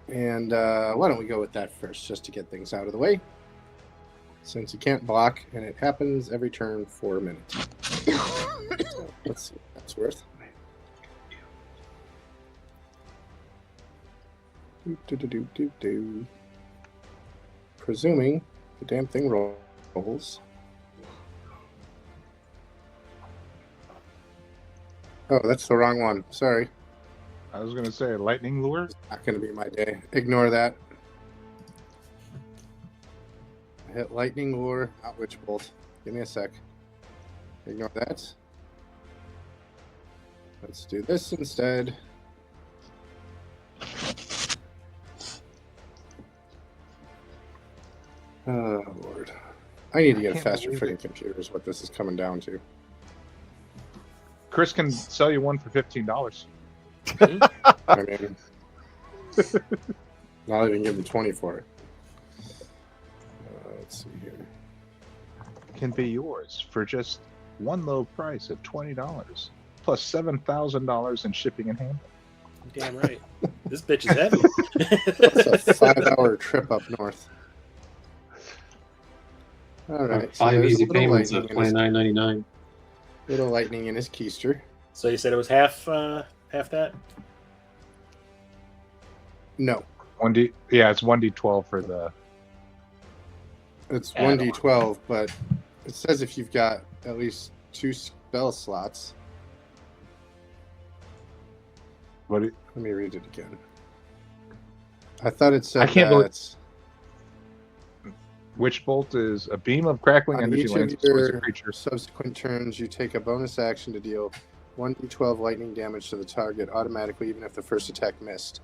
Speaker 5: And why don't we go with that first just to get things out of the way? Since you can't block and it happens every turn for a minute. So let's see what that's worth. Do. Presuming the damn thing rolls. Oh, that's the wrong one. Sorry.
Speaker 7: I was gonna say lightning lure.
Speaker 5: It's not going to be my day. Ignore that. I hit lightning lure, not witch bolt. Give me a sec. Ignore that. Let's do this instead. Oh, Lord. I need to get a
Speaker 7: can't
Speaker 5: faster
Speaker 7: believe
Speaker 5: freaking computer is what this is coming down to.
Speaker 7: Chris can sell you one for $15.
Speaker 5: I mean, not even give him 20 for it. Let's see here.
Speaker 7: Can be yours for just one low price of $20 plus $7,000 in shipping and handling.
Speaker 1: Damn right. This bitch is heavy.
Speaker 5: That's a 5-hour trip up north. All right. So
Speaker 3: 5
Speaker 5: there's
Speaker 3: easy
Speaker 5: a little
Speaker 3: payments
Speaker 5: lightning
Speaker 3: of
Speaker 5: in his-
Speaker 3: $29.99.
Speaker 5: Little lightning in his keister.
Speaker 1: So you said it was half that?
Speaker 5: No,
Speaker 7: 1D, yeah, it's 1D12 for the.
Speaker 5: it's
Speaker 1: Add-on.
Speaker 5: 1d12, but it says if you've got at least 2 spell slots.
Speaker 7: What?
Speaker 5: Let me read it again. I thought it said
Speaker 7: I can't believe-
Speaker 5: that
Speaker 7: Witch bolt is a beam of crackling
Speaker 5: on
Speaker 7: energy
Speaker 5: each
Speaker 7: lands
Speaker 5: of
Speaker 7: towards a
Speaker 5: your
Speaker 7: creature.
Speaker 5: subsequent turns, you take a bonus action to deal 1d12 lightning damage to the target automatically, even if the first attack missed.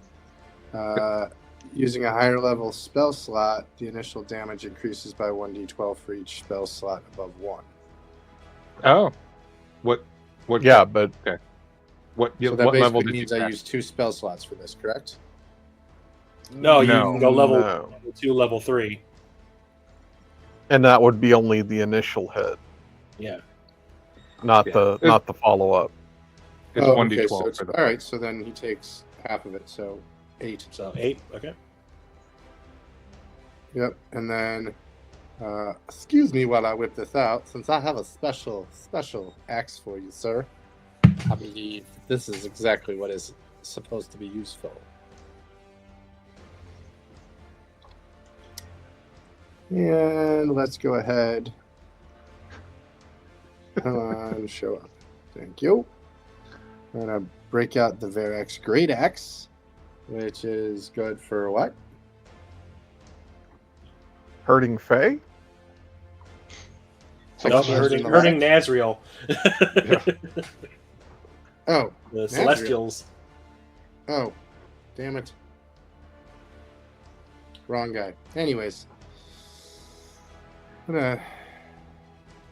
Speaker 5: Using a higher level spell slot, the initial damage increases by 1d12 for each spell slot above 1.
Speaker 7: Oh, what?
Speaker 4: Yeah, but
Speaker 7: What?
Speaker 5: So that
Speaker 7: What level
Speaker 5: basically
Speaker 7: did
Speaker 5: means
Speaker 7: you
Speaker 5: I
Speaker 7: crack?
Speaker 5: use 2 spell slots for this, correct?
Speaker 1: No, you
Speaker 7: No.
Speaker 1: can go level
Speaker 4: no.
Speaker 1: 2, level 3.
Speaker 4: And that would be only the initial hit,
Speaker 1: Yeah.
Speaker 4: not
Speaker 7: Yeah.
Speaker 4: the follow up.
Speaker 7: It's
Speaker 5: Oh,
Speaker 7: 1d12
Speaker 5: okay, so it's,
Speaker 7: for the.
Speaker 5: all right, so then he takes half of it, so 8.
Speaker 1: So 8. Okay.
Speaker 5: Yep, and then, excuse me while I whip this out, since I have a special axe for you, sir. I believe this is exactly what is supposed to be useful. And let's go ahead. Come on, show up. Thank you. I'm going to break out the Verax Great Axe, which is good for what?
Speaker 4: Hurting Faye?
Speaker 1: No,
Speaker 5: Six
Speaker 1: hurting
Speaker 5: in the leg?
Speaker 1: Nazriel.
Speaker 5: Oh,
Speaker 1: The Celestials.
Speaker 5: oh, damn it. Wrong guy. Anyways, I'm gonna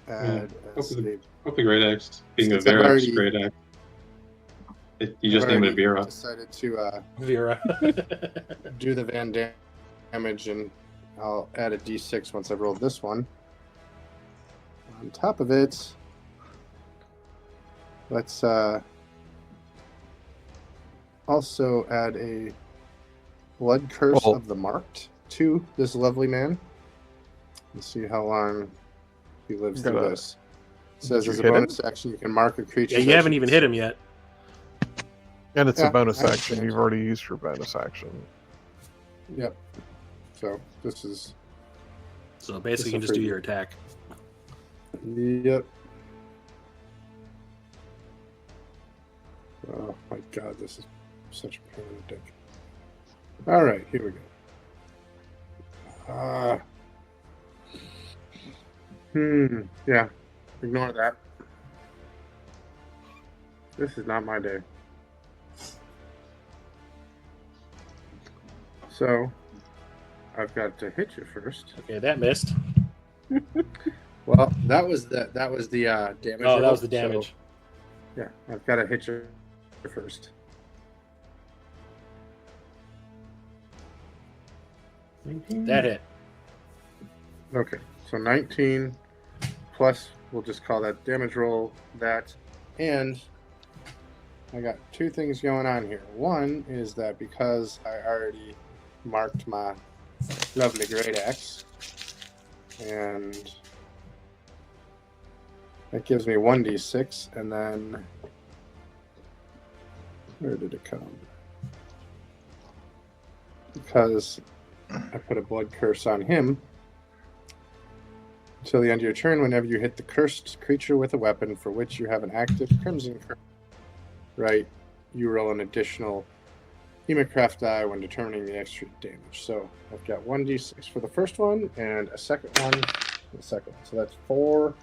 Speaker 5: add a save.
Speaker 3: Hope the Great Axe, being a
Speaker 5: Since I've
Speaker 3: Verax
Speaker 5: already-
Speaker 3: Great Axe. You just
Speaker 5: I've
Speaker 3: named it
Speaker 5: already
Speaker 3: Vera.
Speaker 5: Decided to
Speaker 1: Vera.
Speaker 5: do the Van damage, and I'll add a d6 once I've rolled this one. On top of it, let's also add a Blood Curse
Speaker 4: Oh.
Speaker 5: of the Marked to this lovely man. Let's see how long he lives through
Speaker 4: Gotta-
Speaker 5: this. It says
Speaker 4: you
Speaker 5: as a
Speaker 4: hit him?
Speaker 5: bonus action, you can mark a creature.
Speaker 1: Yeah, you haven't even hit him yet.
Speaker 4: And it's
Speaker 5: Yeah,
Speaker 4: a bonus
Speaker 5: I
Speaker 4: action.
Speaker 5: understand.
Speaker 4: You've already used your bonus action.
Speaker 5: Yep. So this is.
Speaker 1: So basically, you can just do your attack.
Speaker 5: Yep. Oh my god, this is such a pain in the dick. Alright, here we go. Yeah. Ignore that. This is not my day. So, I've got to hit you first.
Speaker 1: Okay, that missed.
Speaker 5: Well, that was the damage.
Speaker 1: Oh, that
Speaker 5: roll,
Speaker 1: was the damage.
Speaker 5: So, yeah, I've got to hit you first.
Speaker 1: That hit.
Speaker 5: Okay, so 19 plus, we'll just call that damage roll, that, and I got 2 things going on here. One is that because I already marked my lovely great axe, and that gives me 1d6, and then where did it come? Because I put a blood curse on him. Until the end of your turn, whenever you hit the cursed creature with a weapon for which you have an active crimson curse, right, you roll an additional Hemocraft die when determining the extra damage. So I've got 1d6 for the first one and a second one for the second one. So that's 4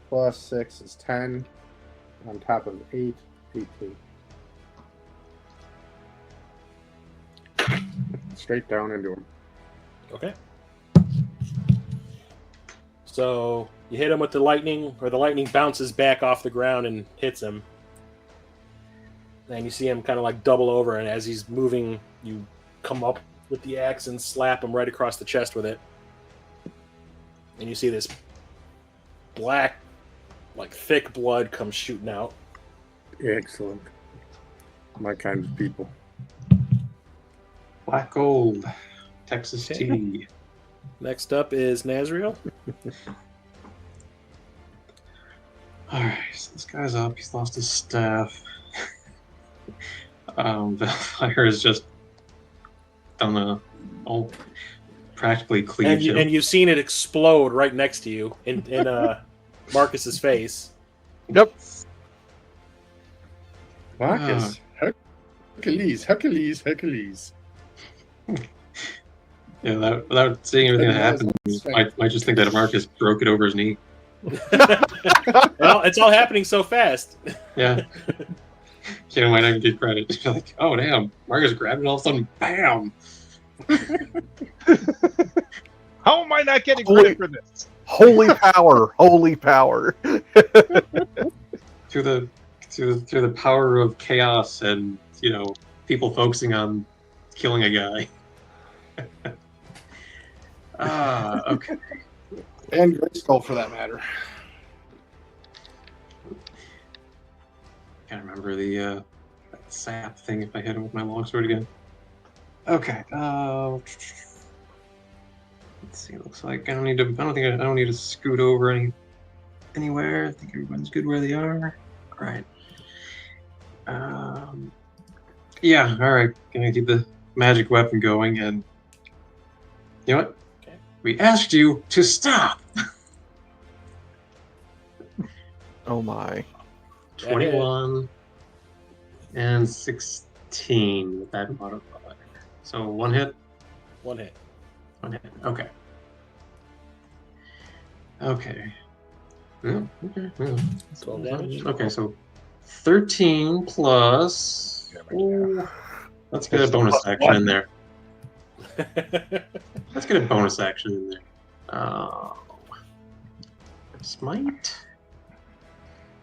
Speaker 5: plus 6 is 10 on top of 8, 18. Straight down into him.
Speaker 1: Okay. So you hit him with the lightning, or the lightning bounces back off the ground and hits him. And you see him kind of like double over, and as he's moving, you come up with the axe and slap him right across the chest with it. And you see this black, like thick blood come shooting out.
Speaker 5: Excellent. My kind of people.
Speaker 3: Black gold, Texas
Speaker 1: Okay.
Speaker 3: tea.
Speaker 1: Next up is Nazriel.
Speaker 3: Alright, so this guy's up. He's lost his staff. Valfire is just done the all practically cleaved him.
Speaker 1: And you've seen it explode right next to you in Marcus's face.
Speaker 4: Yep.
Speaker 5: Marcus. Hercules.
Speaker 3: Yeah, without seeing everything that happened, I might just think that Marcus broke it over his knee.
Speaker 1: Well, it's all happening so fast.
Speaker 3: Yeah. Kid might not even get credit. You're like, oh damn, Marcus grabbed it, all of a sudden, bam!
Speaker 7: How am I not getting credit for this?
Speaker 4: Holy power! Holy power!
Speaker 3: Through the power of chaos and, you know, people focusing on killing a guy. Okay.
Speaker 5: And Grayskull for that matter.
Speaker 3: Can't remember the that sap thing if I hit him with my longsword again. Okay. Let's see. It looks like I don't need to scoot over anywhere. I think everyone's good where they are. All right. Yeah. All right. Gonna keep the magic weapon going, and you know what?
Speaker 1: Okay.
Speaker 3: We asked you to stop.
Speaker 4: Oh my.
Speaker 3: 21 and 16 with that modifier. So one hit.
Speaker 1: One hit.
Speaker 3: One hit. Okay. Okay. Yeah, okay. Yeah.
Speaker 1: 12 damage.
Speaker 3: Okay, so 13 plus. Ooh, let's get a bonus action in there. Let's get a bonus action in there. Smite.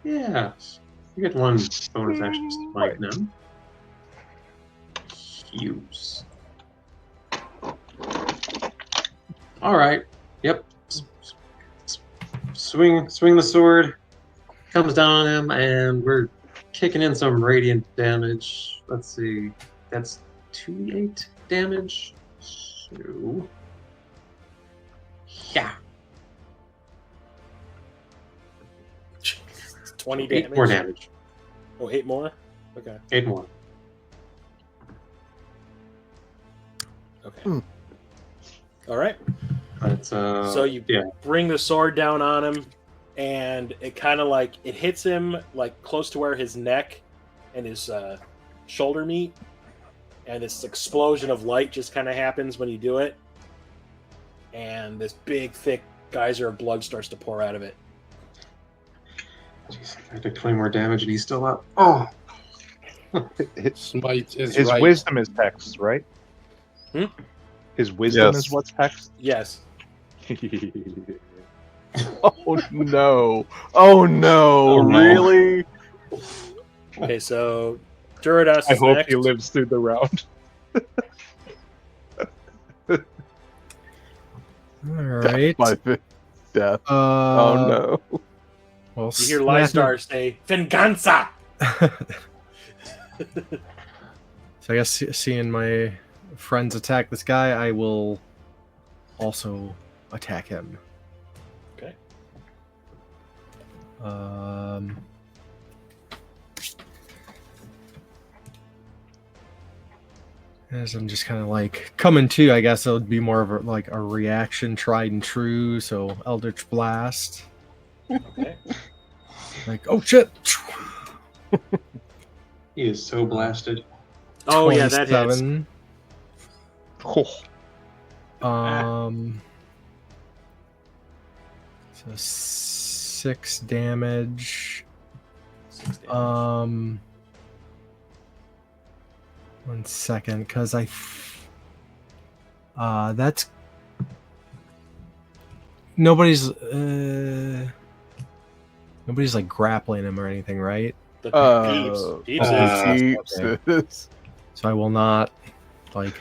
Speaker 3: Yeah, you get one bonus action smite now. Hughes. All right. Yep. Swing the sword. Comes down on him, and we're kicking in some radiant damage. Let's see. That's 2d8 damage. So, yeah.
Speaker 1: 20 damage.
Speaker 3: 8 more damage.
Speaker 1: Oh, 8 more? Okay.
Speaker 3: 8 more.
Speaker 1: Okay. All right.
Speaker 3: But,
Speaker 1: So you
Speaker 3: yeah.
Speaker 1: bring the sword down on him, and it kind of like it hits him like close to where his neck and his shoulder meet, and this explosion of light just kind of happens when you do it, and this big thick geyser of blood starts to pour out of it.
Speaker 3: Jeez, I took 20 more damage and he's still up. Oh!
Speaker 5: Smite is
Speaker 9: His
Speaker 5: right.
Speaker 9: wisdom is text, right?
Speaker 1: Hmm?
Speaker 9: His wisdom
Speaker 4: Yes.
Speaker 9: is what's text?
Speaker 1: Yes.
Speaker 4: Oh no! Oh no!
Speaker 3: Oh, no.
Speaker 4: Really?
Speaker 1: Okay, so Durados
Speaker 9: I
Speaker 1: is
Speaker 9: hope
Speaker 1: next.
Speaker 9: he lives through the round.
Speaker 6: All right.
Speaker 4: By death.
Speaker 6: Oh
Speaker 4: Oh no!
Speaker 6: Well,
Speaker 1: You hear Lysdar say, Venganza!
Speaker 6: So I guess seeing my friends attack this guy, I will also attack him.
Speaker 1: Okay.
Speaker 6: As I'm just kind of like coming to, I guess it would be more of a reaction, tried and true. So Eldritch Blast.
Speaker 1: Okay.
Speaker 6: Like, oh shit!
Speaker 3: He is so blasted.
Speaker 1: Oh yeah, that hits.
Speaker 6: 27. So 6 damage.
Speaker 1: 6 damage.
Speaker 6: 1 second, because that's nobody's like grappling him or anything, right?
Speaker 1: The
Speaker 4: Uh,
Speaker 1: Peeps is.
Speaker 4: Peeps
Speaker 6: okay.
Speaker 4: is-
Speaker 6: So I will not like.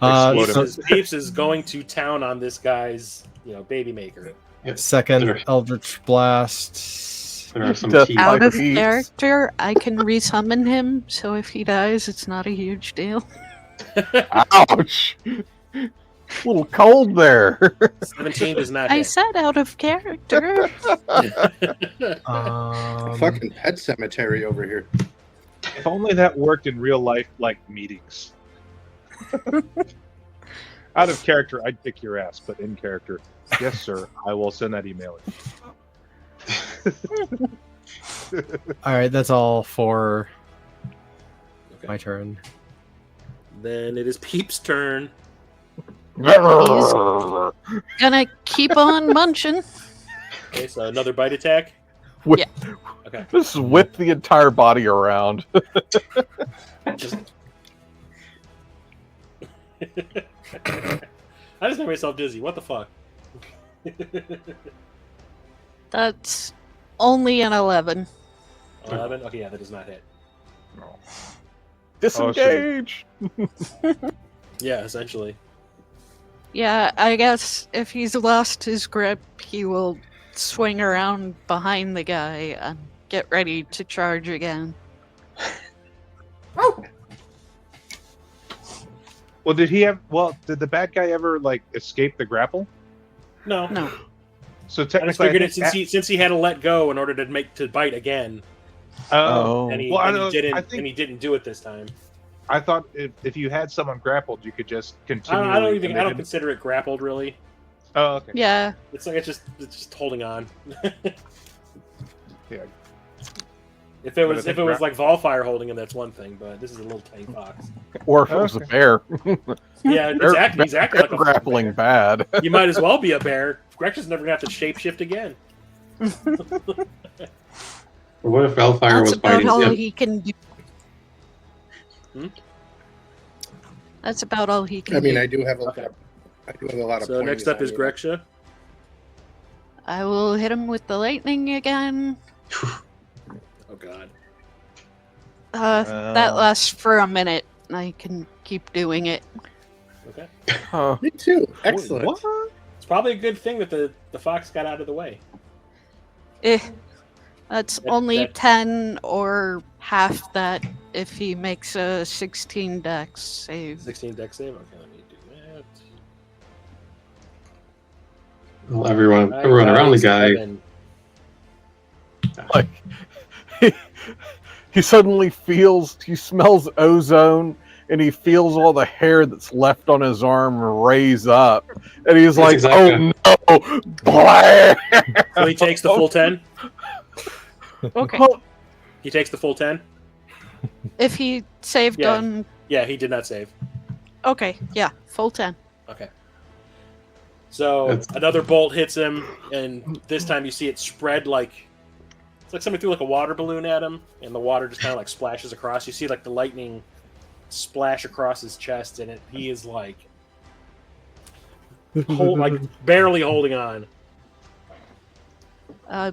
Speaker 7: Explode him.
Speaker 1: Peeps is going to town on this guy's, baby maker.
Speaker 3: Yep.
Speaker 6: Second
Speaker 3: There-
Speaker 6: Eldritch Blast.
Speaker 3: There are some
Speaker 4: Death
Speaker 3: teeth.
Speaker 4: by
Speaker 2: Out of
Speaker 4: Peeps.
Speaker 2: character, I can resummon him, so if he dies, it's not a huge deal.
Speaker 4: Ouch! A little cold there.
Speaker 1: 17 does not
Speaker 2: I
Speaker 1: hit.
Speaker 2: said out of character.
Speaker 5: Fucking pet cemetery over here.
Speaker 7: If only that worked in real life, like meetings. Out of character, I'd kick your ass, but in character, yes, sir, I will send that email.
Speaker 6: All right, that's all for
Speaker 1: Okay.
Speaker 6: my turn.
Speaker 1: Then it is Peeps' turn.
Speaker 2: Gonna keep on munching.
Speaker 1: Okay, so another bite attack.
Speaker 4: Whip-
Speaker 2: Yeah.
Speaker 1: Okay.
Speaker 4: Just whip the entire body around.
Speaker 1: Just... I just made myself dizzy. What the fuck?
Speaker 2: That's only an 11.
Speaker 1: 11? Okay, yeah, that does not hit.
Speaker 4: Disengage.
Speaker 1: Yeah, essentially.
Speaker 2: Yeah, I guess if he's lost his grip, he will swing around behind the guy and get ready to charge again.
Speaker 7: Well, did the bad guy ever like escape the grapple?
Speaker 1: No.
Speaker 2: No.
Speaker 7: So
Speaker 1: I just
Speaker 7: technically,
Speaker 1: figured
Speaker 7: I
Speaker 1: it
Speaker 7: think
Speaker 1: since he had to let go in order to bite again,
Speaker 7: Oh,
Speaker 1: and he,
Speaker 7: Well, I
Speaker 1: and he
Speaker 7: don't-
Speaker 1: didn't
Speaker 7: I think-
Speaker 1: and he didn't do it this time.
Speaker 7: I thought if you had someone grappled, you could just continue.
Speaker 1: I don't consider it grappled really.
Speaker 7: Oh, okay.
Speaker 2: Yeah,
Speaker 1: It's like it's just holding on.
Speaker 7: Yeah.
Speaker 1: If it
Speaker 7: But I
Speaker 1: was
Speaker 7: think
Speaker 1: like Volfire holding him, that's one thing. But this is a little tiny fox.
Speaker 4: Or if it was a bear.
Speaker 1: Yeah,
Speaker 4: Bear-
Speaker 1: exactly like a fucking
Speaker 4: grappling
Speaker 1: bear.
Speaker 4: bad.
Speaker 1: You might as well be a bear. Gretchen's never gonna have to shapeshift again.
Speaker 3: What if Bellfire
Speaker 2: that's
Speaker 3: was
Speaker 2: about
Speaker 3: fighting
Speaker 2: all
Speaker 3: him?
Speaker 2: he can do.
Speaker 1: Hmm?
Speaker 2: That's about all he can
Speaker 5: I mean,
Speaker 2: do.
Speaker 5: I do have a
Speaker 1: Okay.
Speaker 5: lot of.
Speaker 1: So next up is
Speaker 5: points on it.
Speaker 1: Grexia.
Speaker 2: I will hit him with the lightning again.
Speaker 1: Oh god.
Speaker 2: That lasts for a minute. I can keep doing it.
Speaker 1: Okay.
Speaker 4: Huh.
Speaker 5: Me too. Excellent.
Speaker 7: What?
Speaker 1: It's probably a good thing that the fox got out of the way.
Speaker 2: That's
Speaker 1: That-
Speaker 2: only
Speaker 1: that-
Speaker 2: 10 or half that if he makes a 16 dex save.
Speaker 1: 16 dex save. Okay, let me do that.
Speaker 3: Well, everyone around the guy.
Speaker 1: 7.
Speaker 4: Like he suddenly he smells ozone, and he feels all the hair that's left on his arm raise up, and he's like,
Speaker 3: exactly-
Speaker 4: "Oh no, blah!"
Speaker 1: So he takes the full 10.
Speaker 2: Okay.
Speaker 1: He takes the full 10.
Speaker 2: If he saved
Speaker 1: Yeah.
Speaker 2: on.
Speaker 1: Yeah, he did not save.
Speaker 2: Okay, yeah, full 10.
Speaker 1: Okay. So
Speaker 3: That's-
Speaker 1: another bolt hits him, and this time you see it spread like it's like somebody threw like a water balloon at him, and the water just kind of like splashes across. You see like the lightning splash across his chest, and he is like barely holding on.
Speaker 2: I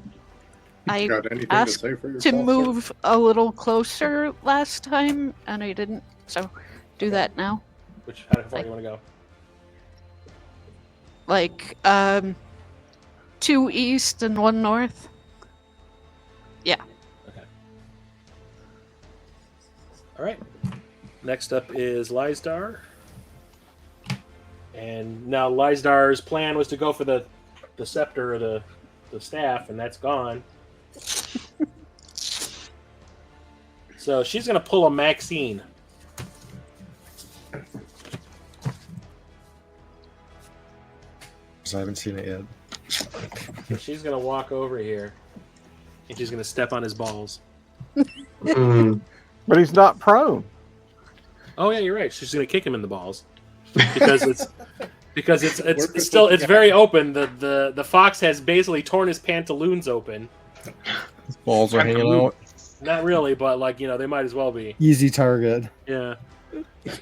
Speaker 5: Got anything to
Speaker 2: asked
Speaker 5: say for yourself,
Speaker 2: to
Speaker 5: sir?
Speaker 2: move a little closer last time, and I didn't, so do that now.
Speaker 1: How far do you want to go?
Speaker 2: Like, 2 east and 1 north.
Speaker 1: All right. Next up is Lysdar. And now Lysdar's plan was to go for the scepter or the staff, and that's gone. So she's going to pull a Maxine.
Speaker 6: I haven't seen it yet.
Speaker 1: So she's going to walk over here, and she's going to step on his balls.
Speaker 3: Mm.
Speaker 4: But he's not prone.
Speaker 1: Oh yeah, you're right. She's gonna kick him in the balls because it's
Speaker 5: Work with
Speaker 1: it's still
Speaker 5: what you
Speaker 1: it's
Speaker 5: got.
Speaker 1: very open. The fox has basically torn his pantaloons open.
Speaker 6: His balls are hanging out.
Speaker 1: Not really, but like they might as well be.
Speaker 6: Easy target.
Speaker 1: Yeah.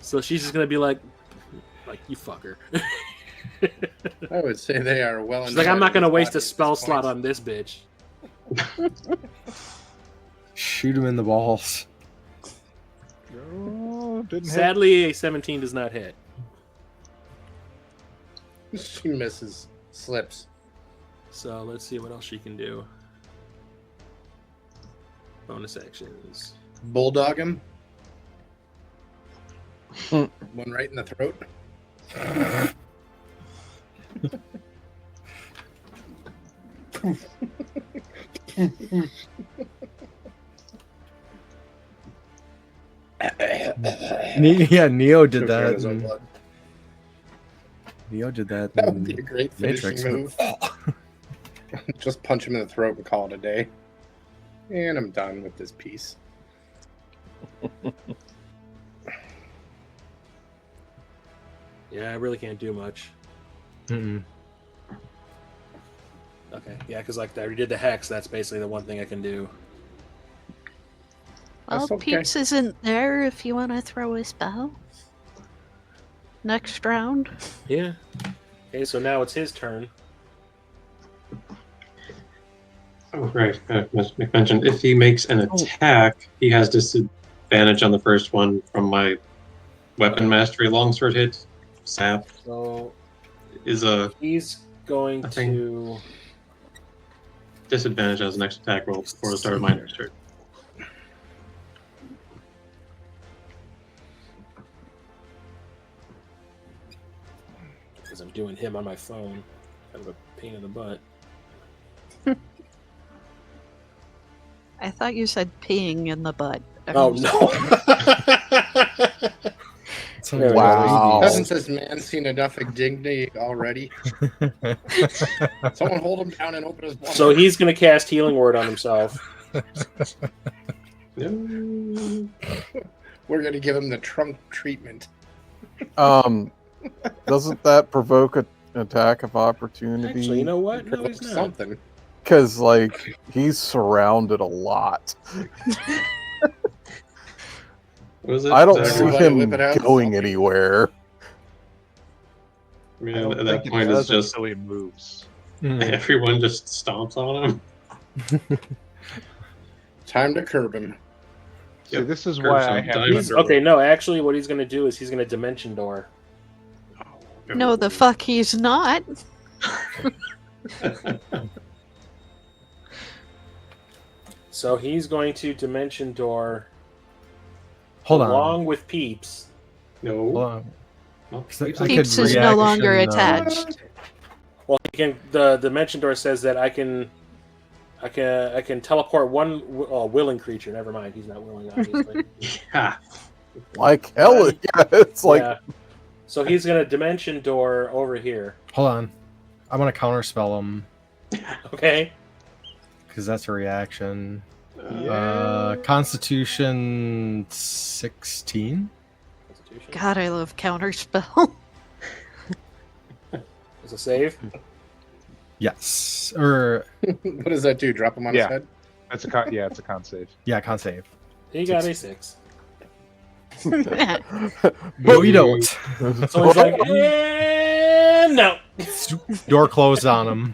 Speaker 1: So she's just gonna be like you fucker.
Speaker 5: I would say they are well.
Speaker 1: She's like, I'm not gonna waste a
Speaker 5: inside
Speaker 1: spell
Speaker 5: at this
Speaker 1: slot
Speaker 5: point.
Speaker 1: on this bitch.
Speaker 6: Shoot him in the balls.
Speaker 9: No, didn't hit.
Speaker 1: Sadly, a 17 does not hit.
Speaker 5: She misses, slips.
Speaker 1: So let's see what else she can do. Bonus actions.
Speaker 5: Bulldog him. One right in the throat.
Speaker 6: Neo did
Speaker 5: Took care of
Speaker 6: that.
Speaker 5: his own
Speaker 6: and-
Speaker 5: blood.
Speaker 6: Neo did that.
Speaker 5: That would
Speaker 6: in
Speaker 5: be a great finishing
Speaker 6: Matrix.
Speaker 5: move. Just punch him in the throat and call it a day. And I'm done with this piece.
Speaker 1: Yeah, I really can't do much.
Speaker 6: Mm-mm.
Speaker 1: Okay, yeah, because like I already did the hex. That's basically the one thing I can do.
Speaker 2: Well,
Speaker 5: That's okay.
Speaker 2: Peeps isn't there if you want to throw a spell. Next round.
Speaker 1: Yeah. Okay, so now it's his turn.
Speaker 3: Oh, right. Mick mentioned if he makes an attack, he has disadvantage on the first one from my weapon mastery longsword hit. Sap
Speaker 1: So
Speaker 3: is a
Speaker 1: he's going
Speaker 3: I think-
Speaker 1: to.
Speaker 3: disadvantage as an next attack roll before the start of my next turn.
Speaker 1: Because I'm doing him on my phone. Kind of a pain in the butt.
Speaker 2: I thought you said peeing in the butt.
Speaker 1: Oh no!
Speaker 6: Sounds
Speaker 4: Wow.
Speaker 5: Hasn't this man seen enough indignity already? Someone hold him down and open his blood.
Speaker 1: So he's going to cast Healing Word on himself.
Speaker 3: No.
Speaker 5: We're going to give him the trunk treatment.
Speaker 4: Doesn't that provoke an attack of opportunity?
Speaker 1: Actually, you know what? No,
Speaker 5: Provoke
Speaker 1: he's not.
Speaker 5: something.
Speaker 4: Because like he's surrounded a lot.
Speaker 3: What was it?
Speaker 4: I don't
Speaker 3: Zach?
Speaker 4: see
Speaker 5: Everybody
Speaker 4: him
Speaker 5: whip it out.
Speaker 4: going anywhere.
Speaker 3: I mean,
Speaker 9: I don't
Speaker 3: at that
Speaker 9: think
Speaker 3: point,
Speaker 9: it
Speaker 3: it's
Speaker 9: does
Speaker 3: just
Speaker 9: until he moves.
Speaker 3: everyone just stomps on him.
Speaker 5: Time to curb him.
Speaker 7: See,
Speaker 3: Yep.
Speaker 7: this is
Speaker 3: Curb
Speaker 7: why I
Speaker 3: shot,
Speaker 7: have
Speaker 3: diamond.
Speaker 1: He's, okay, no, actually, what he's going to do is he's going to Dimension Door.
Speaker 2: No, the fuck he's not.
Speaker 1: So he's going to Dimension Door
Speaker 6: Hold on.
Speaker 1: along with Peeps.
Speaker 6: Hold
Speaker 3: No.
Speaker 6: on.
Speaker 3: No.
Speaker 6: 'Cause I could
Speaker 2: Peeps is no longer
Speaker 6: reaction,
Speaker 2: attached.
Speaker 1: Well, he can. The Dimension Door says that I can teleport one willing creature. Never mind, he's not willing, obviously.
Speaker 3: Yeah.
Speaker 4: Like hell, yeah, it's like
Speaker 1: yeah. So he's gonna Dimension Door over here.
Speaker 6: Hold on. I'm gonna counterspell him
Speaker 1: Okay.
Speaker 6: because that's a reaction.
Speaker 3: Yeah.
Speaker 6: Constitution 16.
Speaker 1: Constitution.
Speaker 2: God, I love counterspell.
Speaker 1: Is a save.
Speaker 6: Yes. Or
Speaker 5: What does that do? Drop him on
Speaker 7: Yeah.
Speaker 5: his head?
Speaker 7: That's a con. Yeah, it's a con save.
Speaker 6: yeah, con save.
Speaker 1: He got a 6.
Speaker 6: No, you don't.
Speaker 1: So he's like, no.
Speaker 6: Door closed on him.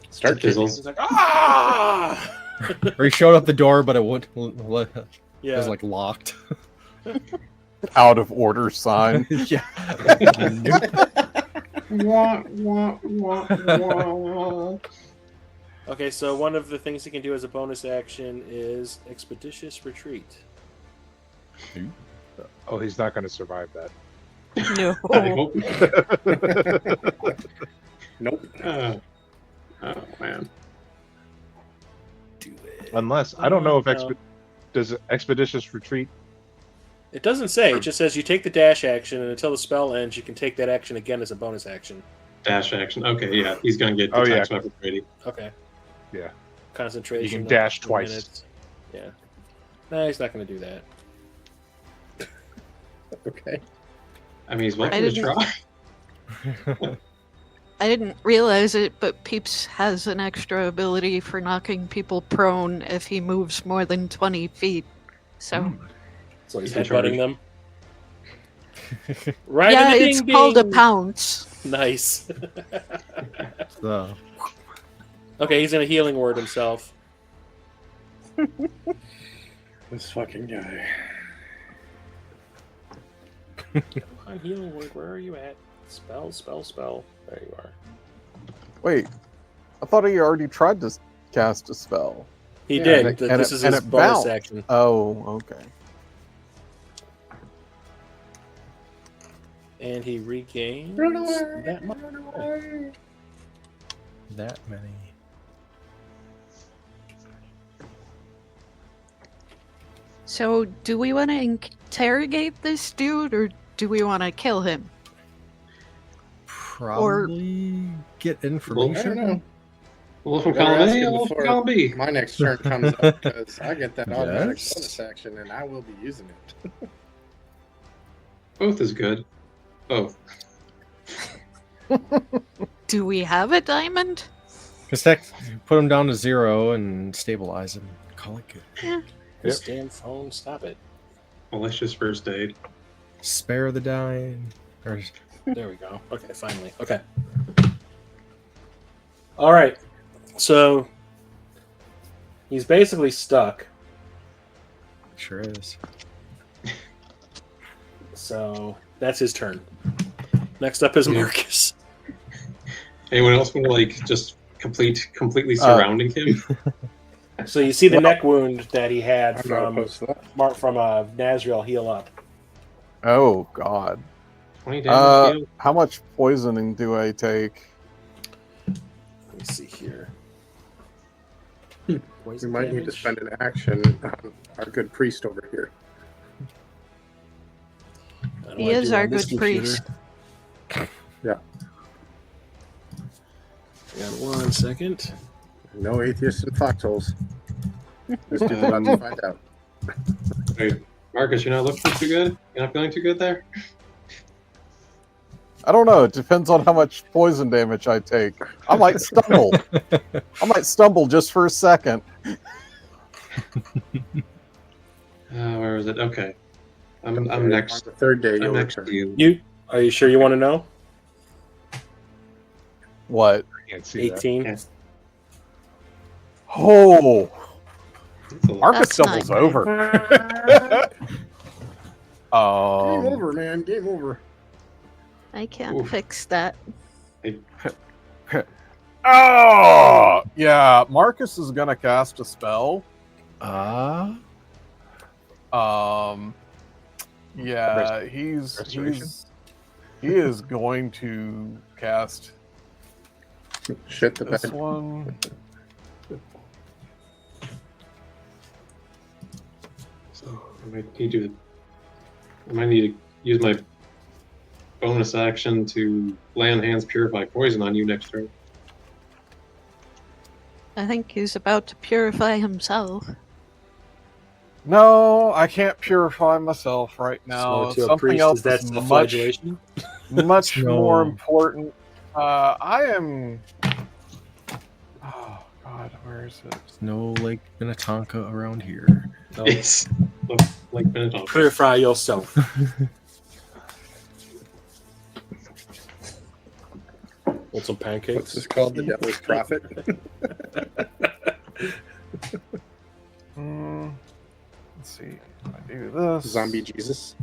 Speaker 5: Start kicking.
Speaker 1: He's like, ah.
Speaker 6: Or he showed up the door, but it it
Speaker 1: Yeah.
Speaker 6: was like locked.
Speaker 4: out of order sign.
Speaker 6: Yeah.
Speaker 3: Wah, wah, wah, wah.
Speaker 1: Okay, so one of the things he can do as a bonus action is Expeditious Retreat.
Speaker 7: Oh, he's not going to survive that.
Speaker 2: No.
Speaker 3: I hope.
Speaker 5: Nope.
Speaker 3: Oh man.
Speaker 1: Do it.
Speaker 7: Unless I don't know if
Speaker 1: No.
Speaker 7: does expeditious retreat.
Speaker 1: It doesn't say. It just says you take the dash action, and until the spell ends, you can take that action again as a bonus action.
Speaker 3: Dash action. Okay, yeah, he's gonna get
Speaker 7: Oh, yeah.
Speaker 3: attacks weapons ready.
Speaker 1: Okay.
Speaker 7: Yeah.
Speaker 1: Concentration.
Speaker 7: You can dash
Speaker 1: of 2
Speaker 7: twice.
Speaker 1: minutes. Yeah. No, he's not going to do that.
Speaker 5: Okay.
Speaker 3: I mean, he's
Speaker 2: I
Speaker 3: welcome to
Speaker 2: didn't-
Speaker 3: try.
Speaker 2: I didn't realize it, but Peeps has an extra ability for knocking people prone if he moves more than 20 feet. So,
Speaker 1: So he's
Speaker 3: He's in charge.
Speaker 1: headbutting them. Right
Speaker 2: yeah,
Speaker 1: in the
Speaker 2: it's
Speaker 1: ding
Speaker 2: called a
Speaker 1: ding.
Speaker 2: pounce.
Speaker 1: Nice.
Speaker 6: So,
Speaker 1: Okay, he's in a healing word himself.
Speaker 5: This fucking guy.
Speaker 1: Come on, healing word. Where are you at? Spell, spell, spell. There you are.
Speaker 4: Wait, I thought he already tried to cast a spell.
Speaker 1: He
Speaker 5: Yeah,
Speaker 1: did.
Speaker 5: and
Speaker 1: This is
Speaker 4: and
Speaker 1: his
Speaker 4: it
Speaker 1: bonus
Speaker 4: bounced.
Speaker 1: action.
Speaker 4: Oh, okay.
Speaker 1: And he regains
Speaker 5: Run away!
Speaker 1: that much.
Speaker 5: Run away!
Speaker 6: that many.
Speaker 2: So, do we want to interrogate this dude, or do we want to kill him?
Speaker 6: Probably get
Speaker 5: I
Speaker 6: information.
Speaker 5: don't know.
Speaker 3: Wolf from
Speaker 5: Better
Speaker 3: column
Speaker 5: ask
Speaker 3: A,
Speaker 5: him
Speaker 3: Wolf from
Speaker 5: before
Speaker 3: column B.
Speaker 5: My next turn comes up because I get that automatic
Speaker 6: Yes.
Speaker 5: bonus action and I will be using it.
Speaker 3: Both is good. Both.
Speaker 2: Do we have a diamond?
Speaker 6: Because put him down to 0 and stabilize him. Call it good.
Speaker 1: This damn phone, stop it.
Speaker 3: Malicious first aid.
Speaker 6: Spare the dying. Or
Speaker 1: There we go. Okay, finally. Okay. All right. So he's basically stuck.
Speaker 6: sure is.
Speaker 1: So that's his turn. Next up is Marcus.
Speaker 3: Anyone else want to like just completely surrounding him?
Speaker 1: So you see the neck wound that he had
Speaker 5: I'm not
Speaker 1: from
Speaker 5: opposed to that.
Speaker 1: Nazriel heal up.
Speaker 4: Oh God.
Speaker 3: 20 damage deal.
Speaker 4: How much poisoning do I take?
Speaker 1: Let me see here.
Speaker 5: We
Speaker 1: Poison
Speaker 5: might need to
Speaker 1: damage.
Speaker 5: spend an action on our good priest over here.
Speaker 1: I don't
Speaker 2: He
Speaker 1: wanna
Speaker 2: is
Speaker 1: do it
Speaker 2: our
Speaker 1: on this
Speaker 2: good
Speaker 1: computer.
Speaker 2: priest.
Speaker 1: Hang on 1 second.
Speaker 5: No atheists in foxholes. This dude's about to find out.
Speaker 3: Wait, Marcus, you're not looking too good? You're not feeling too good there?
Speaker 4: I don't know. It depends on how much poison damage I take. I might stumble. I might stumble just for a second.
Speaker 3: Where is it? Okay. I'm
Speaker 5: Okay, On
Speaker 3: next.
Speaker 5: the third day,
Speaker 3: I'm
Speaker 5: you'll
Speaker 3: next
Speaker 5: return.
Speaker 3: to you.
Speaker 1: Are you sure you want to know?
Speaker 4: What?
Speaker 9: I can't see that.
Speaker 1: 18.
Speaker 3: Yes.
Speaker 4: Oh,
Speaker 3: That's a lot.
Speaker 4: Marcus
Speaker 2: That's not
Speaker 4: stumbles
Speaker 2: good.
Speaker 4: over.
Speaker 5: Game over, man. Game over.
Speaker 2: I can't
Speaker 3: Oof.
Speaker 2: fix that.
Speaker 4: Oh, yeah. Marcus is gonna cast a spell. Yeah, he is going to cast
Speaker 5: Shit the
Speaker 4: this
Speaker 5: bed.
Speaker 4: one.
Speaker 3: So I might need to use my bonus action to lay on hands purify poison on you next turn.
Speaker 2: I think he's about to purify himself.
Speaker 4: No, I can't purify myself right now.
Speaker 1: So to a
Speaker 4: Something
Speaker 1: priest,
Speaker 4: else
Speaker 1: is that
Speaker 4: is
Speaker 1: self-flagellation?
Speaker 4: much
Speaker 6: No.
Speaker 4: more important. I am. Oh God, where is it?
Speaker 6: There's no Lake Minnetonka around here.
Speaker 1: No.
Speaker 3: Yes. Like Benetton.
Speaker 1: Purify yourself. Want some
Speaker 5: What's
Speaker 1: pancakes?
Speaker 5: this called? The Devil's Prophet?
Speaker 4: Let's see. If I do this.
Speaker 5: Zombie Jesus?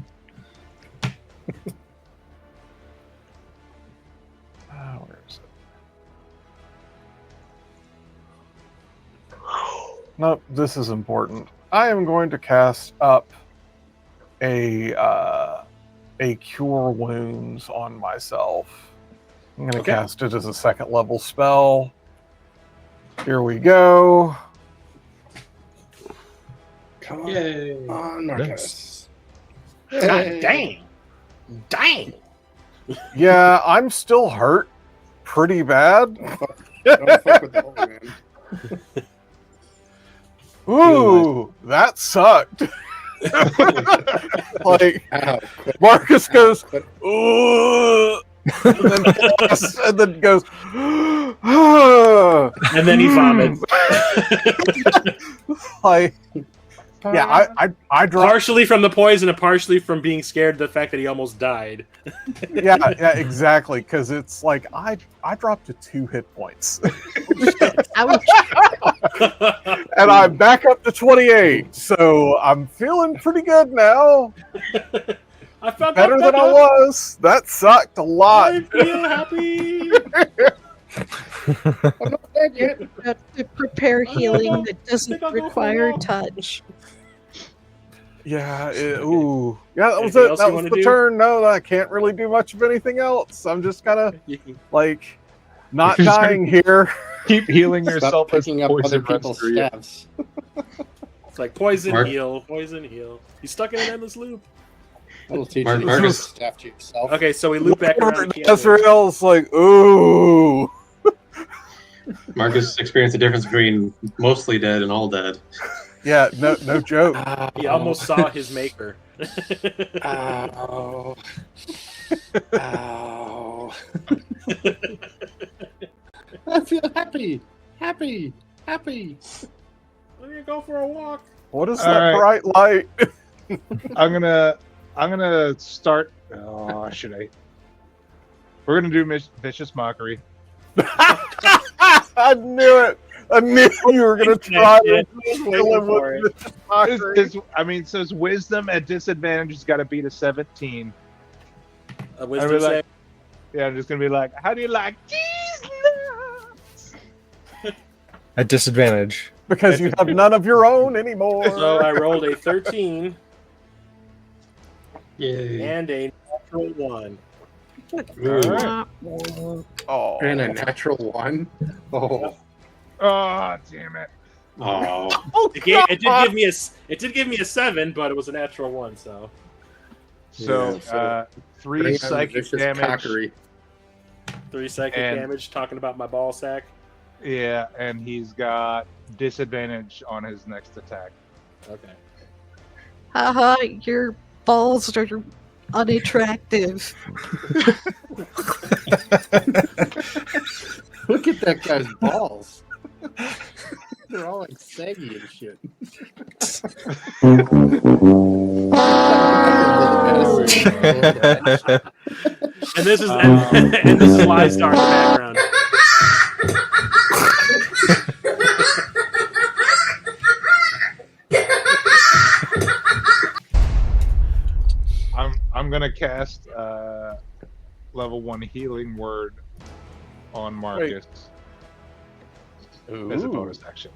Speaker 4: Where is it? Nope, this is important. I am going to cast up a cure wounds on myself. I'm going to
Speaker 1: Okay.
Speaker 4: cast it as a second level spell. Here we go.
Speaker 5: Come on.
Speaker 3: Yay.
Speaker 5: On, Marcus.
Speaker 1: God dang. Dang.
Speaker 4: Yeah, I'm still hurt pretty bad.
Speaker 5: Don't fuck with the holy man.
Speaker 4: Ooh, that sucked. Like
Speaker 5: Ow,
Speaker 4: Marcus goes,
Speaker 5: quit.
Speaker 4: ooh, and then goes, ah.
Speaker 1: And then he vomits.
Speaker 4: Like, yeah, I dropped.
Speaker 1: Partially from the poison and partially from being scared of the fact that he almost died.
Speaker 4: Yeah, exactly. Because it's like I dropped to 2 hit points,
Speaker 2: Ouch.
Speaker 4: and I'm back up to 28. So I'm feeling pretty good now.
Speaker 1: I felt
Speaker 4: Better than I was. That sucked a lot.
Speaker 1: I feel happy.
Speaker 5: I'm not dead yet.
Speaker 2: You have to prepare healing that doesn't
Speaker 1: I'll go for a
Speaker 2: require
Speaker 1: walk.
Speaker 2: touch.
Speaker 4: Yeah. Ooh. Yeah. That was
Speaker 1: Anything
Speaker 4: it.
Speaker 1: else
Speaker 4: That
Speaker 1: you
Speaker 4: was
Speaker 1: wanna
Speaker 4: the
Speaker 1: do?
Speaker 4: turn. No, I can't really do much of anything else. I'm just kind of
Speaker 1: You can-
Speaker 4: like not
Speaker 9: You're just gonna-
Speaker 4: dying here.
Speaker 9: Keep healing
Speaker 5: Stop
Speaker 9: yourself as
Speaker 5: picking up other
Speaker 9: poison runs
Speaker 5: people's
Speaker 9: through you.
Speaker 5: staffs.
Speaker 1: It's like poison,
Speaker 3: Mark-
Speaker 1: heal, poison, heal. He's stuck in an endless loop.
Speaker 5: We'll teach
Speaker 3: Mark-
Speaker 5: you
Speaker 3: Marcus-
Speaker 5: staff to yourself.
Speaker 1: Okay, so we loop back around. to Keanu.
Speaker 4: Ezreal's like, ooh.
Speaker 3: Marcus experienced the difference between mostly dead and all dead.
Speaker 4: Yeah. No joke.
Speaker 1: He almost saw his maker.
Speaker 5: Ow. Ow. I feel happy. Happy. Happy.
Speaker 1: I'm gonna go for a walk.
Speaker 4: What is
Speaker 9: All
Speaker 4: that
Speaker 9: right.
Speaker 4: bright light?
Speaker 9: I'm gonna start. Oh, should I? We're gonna do vicious mockery.
Speaker 4: I knew it. I knew you were gonna try
Speaker 1: Yeah,
Speaker 4: to
Speaker 1: I was
Speaker 4: kill
Speaker 1: waiting
Speaker 4: him
Speaker 1: for
Speaker 4: with this mockery.
Speaker 9: So his wisdom at disadvantage has got to beat a 17.
Speaker 1: A wisdom
Speaker 9: I really
Speaker 1: save.
Speaker 9: Yeah, I'm just gonna be like, how do you like cheese nuts?
Speaker 6: At disadvantage.
Speaker 4: Because you have none of your own anymore.
Speaker 1: So I rolled a 13
Speaker 3: Yay.
Speaker 1: and a natural 1.
Speaker 4: Oh.
Speaker 5: And a natural 1. Oh.
Speaker 9: Oh, damn it!
Speaker 3: Oh.
Speaker 1: It did give me a 7, but it was a natural 1. So
Speaker 9: So,
Speaker 5: Yeah, so
Speaker 9: 3
Speaker 5: Bring on the
Speaker 9: psychic
Speaker 5: vicious
Speaker 9: damage.
Speaker 5: cockery.
Speaker 1: 3 psychic
Speaker 9: And-
Speaker 1: damage. Talking about my ball sack.
Speaker 9: Yeah, and he's got disadvantage on his next attack.
Speaker 1: Okay.
Speaker 2: Haha, your balls are unattractive.
Speaker 5: Look at that guy's balls. They're all like saggy and shit.
Speaker 1: And this is and this is Live Star in the background.
Speaker 9: I'm gonna cast level 1 healing word on Marcus as a bonus action.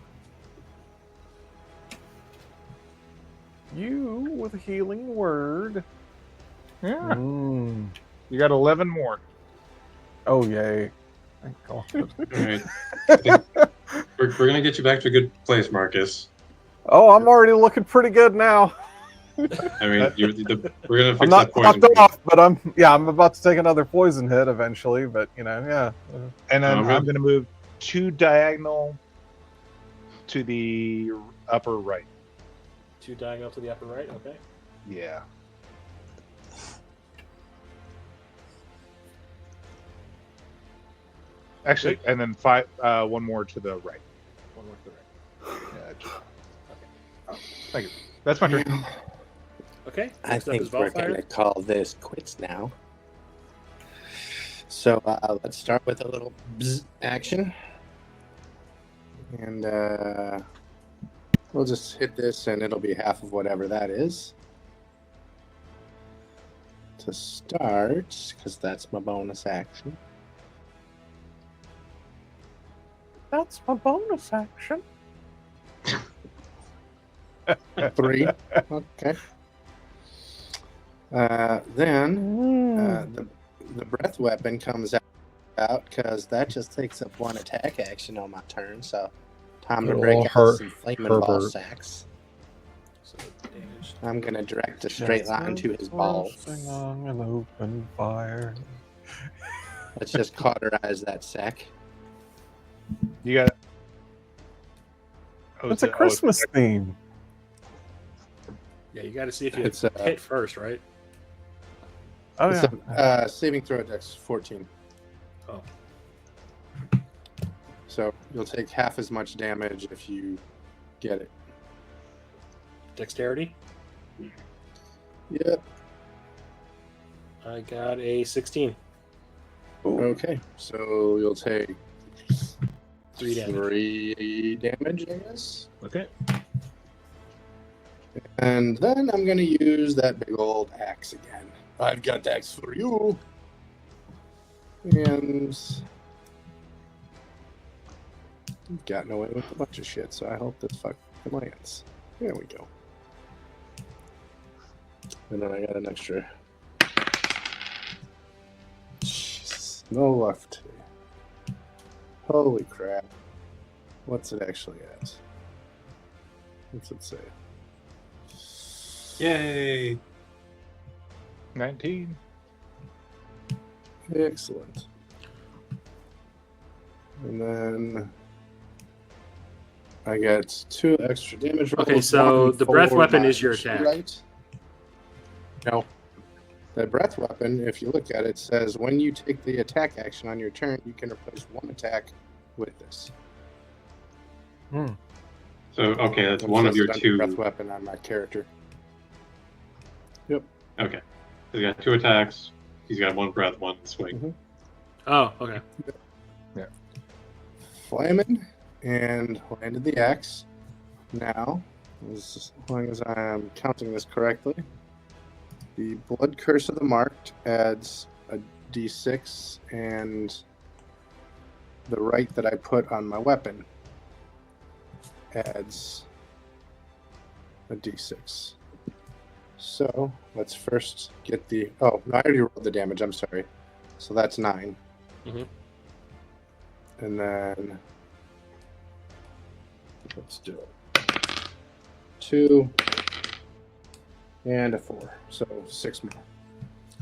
Speaker 4: You with a healing word.
Speaker 9: Yeah,
Speaker 4: Mm.
Speaker 9: you got 11 more.
Speaker 4: Oh, yay. Thank God.
Speaker 3: All right. I think we're gonna get you back to a good place, Marcus.
Speaker 4: Oh, I'm already looking pretty good now.
Speaker 3: I mean, we're gonna
Speaker 4: I'm
Speaker 3: fix
Speaker 4: not
Speaker 3: that poison.
Speaker 4: topped off, but I'm about to take another poison hit eventually, but yeah.
Speaker 9: And then
Speaker 3: Okay.
Speaker 9: I'm going to move 2 diagonal to the upper right.
Speaker 1: 2 diagonal to the upper right. Okay.
Speaker 9: Yeah. Actually, and then 1 more to the right.
Speaker 1: 1 more to the right.
Speaker 9: Yeah, okay. Thank you. That's my turn.
Speaker 1: Okay.
Speaker 8: I
Speaker 1: Next up is
Speaker 8: think we're
Speaker 1: Valfire.
Speaker 8: gonna call this quits now. So let's start with a little bzz action,
Speaker 5: And we'll just hit this and it'll be half of whatever that is. To start, because that's my bonus action.
Speaker 4: That's my bonus action.
Speaker 5: 3. Okay. Then the breath weapon comes out because that just takes up 1 attack action on my turn. So time to
Speaker 6: Oh,
Speaker 5: break out
Speaker 6: Her-
Speaker 5: some flaming ball
Speaker 6: Herbert.
Speaker 5: sacks.
Speaker 1: So damage.
Speaker 5: I'm gonna direct a straight line to his balls.
Speaker 4: On an open fire.
Speaker 5: Let's just cauterize that sack.
Speaker 9: You got.
Speaker 4: It's a Christmas theme.
Speaker 1: Yeah, you got to see if you
Speaker 5: It's,
Speaker 1: hit first, right?
Speaker 4: Oh
Speaker 5: It's
Speaker 4: yeah.
Speaker 5: a saving throw dex 14.
Speaker 1: Oh.
Speaker 5: So you'll take half as much damage if you get it.
Speaker 1: Dexterity?
Speaker 5: Yep.
Speaker 1: I got a 16.
Speaker 5: Okay, so you'll take
Speaker 1: 3 damage.
Speaker 5: 3 damage, I guess.
Speaker 1: Okay.
Speaker 5: And then I'm going to use that big old axe again. I've got the axe for you. And gotten away with a bunch of shit, so I hope this fucking lands. There we go. And then I got an extra. Jesus, no luck today. Holy crap. What's it actually at? What's it say?
Speaker 3: Yay!
Speaker 9: 19.
Speaker 5: Excellent. And then I got 2 extra damage rolls.
Speaker 1: Okay, so
Speaker 5: one
Speaker 1: the breath
Speaker 5: for
Speaker 1: weapon
Speaker 5: my
Speaker 1: is your attack.
Speaker 5: Right. No. The breath weapon, if you look at it, says when you take the attack action on your turn, you can replace 1 attack with this.
Speaker 3: So, okay, that's
Speaker 5: It
Speaker 3: one of
Speaker 5: says
Speaker 3: your
Speaker 5: it under
Speaker 3: 2.
Speaker 5: breath weapon on my character. Yep.
Speaker 3: Okay. So he's got 2 attacks. He's got 1 breath, 1 swing.
Speaker 1: Oh, okay.
Speaker 5: Flamin' and landed the axe. Now, as long as I'm counting this correctly, the Blood Curse of the Marked adds a d6, and the right that I put on my weapon adds a d6. So let's first get the. Oh, no, I already rolled the damage. I'm sorry. So that's 9.
Speaker 1: Mhm.
Speaker 5: And then let's do it. 2 and a 4. So 6 more.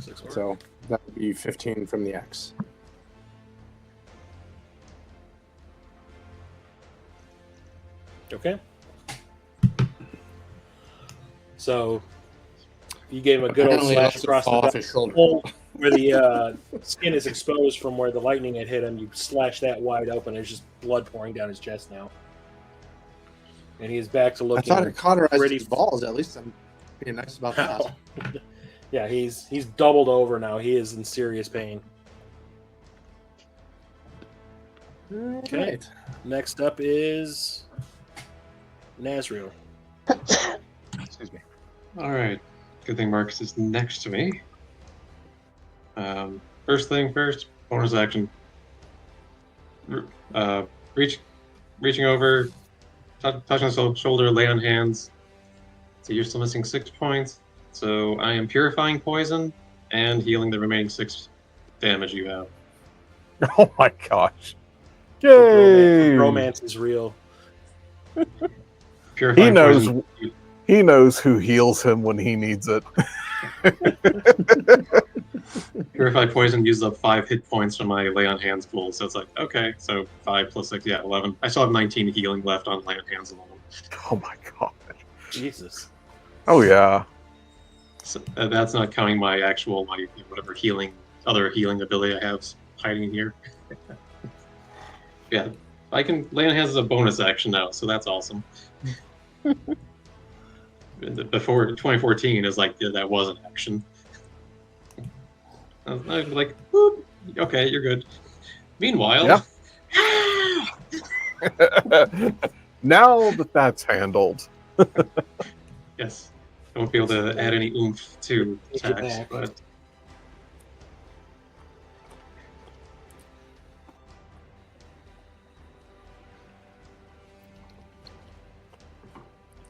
Speaker 1: 6 more.
Speaker 5: So that would be 15 from the axe.
Speaker 1: Okay. So you gave him a good old
Speaker 8: Apparently
Speaker 1: slash
Speaker 8: it
Speaker 1: across
Speaker 8: fall
Speaker 1: the
Speaker 8: off his shoulder.
Speaker 1: hole where the skin is exposed from where the lightning had hit him. You slash that wide open. There's just blood pouring down his chest now, and he is back to
Speaker 5: I
Speaker 1: looking.
Speaker 5: thought it cauterized
Speaker 1: pretty-
Speaker 5: his balls. At least I'm being nice about that.
Speaker 1: Yeah, he's doubled over now. He is in serious pain. Okay.
Speaker 5: Right.
Speaker 1: Next up is Nazriel.
Speaker 9: Excuse me.
Speaker 3: All right. Good thing Marcus is next to me. First thing first, bonus action. Reaching over, touching his shoulder, lay on hands. So you're still missing 6 points. So I am purifying poison and healing the remaining 6 damage you have.
Speaker 4: Oh my gosh! Yay!
Speaker 1: Romance is real.
Speaker 3: Purifying
Speaker 4: He knows.
Speaker 3: poison.
Speaker 4: He knows who heals him when he needs it.
Speaker 3: Purify poison uses up 5 hit points from my lay on hands pool. So it's like, okay, so 5 plus 6, yeah, 11. I still have 19 healing left on lay on hands alone.
Speaker 4: Oh my god!
Speaker 1: Jesus.
Speaker 4: Oh yeah.
Speaker 3: So, that's not counting my actual, whatever other healing ability I have hiding in here. Yeah, I can lay on hands as a bonus action now, so that's awesome. Before 2014 is like, yeah, that was an action. I was like, whoop, okay, you're good. Meanwhile,
Speaker 4: Now that's handled.
Speaker 3: yes, I won't be able to add any oomph to attacks, but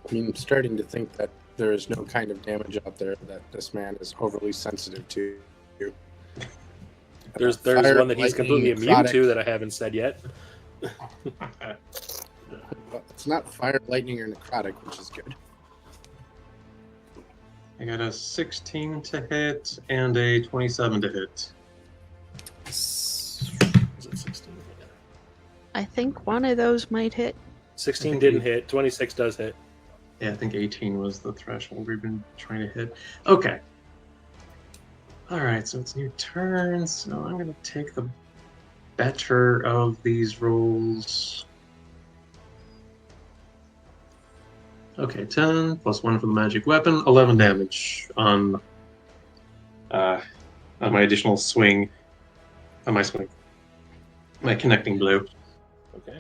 Speaker 5: I mean, I'm starting to think that there is no kind of damage out there that this man is overly sensitive to.
Speaker 1: There's
Speaker 5: Fire,
Speaker 1: one that he's completely
Speaker 5: lightning,
Speaker 1: immune
Speaker 5: necrotic.
Speaker 1: to that I haven't said yet.
Speaker 5: It's not fire, lightning, or necrotic, which is good.
Speaker 3: I got a 16 to hit and a 27 to hit.
Speaker 1: Is it 16?
Speaker 2: I think one of those might hit.
Speaker 1: 16
Speaker 3: think
Speaker 1: didn't hit. 26 does hit.
Speaker 3: Yeah, I think 18 was the threshold we've been trying to hit. Okay. All right, so it's your turn. So I'm going to take the better of these rolls. Okay, 10 plus 1 for the magic weapon, 11 damage on my additional swing. On my swing. My connecting blow.
Speaker 1: Okay.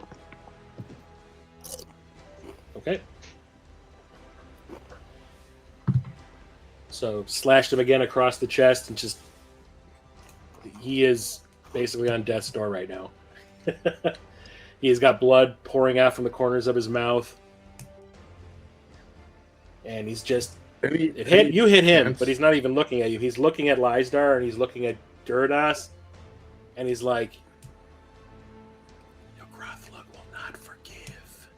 Speaker 1: Okay. So slashed him again across the chest, and just he is basically on death's door right now. He's got blood pouring out from the corners of his mouth, and he's just you hit him, but he's not even looking at you. He's looking at Lysdar, and he's looking at Duridas, and he's like, "Your Grothlook will not forgive."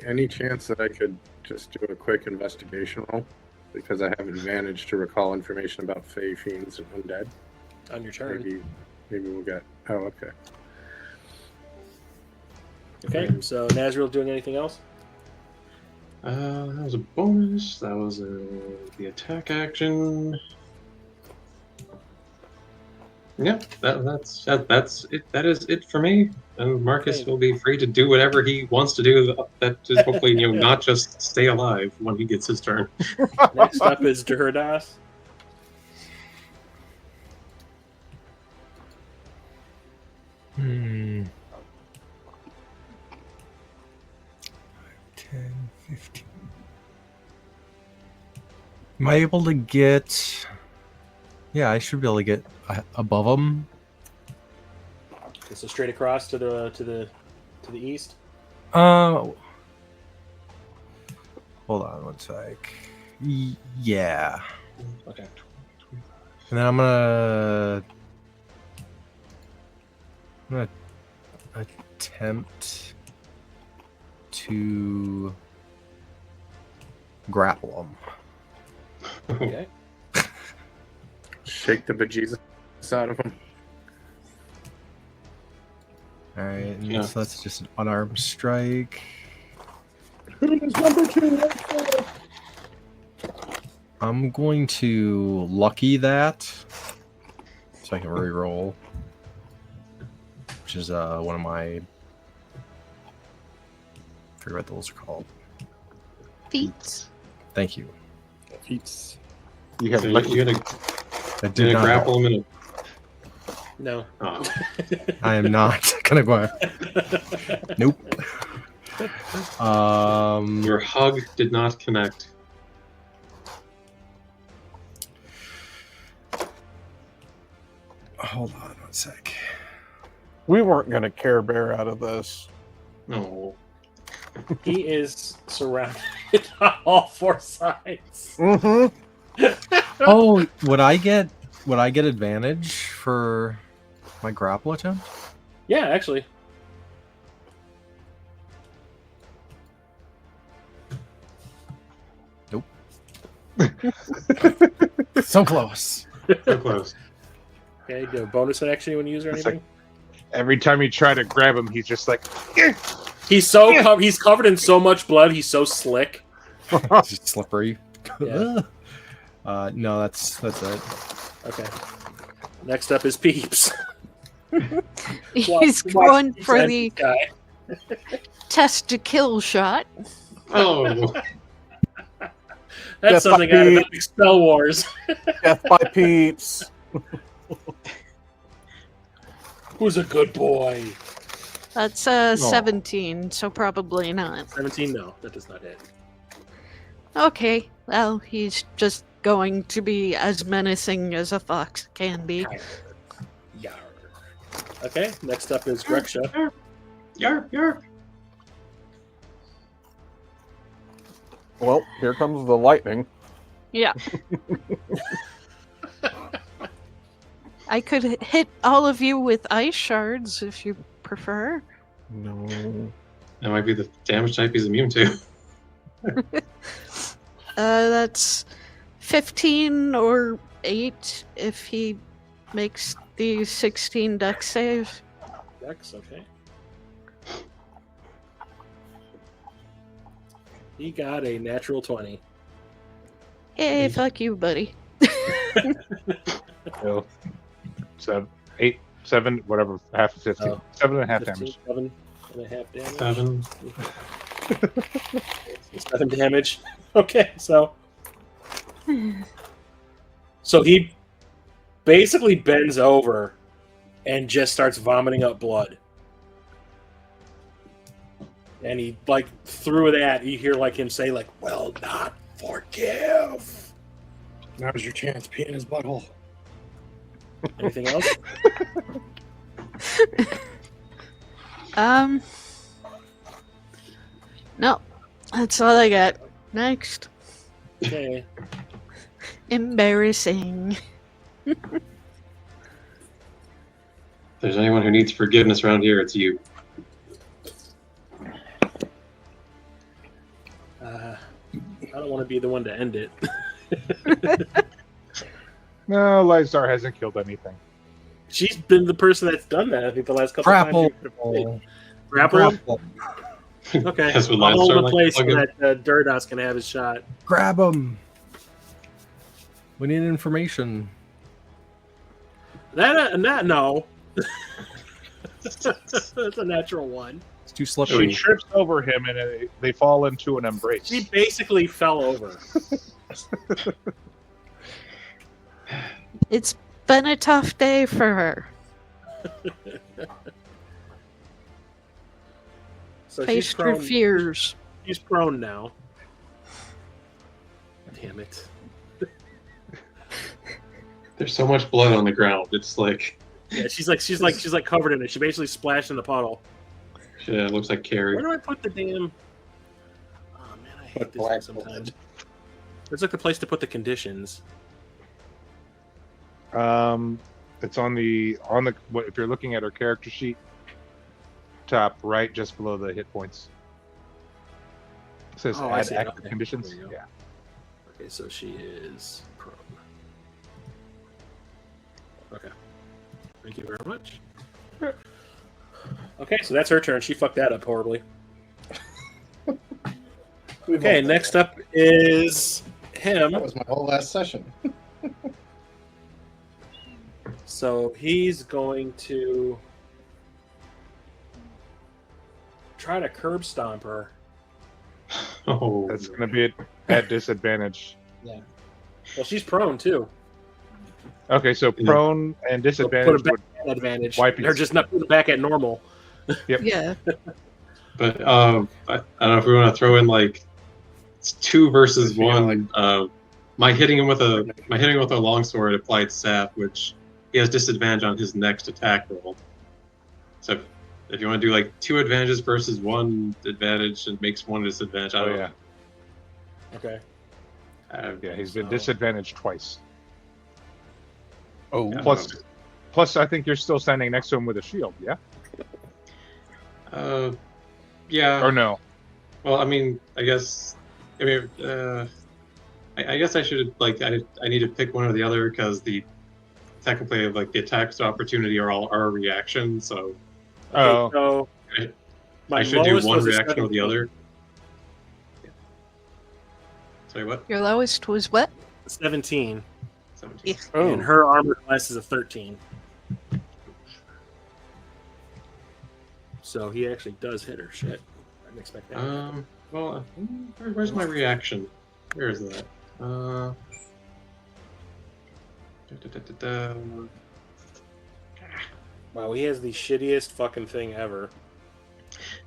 Speaker 5: Any chance that I could just do a quick investigation roll? Because I have advantage to recall information about Fey, Fiends, and Undead.
Speaker 1: On your turn.
Speaker 5: Maybe we'll get... Oh, okay.
Speaker 1: Okay, so Nazriel doing anything else?
Speaker 3: That was a bonus. That was the attack action. Yeah, that's it. That is it for me. And Marcus will be free to do whatever he wants to do. That is hopefully not just stay alive when he gets his turn.
Speaker 1: Next up is Duridas.
Speaker 6: Hmm. 10, 15. Am I able to get... Yeah, I should be able to get above them.
Speaker 1: Okay, so straight across to the east.
Speaker 6: Hold on one sec. Yeah.
Speaker 1: Okay.
Speaker 6: And then I'm gonna attempt to grapple them.
Speaker 1: Okay.
Speaker 5: Shake the bejesus out of him.
Speaker 6: Alright, so that's just an unarmed strike.
Speaker 5: Who is number 2?
Speaker 6: I'm going to lucky that so I can re-roll, which is one of my... I forget what those are called.
Speaker 2: Feats.
Speaker 6: Thank you.
Speaker 5: Feats.
Speaker 9: You have
Speaker 3: So
Speaker 9: lucky.
Speaker 3: you're gonna
Speaker 6: I did not
Speaker 3: grapple him in a...
Speaker 1: No.
Speaker 3: Oh.
Speaker 6: I am not gonna go. Nope.
Speaker 3: Your hug did not connect.
Speaker 6: Hold on one sec.
Speaker 4: We weren't going to Care Bear out of this.
Speaker 3: No.
Speaker 1: He is surrounded on all four sides.
Speaker 4: Mm-hmm.
Speaker 6: Oh, would I get advantage for my grapple attempt?
Speaker 1: Yeah, actually.
Speaker 6: Nope. So close.
Speaker 3: So close.
Speaker 1: Okay, do a bonus action you want to use or
Speaker 9: It's
Speaker 1: anything?
Speaker 9: Every time you try to grab him, he's just like,
Speaker 1: He's he's covered in so much blood. He's so slick.
Speaker 6: It's just slippery.
Speaker 1: Yeah.
Speaker 6: No, that's it.
Speaker 1: Okay. Next up is Peeps.
Speaker 2: He's going for the test to kill shot.
Speaker 3: Oh.
Speaker 1: That's
Speaker 4: Death
Speaker 1: something
Speaker 4: by
Speaker 1: out of
Speaker 4: Peeps.
Speaker 1: Epic Spell Wars.
Speaker 4: Death by Peeps.
Speaker 1: Who's a good boy?
Speaker 2: That's 17, so probably not.
Speaker 1: 17, no, that does not hit.
Speaker 2: Okay, well, he's just going to be as menacing as a fox can be.
Speaker 1: Yarr. Okay, next up is Grexha.
Speaker 3: Yarp.
Speaker 4: Well, here comes the lightning.
Speaker 2: Yeah. I could hit all of you with ice shards if you prefer.
Speaker 4: No.
Speaker 3: That might be the damage type he's immune to.
Speaker 2: That's 15 or 8 if he makes the 16 dex save.
Speaker 1: Dex, okay. He got a natural 20.
Speaker 2: Hey, fuck you, buddy.
Speaker 7: So, 7, 8, 7, whatever, half of 15.
Speaker 1: Oh.
Speaker 7: 7.5
Speaker 1: 15,
Speaker 7: damage.
Speaker 1: 7.5 damage. 7 damage. Okay, so he basically bends over and just starts vomiting up blood. And he, like, through that, you hear, like, him say, like, "Will not forgive."
Speaker 5: Now's your chance. Pee in his butthole.
Speaker 1: Anything else?
Speaker 2: No. That's all I got. Next.
Speaker 1: Okay.
Speaker 2: Embarrassing.
Speaker 3: If there's anyone who needs forgiveness around here, it's you.
Speaker 1: I don't want to be the one to end it.
Speaker 7: No, Lysar hasn't killed anything.
Speaker 1: She's been the person that's done that, I think, the last couple
Speaker 6: Grapple.
Speaker 1: times. Grapple? Okay.
Speaker 3: That's what
Speaker 1: I'll hold
Speaker 3: Lysar
Speaker 1: in
Speaker 3: like
Speaker 1: place
Speaker 3: to
Speaker 1: so
Speaker 3: plug
Speaker 1: that Durdos can have his shot.
Speaker 6: Grab him. We need information.
Speaker 1: No. That's a natural one.
Speaker 6: It's too
Speaker 7: She
Speaker 6: slippery.
Speaker 7: trips over him and they fall into an embrace.
Speaker 1: She basically fell over.
Speaker 2: It's been a tough day for her.
Speaker 1: So she's
Speaker 2: Faced her
Speaker 1: prone.
Speaker 2: fears.
Speaker 1: She's prone now. Damn it.
Speaker 3: There's so much blood on the ground. It's like,
Speaker 1: Yeah, she's like covered in it. She basically splashed in the puddle.
Speaker 3: yeah, it looks like Carrie.
Speaker 1: Where do I put the damn? Oh man, I hate this thing sometimes. It's like the place to put the conditions.
Speaker 7: It's on the if you're looking at her character sheet, top right, just below the hit points. It says
Speaker 1: Oh, I
Speaker 7: add
Speaker 1: see it.
Speaker 7: active
Speaker 1: Okay.
Speaker 7: conditions.
Speaker 1: There you go.
Speaker 7: Yeah.
Speaker 1: Okay, so she is prone. Okay. Thank you very much. Okay, so that's her turn. She fucked that up horribly. Okay, next up is him.
Speaker 5: That was my whole last session.
Speaker 1: So he's going to try to curb stomp her.
Speaker 3: Oh,
Speaker 7: That's going to be at disadvantage.
Speaker 1: Yeah. Well, she's prone too.
Speaker 7: Okay, so prone and
Speaker 1: So
Speaker 7: disadvantage
Speaker 1: put it back
Speaker 7: would
Speaker 1: at advantage.
Speaker 7: wipe
Speaker 1: They're
Speaker 7: it.
Speaker 1: just not put it back at normal.
Speaker 2: Yeah.
Speaker 3: but I don't know if we want to throw in like it's 2 versus
Speaker 5: If you got,
Speaker 3: 1. My hitting him with a longsword applied sap, which he has disadvantage on his next attack roll. So if you want to do like 2 advantages versus 1 advantage, it makes 1 disadvantage. I
Speaker 7: Oh
Speaker 3: don't
Speaker 7: yeah,
Speaker 1: Okay.
Speaker 7: yeah. He's been
Speaker 1: So-
Speaker 7: disadvantaged twice.
Speaker 6: Oh,
Speaker 7: Plus, I think you're still standing next to him with a shield. Yeah.
Speaker 3: Yeah.
Speaker 7: Or no?
Speaker 3: Well, I mean, I guess. I mean, I guess I should like. I need to pick one or the other because technically like the attacks of opportunity are all our reaction. So
Speaker 7: Oh,
Speaker 1: So my
Speaker 3: I should do
Speaker 1: lowest
Speaker 3: one
Speaker 1: was a
Speaker 3: reaction or the
Speaker 1: 17.
Speaker 3: other. Sorry, what?
Speaker 2: Your lowest was what?
Speaker 1: 17.
Speaker 3: 17.
Speaker 1: And her armor class is a 13. So he actually does hit her. Shit. I didn't expect that.
Speaker 3: Well, where's my reaction? Where is that?
Speaker 1: Wow, he has the shittiest fucking thing ever.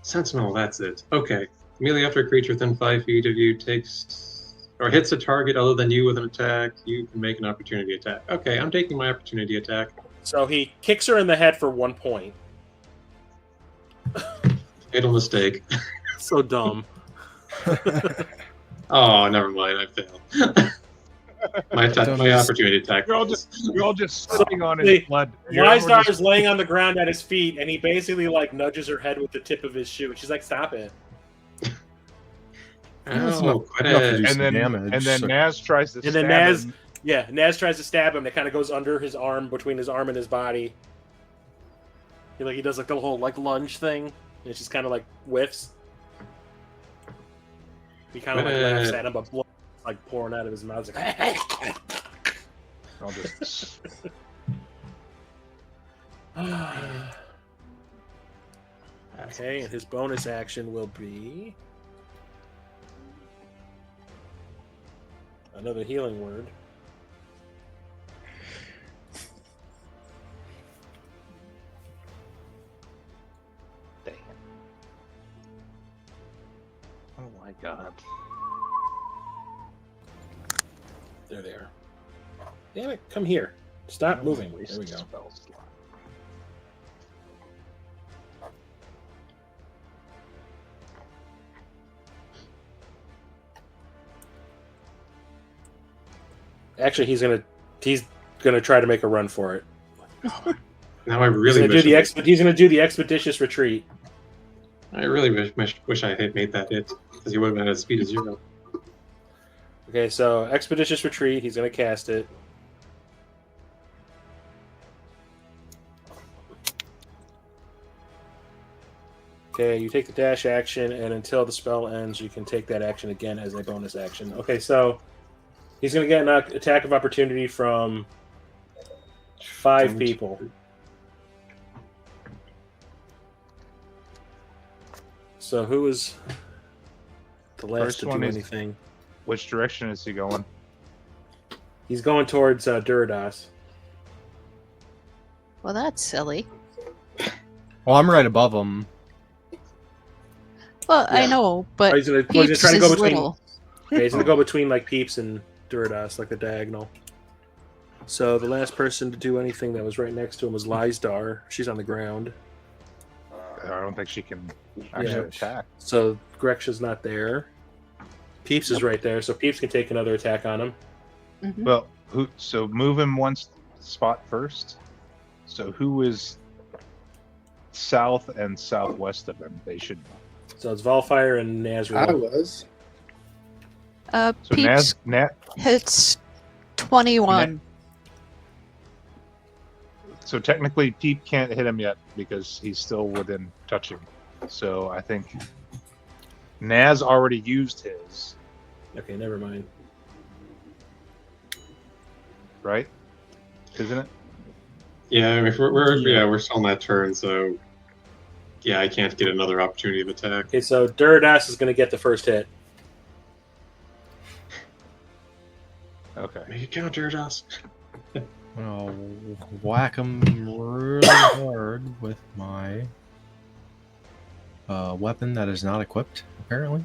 Speaker 3: Sentinel, that's it. Okay. Immediately after a creature within 5 feet of you takes or hits a target other than you with an attack, you can make an opportunity attack. Okay, I'm taking my opportunity attack.
Speaker 1: So he kicks her in the head for 1 point.
Speaker 3: Fatal mistake.
Speaker 1: So dumb.
Speaker 3: Oh, never mind. I failed. my opportunity attack.
Speaker 7: you're all just sitting on his
Speaker 1: Hey,
Speaker 7: blood.
Speaker 1: Lysdar is laying on the ground at his feet, and he basically like nudges her head with the tip of his shoe. She's like, "Stop it!"
Speaker 3: Oh, quit
Speaker 6: enough to
Speaker 3: it.
Speaker 6: do
Speaker 7: and
Speaker 6: some
Speaker 7: then
Speaker 6: damage,
Speaker 7: and then
Speaker 6: so-
Speaker 7: Naz tries to
Speaker 1: And then
Speaker 7: stab
Speaker 1: Naz,
Speaker 7: him.
Speaker 1: Yeah, Naz tries to stab him. It kind of goes under his arm, between his arm and his body. He does like the whole like lunge thing. And it just kind of like whiffs. He kind of like laughs at him, but blood is, like pouring out of his mouth. Like,
Speaker 7: I'll just.
Speaker 1: Okay, and his bonus action will be another healing word.
Speaker 7: Dang it. Oh my god.
Speaker 1: There they are. Damn it, come here. Stop moving. There we go.
Speaker 7: Spell slot.
Speaker 1: Actually, he's gonna try to make a run for it.
Speaker 3: Now I
Speaker 1: He's
Speaker 3: really
Speaker 1: gonna do the expeditious retreat.
Speaker 3: I really wish I had made that hit because he would have been at speed of 0.
Speaker 1: Okay, so expeditious retreat. He's gonna cast it. Okay, you take the dash action, and until the spell ends, you can take that action again as a bonus action. Okay, so he's going to get an attack of opportunity from 5 people. So who is the last
Speaker 7: First
Speaker 1: to
Speaker 7: one
Speaker 1: do
Speaker 7: is-
Speaker 1: anything?
Speaker 7: Which direction is he going?
Speaker 1: He's going towards Durados.
Speaker 2: Well, that's silly.
Speaker 6: Well, I'm right above him.
Speaker 2: Well, I know,
Speaker 1: Oh,
Speaker 2: but
Speaker 1: he's gonna
Speaker 2: Peeps
Speaker 1: try to go
Speaker 2: is
Speaker 1: between.
Speaker 2: little.
Speaker 1: Yeah, he's going to go between like Peeps and Durados, like the diagonal. So the last person to do anything that was right next to him was Lyzdar. She's on the ground.
Speaker 7: I don't think she can actually
Speaker 1: Yeah.
Speaker 7: attack.
Speaker 1: So Grexha's not there. Peeps is right there, so Peeps can take another attack on him.
Speaker 2: Mhm.
Speaker 7: Well, so move him one spot first. So who is south and southwest of him? They should.
Speaker 1: So it's Volfire and Nazriel.
Speaker 5: I was.
Speaker 7: So
Speaker 2: Peeps hits 21.
Speaker 7: So technically, Peep can't hit him yet because he's still within touching. So I think Naz already used his,
Speaker 1: Okay, never mind.
Speaker 7: right? Isn't it?
Speaker 3: Yeah, I mean, we're still on that turn, so yeah, I can't get another opportunity of attack.
Speaker 1: Okay, so Durados is going to get the first hit.
Speaker 7: Okay.
Speaker 3: Make it count, Durados.
Speaker 6: I'll whack him really hard with my weapon that is not equipped, apparently.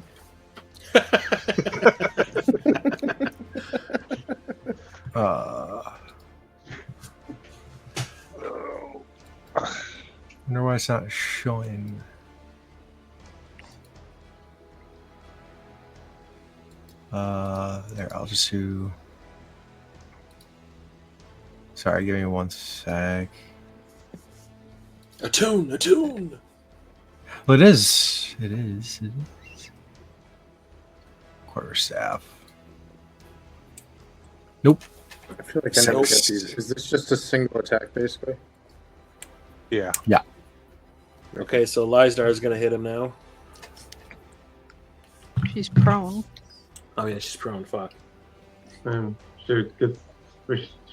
Speaker 6: Wonder why it's not showing. There, I'll just do. Sorry, give me one sec.
Speaker 1: Attune!
Speaker 6: Well, it is. It is. Quarterstaff. Nope.
Speaker 5: I feel like I never get these. Is this just a single attack, basically?
Speaker 7: Yeah.
Speaker 1: Okay, so Lyzdar is going to hit him now.
Speaker 2: She's prone.
Speaker 1: Oh yeah, she's prone. Fuck.
Speaker 3: Should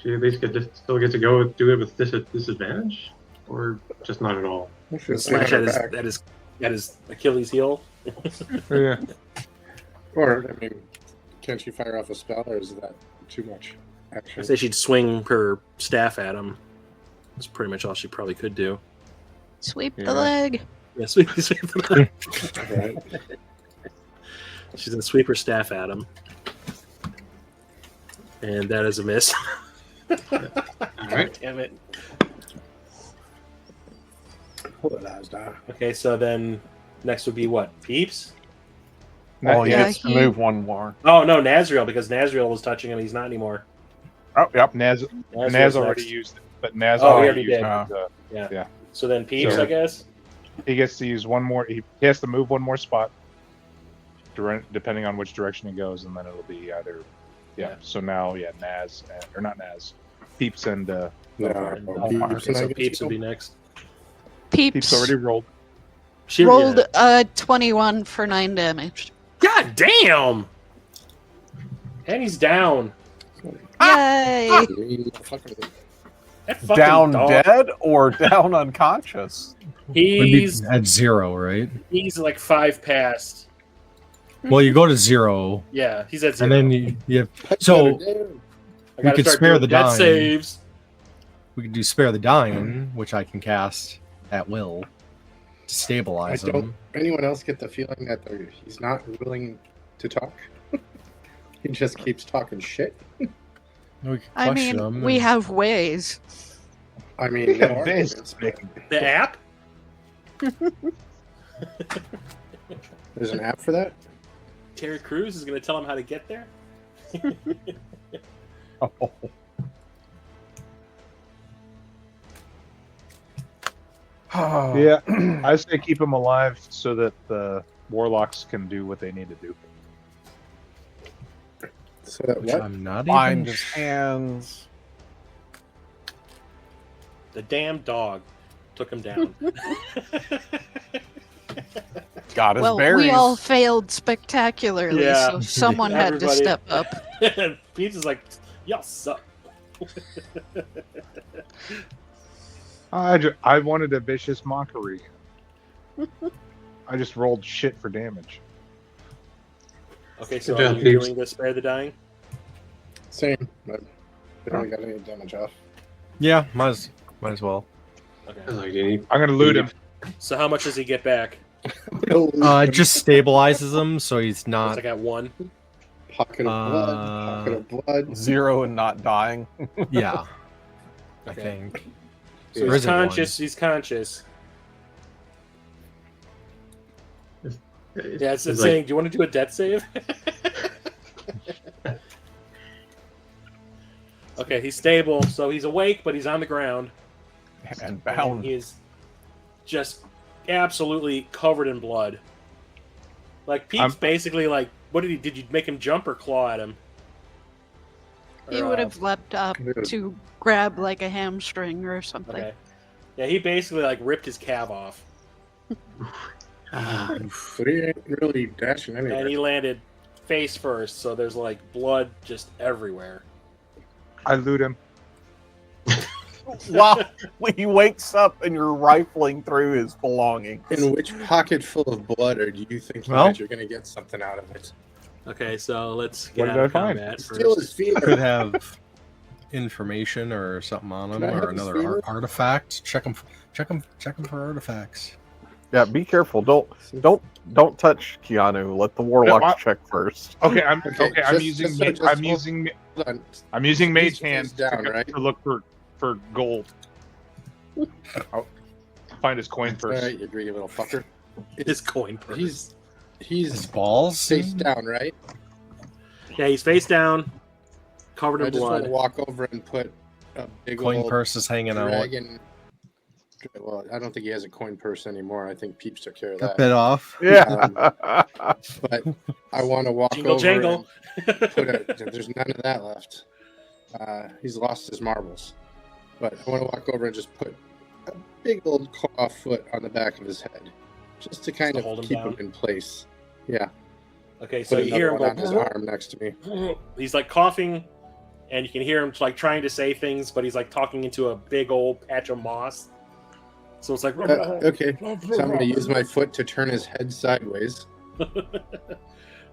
Speaker 3: she at least still get to go do it with disadvantage, or just not at all?
Speaker 1: Slash at his Achilles heel.
Speaker 7: Yeah.
Speaker 5: Or, I mean, can't she fire off a spell, or is that too much
Speaker 1: I
Speaker 5: action?
Speaker 1: say she'd swing her staff at him. That's pretty much all she probably could do.
Speaker 2: Sweep
Speaker 7: Yeah.
Speaker 2: the leg.
Speaker 1: Yeah, sweep the
Speaker 5: Right.
Speaker 1: She's gonna sweep her staff at him, and that is a miss.
Speaker 3: All right.
Speaker 1: Damn it.
Speaker 5: Hold it, Asda.
Speaker 1: Okay, so then next would be what? Peeps?
Speaker 4: Oh, he
Speaker 2: Yeah,
Speaker 4: gets to
Speaker 2: he-
Speaker 4: move one more.
Speaker 1: Oh no, Nazriel, because Nazriel was touching him. He's not anymore.
Speaker 4: Oh, yep.
Speaker 7: Naz
Speaker 1: Nazriel's
Speaker 7: already
Speaker 1: next.
Speaker 7: used it, but Naz
Speaker 1: Oh, he
Speaker 7: already
Speaker 1: already
Speaker 7: used
Speaker 1: did.
Speaker 7: it.
Speaker 1: Yeah. So then Peeps,
Speaker 7: So-
Speaker 1: I guess.
Speaker 7: He gets to use one more. He has to move one more spot, depending on which direction he goes, and then it'll be either Yeah. So now, Naz or not Naz, Peeps and
Speaker 5: No,
Speaker 1: Okay, so Peeps would be next.
Speaker 7: Peeps already rolled.
Speaker 1: She
Speaker 2: rolled 21 for 9 damage.
Speaker 1: God damn! And he's down.
Speaker 2: Yay!
Speaker 1: That fucking
Speaker 4: Down
Speaker 1: dog.
Speaker 4: dead or down unconscious?
Speaker 1: He's
Speaker 6: at 0, right?
Speaker 1: He's like 5 past.
Speaker 6: Well, you go to 0.
Speaker 1: Yeah, he's at 0.
Speaker 6: And then you have. So
Speaker 1: I gotta
Speaker 6: could
Speaker 1: start
Speaker 6: spare
Speaker 1: doing
Speaker 6: the
Speaker 1: death
Speaker 6: dying.
Speaker 1: saves.
Speaker 6: We could do Spare the Dying, which I can cast at will to stabilize him.
Speaker 5: Anyone else get the feeling that he's not willing to talk? He just keeps talking shit.
Speaker 2: I mean, we have ways.
Speaker 5: I mean, no arguments.
Speaker 1: The app?
Speaker 5: There's an app for that?
Speaker 1: Terry Crews is going to tell him how to get there?
Speaker 4: Oh.
Speaker 9: Yeah, I say keep him alive so that the warlocks can do what they need to do.
Speaker 5: So that
Speaker 6: Which
Speaker 5: what?
Speaker 6: I'm not
Speaker 4: Bind
Speaker 6: even.
Speaker 4: his hands.
Speaker 1: The damn dog took him down.
Speaker 4: Got his
Speaker 2: Well,
Speaker 4: berries.
Speaker 2: we all failed spectacularly,
Speaker 1: Yeah.
Speaker 2: so someone had to
Speaker 1: Everybody-
Speaker 2: step up.
Speaker 1: Peeps is like, y'all suck.
Speaker 9: I wanted a vicious mockery. I just rolled shit for damage.
Speaker 1: Okay, so
Speaker 3: Good
Speaker 1: are
Speaker 3: job,
Speaker 1: you
Speaker 3: Peeps.
Speaker 1: doing the Spare the Dying?
Speaker 5: Same. But we don't got any damage off.
Speaker 6: Yeah, might as well.
Speaker 1: Okay.
Speaker 9: I'm gonna loot him.
Speaker 1: So how much does he get back?
Speaker 6: It just stabilizes him, so he's
Speaker 1: It's
Speaker 6: not.
Speaker 1: like at 1.
Speaker 5: Pocket of blood. Pocket of blood.
Speaker 4: 0 and not dying.
Speaker 6: Yeah, I
Speaker 1: Okay.
Speaker 6: think.
Speaker 1: So
Speaker 6: Or
Speaker 1: he's
Speaker 6: is it 1?
Speaker 1: conscious. He's conscious. Yeah, it's
Speaker 3: It's
Speaker 1: saying, do you want to do a death save? Okay, he's stable, so he's awake, but he's on the ground.
Speaker 4: And
Speaker 1: And
Speaker 4: bound.
Speaker 1: he is just absolutely covered in blood. Like, Pete's basically like, what did you make him jump or claw at him?
Speaker 2: He
Speaker 1: Or,
Speaker 2: would have leapt up to grab like a hamstring or something.
Speaker 1: Okay. Yeah, he basically like ripped his calf off.
Speaker 5: But he ain't really dashing anywhere.
Speaker 1: And he landed face first, so there's like blood just everywhere.
Speaker 9: I loot him.
Speaker 4: Wow. He wakes up and you're rifling through his belongings.
Speaker 5: In which pocket full of blood or do you think
Speaker 6: Well-
Speaker 5: you're going to get something out of it?
Speaker 1: Okay, so let's
Speaker 9: What
Speaker 1: get
Speaker 9: did
Speaker 1: out of
Speaker 9: I find?
Speaker 1: combat
Speaker 5: Steal
Speaker 1: first.
Speaker 5: his
Speaker 6: Could
Speaker 5: fever.
Speaker 6: have information or something on him,
Speaker 5: Can I have
Speaker 6: or
Speaker 5: his
Speaker 6: another
Speaker 5: fever?
Speaker 6: artifact. Check them for artifacts.
Speaker 4: Yeah, be careful. Don't touch Keanu. Let the warlocks
Speaker 9: Yeah,
Speaker 4: check first.
Speaker 9: Okay, I'm
Speaker 5: Okay,
Speaker 9: I'm
Speaker 5: just-
Speaker 9: using
Speaker 5: just-
Speaker 9: ma-
Speaker 5: just
Speaker 9: I'm
Speaker 5: hold-
Speaker 9: using
Speaker 5: Hold on.
Speaker 9: I'm using mage
Speaker 5: He's
Speaker 9: hand
Speaker 5: face down,
Speaker 9: to,
Speaker 5: right?
Speaker 9: to look for gold. I'll find his coin
Speaker 5: All
Speaker 9: purse.
Speaker 5: right, you greedy little fucker.
Speaker 1: His coin purse.
Speaker 5: He's
Speaker 6: His balls.
Speaker 5: face down, right?
Speaker 1: Yeah, he's face down, covered
Speaker 5: I
Speaker 1: in
Speaker 5: just want
Speaker 1: blood.
Speaker 5: to walk over and put a big
Speaker 6: Coin
Speaker 5: old
Speaker 6: purse is hanging out.
Speaker 5: dragon. Well, I don't think he has a coin purse anymore. I think Peeps took care of
Speaker 6: Cut
Speaker 5: that.
Speaker 6: that off.
Speaker 4: Yeah.
Speaker 5: But I want to walk
Speaker 1: Jingle
Speaker 5: over
Speaker 1: jangle.
Speaker 5: and put there's none of that left. He's lost his marbles. But I want to walk over and just put a big old claw foot on the back of his head. Just to kind
Speaker 1: to
Speaker 5: of
Speaker 1: hold him
Speaker 5: keep
Speaker 1: down?
Speaker 5: him in place. Yeah.
Speaker 1: Okay, so
Speaker 5: Put
Speaker 1: you hear
Speaker 5: another
Speaker 1: him
Speaker 5: one on his
Speaker 1: go.
Speaker 5: arm next to me.
Speaker 1: He's like coughing, and you can hear him like trying to say things, but he's like talking into a big old patch of moss. So it's like,
Speaker 5: Okay. So I'm going to use my foot to turn his head sideways.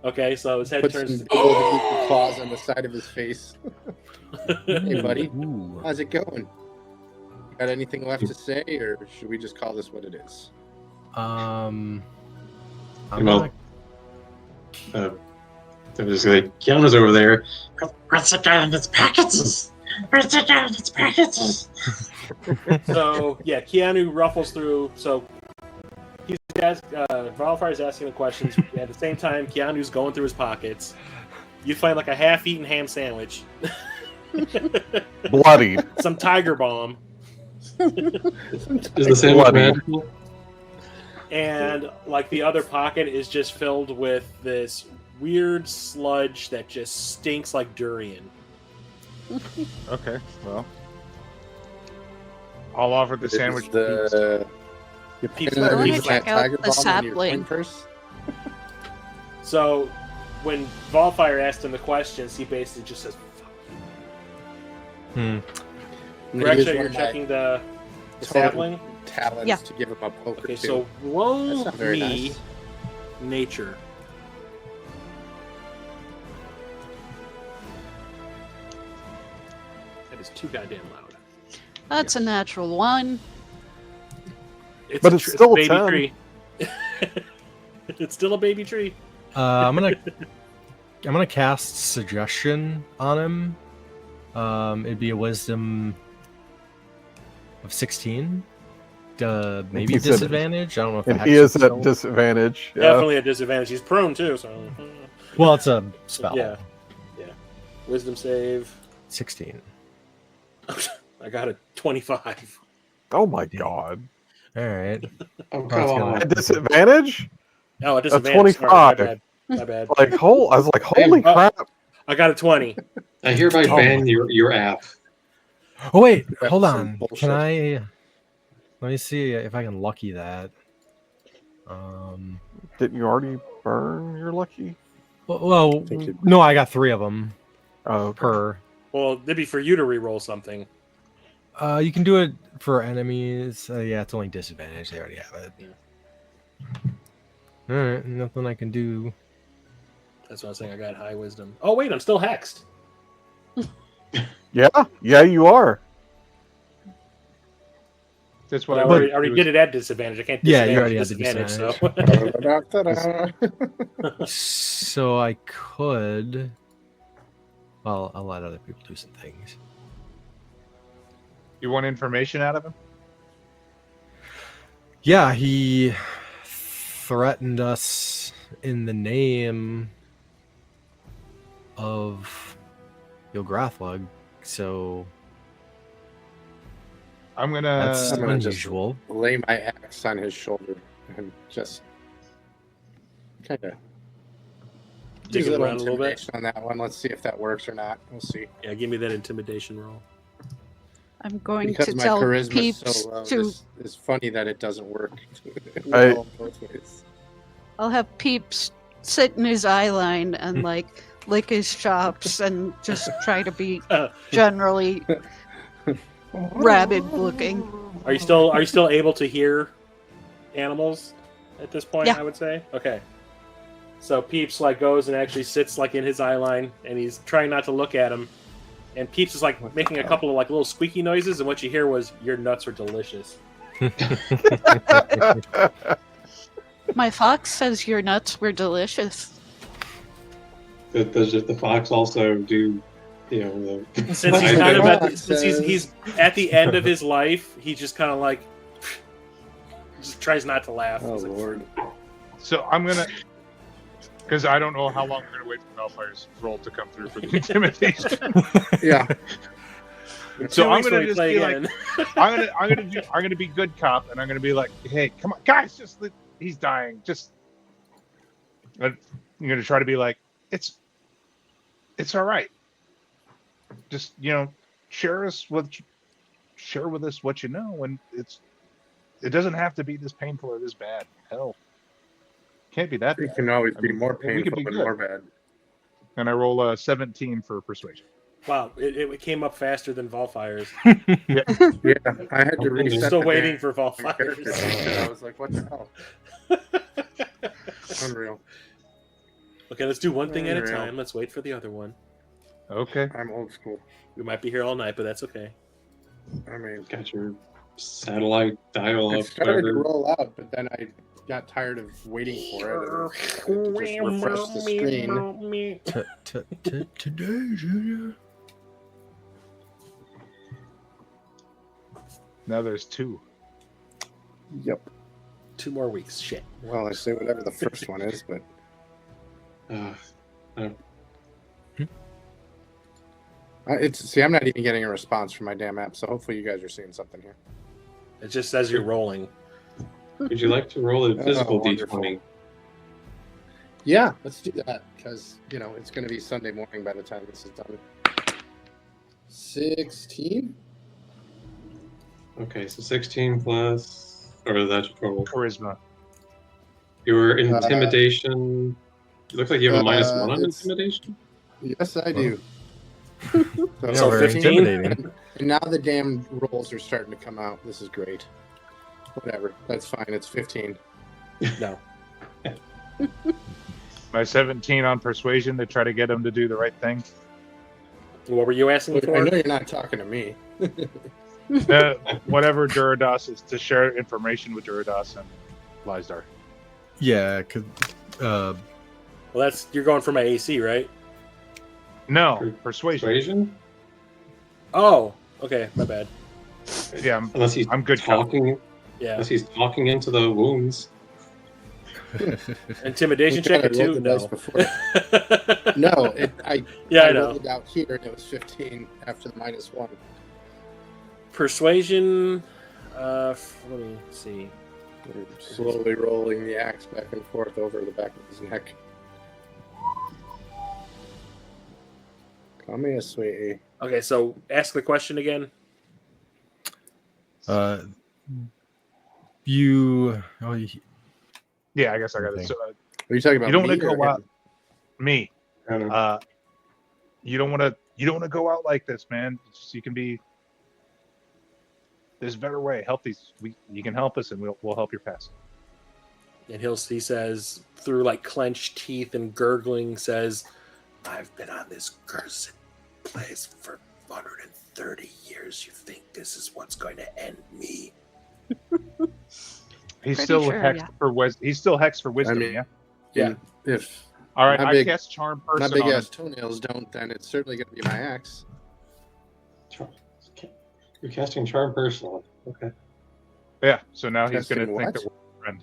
Speaker 1: okay, so his head
Speaker 5: Put some
Speaker 1: turns.
Speaker 5: big old claws on the side of his face. Hey, buddy.
Speaker 6: Ooh.
Speaker 5: How's it going? Got anything left to say, or should we just call this what it is?
Speaker 6: I'm
Speaker 3: Well, I'm just like, Keanu's over there. Where's the guy in his packages? Where's the guy in his packages?
Speaker 1: So yeah, Keanu ruffles through. So he's Valfire's asking the questions. At the same time, Keanu's going through his pockets. You find like a half-eaten ham sandwich,
Speaker 4: Bloodied.
Speaker 1: some tiger balm,
Speaker 3: Is the sandwich
Speaker 4: Bloody.
Speaker 3: magical?
Speaker 1: and like the other pocket is just filled with this weird sludge that just stinks like durian.
Speaker 9: Okay, well, I'll offer the
Speaker 5: Is
Speaker 9: sandwich.
Speaker 5: the you
Speaker 1: Peeps
Speaker 5: put
Speaker 1: are
Speaker 5: that
Speaker 1: easy.
Speaker 5: flat
Speaker 2: Check out
Speaker 5: tiger
Speaker 2: the
Speaker 5: bomb in your coin
Speaker 2: sapling.
Speaker 5: purse?
Speaker 1: So when Volfire asked him the questions, he basically just says, "Fuck you."
Speaker 5: I'm gonna
Speaker 1: Correct,
Speaker 5: use
Speaker 1: so
Speaker 5: one
Speaker 1: you're
Speaker 5: of my
Speaker 1: checking the
Speaker 5: total
Speaker 1: sapling?
Speaker 5: talents
Speaker 2: Yeah.
Speaker 5: to give him a poker.
Speaker 1: Okay,
Speaker 5: too.
Speaker 1: so roll
Speaker 5: That's not very
Speaker 1: me
Speaker 5: nice.
Speaker 1: nature. That is too goddamn loud.
Speaker 2: That's a natural 1.
Speaker 4: But it's
Speaker 1: a
Speaker 4: still a
Speaker 1: baby
Speaker 4: 10.
Speaker 1: tree. It's still a baby tree.
Speaker 6: I'm gonna cast suggestion on him. It'd be a wisdom of 16. Maybe
Speaker 4: He said-
Speaker 6: disadvantage. I don't know if the
Speaker 4: And
Speaker 6: hex
Speaker 4: he is
Speaker 6: would
Speaker 4: at
Speaker 6: still-
Speaker 4: disadvantage. Yeah.
Speaker 1: Definitely a disadvantage. He's prone too, so
Speaker 6: Well, it's a spell.
Speaker 1: Yeah. Wisdom save.
Speaker 6: 16.
Speaker 1: I got a 25.
Speaker 4: Oh my god.
Speaker 6: All right.
Speaker 3: Oh,
Speaker 6: it's
Speaker 3: come
Speaker 6: gonna-
Speaker 3: on.
Speaker 4: At disadvantage?
Speaker 1: Oh, a
Speaker 4: A
Speaker 1: disadvantage. Sorry,
Speaker 4: 25.
Speaker 1: my bad. My bad.
Speaker 4: Like I was like, holy
Speaker 1: Oh.
Speaker 4: crap.
Speaker 1: I got a 20.
Speaker 3: I hereby
Speaker 4: Oh
Speaker 3: ban your app.
Speaker 6: Oh wait,
Speaker 5: That's
Speaker 6: hold
Speaker 5: some
Speaker 6: on.
Speaker 5: bullshit.
Speaker 6: Can I? Let me see if I can lucky that.
Speaker 4: Didn't you already burn your lucky?
Speaker 6: Well,
Speaker 5: think you-
Speaker 6: no, I got 3 of them
Speaker 4: Oh, okay.
Speaker 6: per.
Speaker 1: Well, it'd be for you to re-roll something.
Speaker 6: You can do it for enemies. Yeah, it's only disadvantage. They already have it. All right, nothing I can do.
Speaker 1: That's what I was saying. I got high wisdom. Oh wait, I'm still hexed.
Speaker 4: Yeah, you are.
Speaker 9: That's
Speaker 1: But
Speaker 9: what
Speaker 1: I already did it at disadvantage. I can't.
Speaker 6: Yeah, you
Speaker 1: disadvantage
Speaker 6: already had the
Speaker 1: disadvantage. So
Speaker 6: So I could. Well, I'll let other people do some things.
Speaker 9: You want information out of him?
Speaker 6: Yeah, he threatened us in the name of Yograthlug, so
Speaker 9: I'm gonna.
Speaker 6: that's
Speaker 5: I'm gonna just-
Speaker 6: unusual.
Speaker 5: Lay my axe on his shoulder and just kind of
Speaker 1: Dig it around a little bit.
Speaker 5: on that one. Let's see if that works or not. We'll see.
Speaker 1: yeah, give me that intimidation roll.
Speaker 2: I'm going
Speaker 5: Because
Speaker 2: to
Speaker 5: my
Speaker 2: tell
Speaker 5: charisma's
Speaker 2: Peeps
Speaker 5: so low,
Speaker 2: to.
Speaker 5: it's funny that it doesn't work.
Speaker 4: I-
Speaker 5: Well, both ways.
Speaker 2: I'll have Peeps sit in his eye line and like lick his chops and just try to be generally rabid looking.
Speaker 1: Are you still able to hear animals at this point?
Speaker 2: Yeah.
Speaker 1: I would say. Okay. So Peeps like goes and actually sits like in his eye line, and he's trying not to look at him. And Peeps is like making a couple of like little squeaky noises, and what you hear was, "Your nuts are delicious."
Speaker 2: My fox says your nuts were delicious.
Speaker 3: Does the fox also do, the
Speaker 1: Since he's kind of he's at the end of his life, he just kind of like just tries not to laugh.
Speaker 5: Oh
Speaker 1: He's like,
Speaker 5: lord.
Speaker 9: So I'm gonna, because I don't know how long we're gonna wait for Malfire's roll to come through for the intimidation.
Speaker 5: Yeah.
Speaker 9: So
Speaker 1: "2
Speaker 9: I'm
Speaker 1: weeks when
Speaker 9: gonna
Speaker 1: we
Speaker 9: just
Speaker 1: play
Speaker 9: be like,
Speaker 1: again."
Speaker 9: I'm gonna be good cop, and I'm gonna be like, hey, come on, guys, he's dying. I'm gonna try to be like, it's all right. Just share with us what you know, and it doesn't have to be this painful or this bad. Hell, can't be that
Speaker 5: It
Speaker 9: bad.
Speaker 5: can always
Speaker 9: I
Speaker 5: be
Speaker 9: mean,
Speaker 5: more
Speaker 9: we could
Speaker 5: painful
Speaker 9: be
Speaker 5: and
Speaker 9: good.
Speaker 5: more bad.
Speaker 9: And I roll a 17 for persuasion.
Speaker 1: Wow, it came up faster than Volfire's.
Speaker 5: Yeah, I had to
Speaker 1: I'm
Speaker 5: reset.
Speaker 1: still
Speaker 5: the
Speaker 1: waiting
Speaker 5: damn
Speaker 1: for
Speaker 5: character
Speaker 1: Volfire's.
Speaker 5: sheet. I was like, what the hell? Unreal.
Speaker 1: Okay, let's do one thing at a
Speaker 5: Unreal.
Speaker 1: time. Let's wait for the other one.
Speaker 9: Okay.
Speaker 5: I'm old school.
Speaker 1: We might be here all night, but that's okay.
Speaker 5: I mean,
Speaker 3: got your satellite dial
Speaker 5: it
Speaker 3: up,
Speaker 5: started to
Speaker 3: whatever.
Speaker 5: roll out, but then I got tired of waiting for it. And just refreshed the screen.
Speaker 6: Today, Junior.
Speaker 9: Now there's 2.
Speaker 5: Yep.
Speaker 1: 2 more weeks. Shit.
Speaker 5: Well, I say whatever the first one is, but I'm not even getting a response from my damn app. So hopefully you guys are seeing something here.
Speaker 1: It just says you're rolling.
Speaker 3: Would you like to roll a physical
Speaker 5: wonderful.
Speaker 3: d20?
Speaker 5: Yeah, let's do that because it's going to be Sunday morning by the time this is done. 16.
Speaker 3: Okay, so 16 plus, or that's your total.
Speaker 9: Charisma.
Speaker 3: Your intimidation. It looks like you have a -1 on intimidation.
Speaker 5: Yes, I do.
Speaker 1: So
Speaker 6: very
Speaker 1: 15?
Speaker 6: intimidating.
Speaker 5: And now the damn rolls are starting to come out. This is great. Whatever. That's fine. It's 15.
Speaker 1: No.
Speaker 9: My 17 on persuasion to try to get him to do the right thing.
Speaker 1: What were you asking
Speaker 5: I
Speaker 1: for?
Speaker 5: know you're not talking to me.
Speaker 9: Whatever Durados is, to share information with Durados and Lyzdar.
Speaker 6: Yeah, cause
Speaker 1: Well, you're going for my AC, right?
Speaker 9: No, persuasion.
Speaker 1: Oh, okay, my bad.
Speaker 9: Yeah,
Speaker 3: Unless he's
Speaker 9: I'm good.
Speaker 3: talking.
Speaker 1: Yeah.
Speaker 3: Unless he's talking into the wounds.
Speaker 1: Intimidation check it too? No.
Speaker 5: No, I
Speaker 1: know.
Speaker 5: rolled it out here and it was 15 after the -1.
Speaker 1: Persuasion. Let me see.
Speaker 5: Slowly rolling the axe back and forth over the back of his neck. Call me a sweetie.
Speaker 1: Okay, so ask the question again.
Speaker 9: Yeah, I guess I got it. So,
Speaker 5: are you talking about?
Speaker 9: You don't want
Speaker 5: me
Speaker 9: to go
Speaker 5: or
Speaker 9: out.
Speaker 5: him?
Speaker 9: Me.
Speaker 3: I don't know.
Speaker 9: You don't want to. You don't want to go out like this, man. You can be. There's a better way. You can help us, and we'll help your pass.
Speaker 1: And he says, through like clenched teeth and gurgling, says, "I've been on this cursed place for 130 years. You think this is what's going to end me?"
Speaker 9: He's still hexed for wisdom. He's still hexed for wisdom.
Speaker 1: Yeah.
Speaker 5: If
Speaker 9: all right, I cast charm person.
Speaker 5: My big ass toenails don't, then it's certainly going to be my axe.
Speaker 3: You're casting charm person. Okay.
Speaker 9: Yeah. So now he's going to think that we're a friend.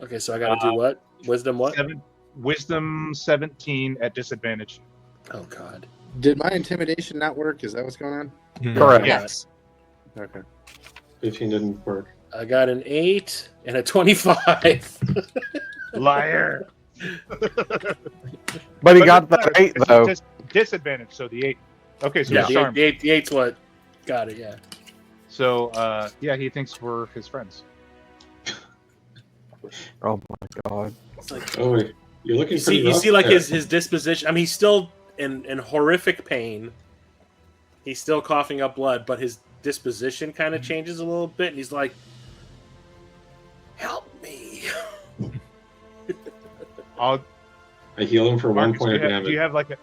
Speaker 1: Okay, so I got to do what? Wisdom what?
Speaker 9: Wisdom 17 at disadvantage.
Speaker 1: Oh God.
Speaker 5: Did my intimidation not work? Is that what's going on?
Speaker 4: Correct.
Speaker 1: Yes.
Speaker 5: Okay.
Speaker 3: 15 didn't work.
Speaker 1: I got an 8 and a 25.
Speaker 9: Liar.
Speaker 4: But he got that 8 though.
Speaker 9: Disadvantage, so the 8. Okay, so
Speaker 1: Yeah,
Speaker 9: he's charmed.
Speaker 1: the 8's what got it, yeah.
Speaker 9: So, he thinks we're his friends.
Speaker 4: Oh my God.
Speaker 1: It's like,
Speaker 3: you're looking.
Speaker 1: You see like his disposition. I mean, he's still in horrific pain. He's still coughing up blood, but his disposition kind of changes a little bit, and he's like, "Help me!"
Speaker 3: I heal him for
Speaker 9: Marcus,
Speaker 3: 1 point of damage.
Speaker 9: Do you have like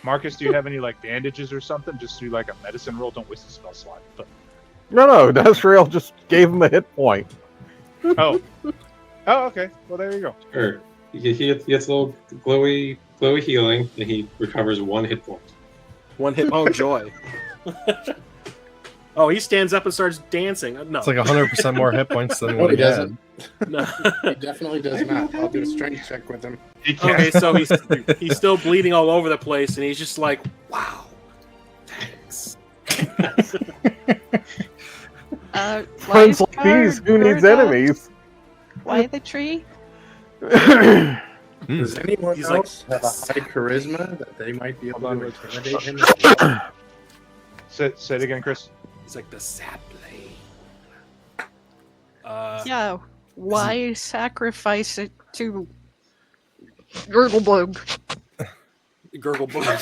Speaker 9: Marcus? Do you have any like bandages or something? Just do like a medicine roll. Don't waste a spell slot. But
Speaker 4: No, Desriel just gave him a hit point.
Speaker 9: oh, okay. Well, there you go.
Speaker 3: Sure. He gets a little glowy healing, and he recovers 1 hit point.
Speaker 1: 1 hit. Oh, joy. Oh, he stands up and starts dancing. No,
Speaker 6: it's like 100% more hit points than what
Speaker 5: he
Speaker 6: he
Speaker 5: doesn't.
Speaker 6: had.
Speaker 1: No.
Speaker 5: He definitely does not. I'll do a strength check with him.
Speaker 1: Okay, so he's still bleeding all over the place, and he's just like, "Wow, thanks."
Speaker 4: Friends like these, who needs enemies?
Speaker 2: Why the tree?
Speaker 5: Does anyone
Speaker 1: He's
Speaker 5: else
Speaker 1: like,
Speaker 5: have a high charisma that they might be able to intimidate him?
Speaker 9: Say it again, Chris.
Speaker 1: He's like the sapling.
Speaker 2: Yeah. Why sacrifice it to Gurglebug?
Speaker 1: Gurglebug.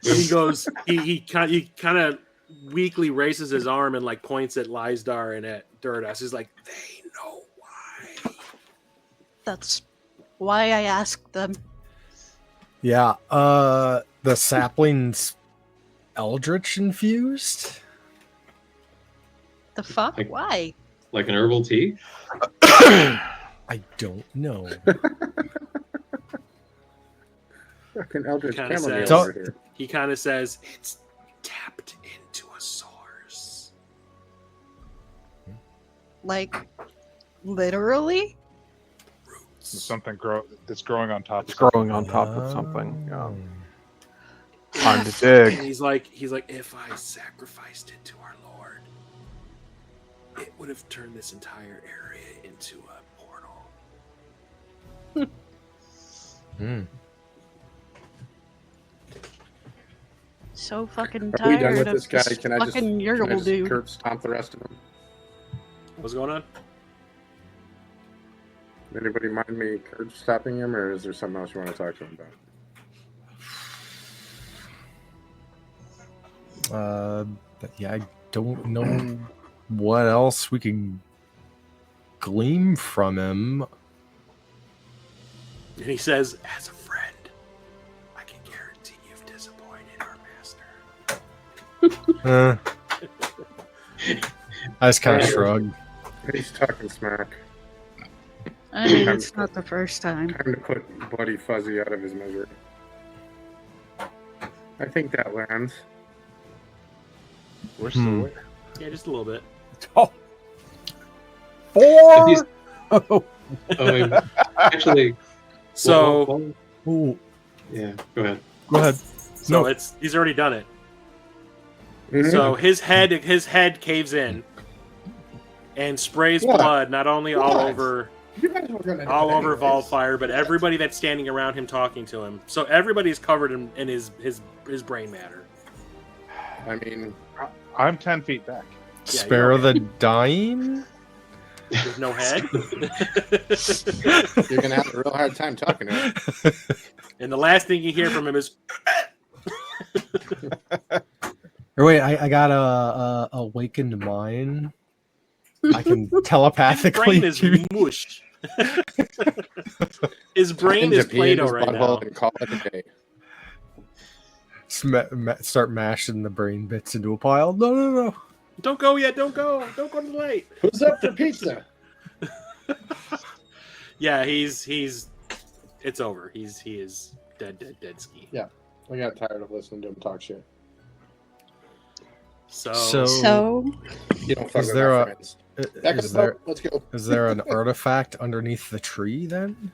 Speaker 1: He goes. He kind of weakly raises his arm and like points at Lyzdar and at Durados. He's like, "They know why."
Speaker 2: That's why I asked them.
Speaker 6: Yeah, the sapling's eldritch infused?
Speaker 2: The fuck?
Speaker 3: Like-
Speaker 2: Why?
Speaker 3: Like an herbal tea?
Speaker 6: I don't know.
Speaker 5: Fucking Eldritch
Speaker 1: Kinda
Speaker 5: Chamomile
Speaker 1: says-
Speaker 5: over here.
Speaker 1: He kind of says, "It's tapped into a source."
Speaker 2: Like, literally?
Speaker 9: Something that's growing on top.
Speaker 4: It's growing on top of something.
Speaker 6: Oh.
Speaker 4: Time to
Speaker 1: And
Speaker 4: dig.
Speaker 1: he's like, "If I sacrificed it to our Lord, it would have turned this entire area into a portal.
Speaker 6: Hmm.
Speaker 2: So fucking
Speaker 5: Are we done
Speaker 2: tired
Speaker 5: with
Speaker 2: of
Speaker 5: this guy?
Speaker 2: this
Speaker 5: Can I just
Speaker 2: fucking Yertle dude.
Speaker 5: curb stomp the rest of them?
Speaker 1: What's going on?
Speaker 5: Anybody mind me curb stopping him, or is there something else you want to talk to him about?
Speaker 6: Yeah, I don't know what else we can glean from him.
Speaker 1: And he says, as a friend, I can guarantee you've disappointed our master.
Speaker 6: I just kind of shrug.
Speaker 5: He's talking smack.
Speaker 2: I mean, it's not the first time.
Speaker 5: Time to put Bloody Fuzzy out of his misery. I think that lands.
Speaker 1: We're still there. Yeah, just a little bit.
Speaker 4: Oh. 4.
Speaker 3: He's-
Speaker 4: Oh.
Speaker 3: Actually,
Speaker 1: So,
Speaker 6: Ooh,
Speaker 3: yeah, go ahead.
Speaker 6: go ahead.
Speaker 1: so
Speaker 6: No.
Speaker 1: he's already done it.
Speaker 5: Mhm.
Speaker 1: So his head caves in and sprays
Speaker 5: What?
Speaker 1: blood not only all
Speaker 5: What?
Speaker 1: over
Speaker 5: You guys were gonna do
Speaker 1: all
Speaker 5: it
Speaker 1: over
Speaker 5: anyways.
Speaker 1: Volfire, but everybody that's standing around him talking to him. So everybody's covered in his brain matter.
Speaker 5: I mean,
Speaker 9: I'm 10 feet back.
Speaker 1: Yeah,
Speaker 6: Spare
Speaker 1: you're
Speaker 6: the dying?
Speaker 1: There's no head.
Speaker 5: you're gonna have a real hard time talking to him.
Speaker 1: And the last thing you hear from him is
Speaker 6: Or wait, I got a awakened mind. I can telepathically.
Speaker 1: brain is mush. His brain
Speaker 5: Time
Speaker 1: is
Speaker 5: to pee in
Speaker 1: Play-Doh
Speaker 5: his
Speaker 1: right
Speaker 5: butthole
Speaker 1: now.
Speaker 5: and call it a day.
Speaker 6: Start mashing the brain bits into a pile. No.
Speaker 1: Don't go yet. Don't go. Don't go to the light.
Speaker 5: Who's up for pizza?
Speaker 1: Yeah, he's. It's over. He is dead ski.
Speaker 5: Yeah, I got tired of listening to him talk shit.
Speaker 1: So
Speaker 2: So,
Speaker 5: You don't fuck
Speaker 6: Is
Speaker 5: with
Speaker 6: there
Speaker 5: my
Speaker 6: a-
Speaker 5: friends. Back up
Speaker 6: is
Speaker 5: the
Speaker 6: there
Speaker 5: boat. Let's go.
Speaker 6: is there an artifact underneath the tree then?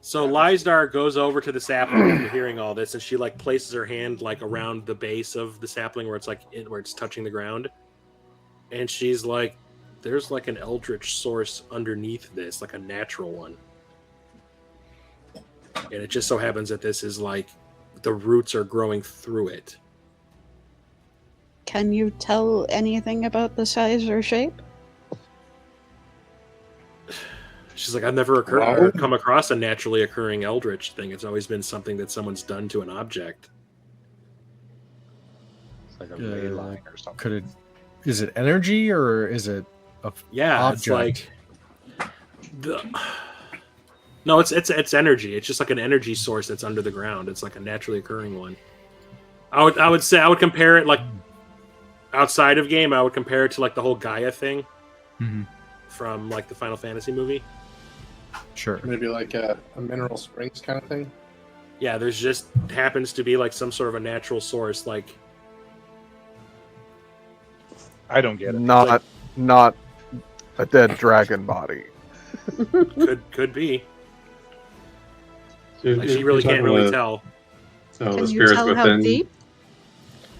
Speaker 1: So Lysdar goes over to the sapling after hearing all this, and she like places her hand like around the base of the sapling where it's like where it's touching the ground, and she's like, "There's like an eldritch source underneath this, like a natural one." And it just so happens that this is like the roots are growing through it.
Speaker 2: can you tell anything about the size or shape?
Speaker 1: She's like, I've never come across a naturally occurring eldritch thing. It's always been something that someone's done to an object.
Speaker 9: It's like a ley line or something.
Speaker 6: Could it? Is it energy or is it a
Speaker 1: Yeah,
Speaker 6: object?
Speaker 1: it's like no, it's energy. It's just like an energy source that's under the ground. It's like a naturally occurring one. I would say I would compare it like outside of game. I would compare it to like the whole Gaia thing
Speaker 6: Mhm.
Speaker 1: from like the Final Fantasy movie.
Speaker 6: Sure.
Speaker 5: Maybe like a mineral springs kind of thing.
Speaker 1: Yeah, there's just happens to be like some sort of a natural source. Like
Speaker 9: I don't get it.
Speaker 4: Not a dead dragon body.
Speaker 1: could be.
Speaker 3: So
Speaker 1: Like she
Speaker 3: you're
Speaker 1: really
Speaker 3: talking
Speaker 1: can't really
Speaker 3: about-
Speaker 1: tell.
Speaker 3: So the
Speaker 2: Can you
Speaker 3: spirits
Speaker 2: tell how
Speaker 3: within.
Speaker 2: deep?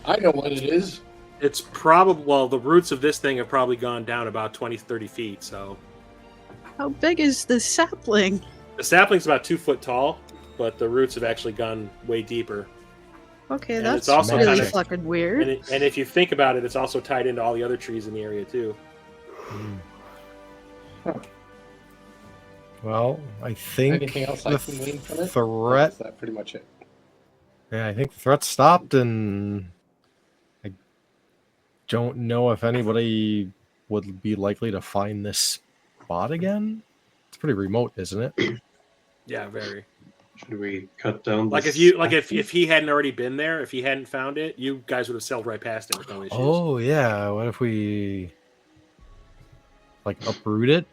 Speaker 5: I know what it is.
Speaker 1: It's probably the roots of this thing have probably gone down about 20, 30 feet. So
Speaker 2: How big is the sapling?
Speaker 1: the sapling's about 2 foot tall, but the roots have actually gone way deeper.
Speaker 2: Okay,
Speaker 1: And
Speaker 2: that's
Speaker 1: it's also
Speaker 2: really
Speaker 1: kinda-
Speaker 2: fucking weird.
Speaker 1: And if you think about it, it's also tied into all the other trees in the area too.
Speaker 6: Well, I think
Speaker 5: Anything else I
Speaker 6: the
Speaker 5: can glean from it?
Speaker 6: threat.
Speaker 5: Is that pretty much it?
Speaker 6: Yeah, I think the threat stopped, and I don't know if anybody would be likely to find this spot again. It's pretty remote, isn't it?
Speaker 1: Yeah, very.
Speaker 3: Should we cut down?
Speaker 1: Like
Speaker 3: this
Speaker 1: if he hadn't already been there, if he hadn't found it, you guys would have sailed right past it with no issues.
Speaker 6: Oh yeah. What if we like uproot it?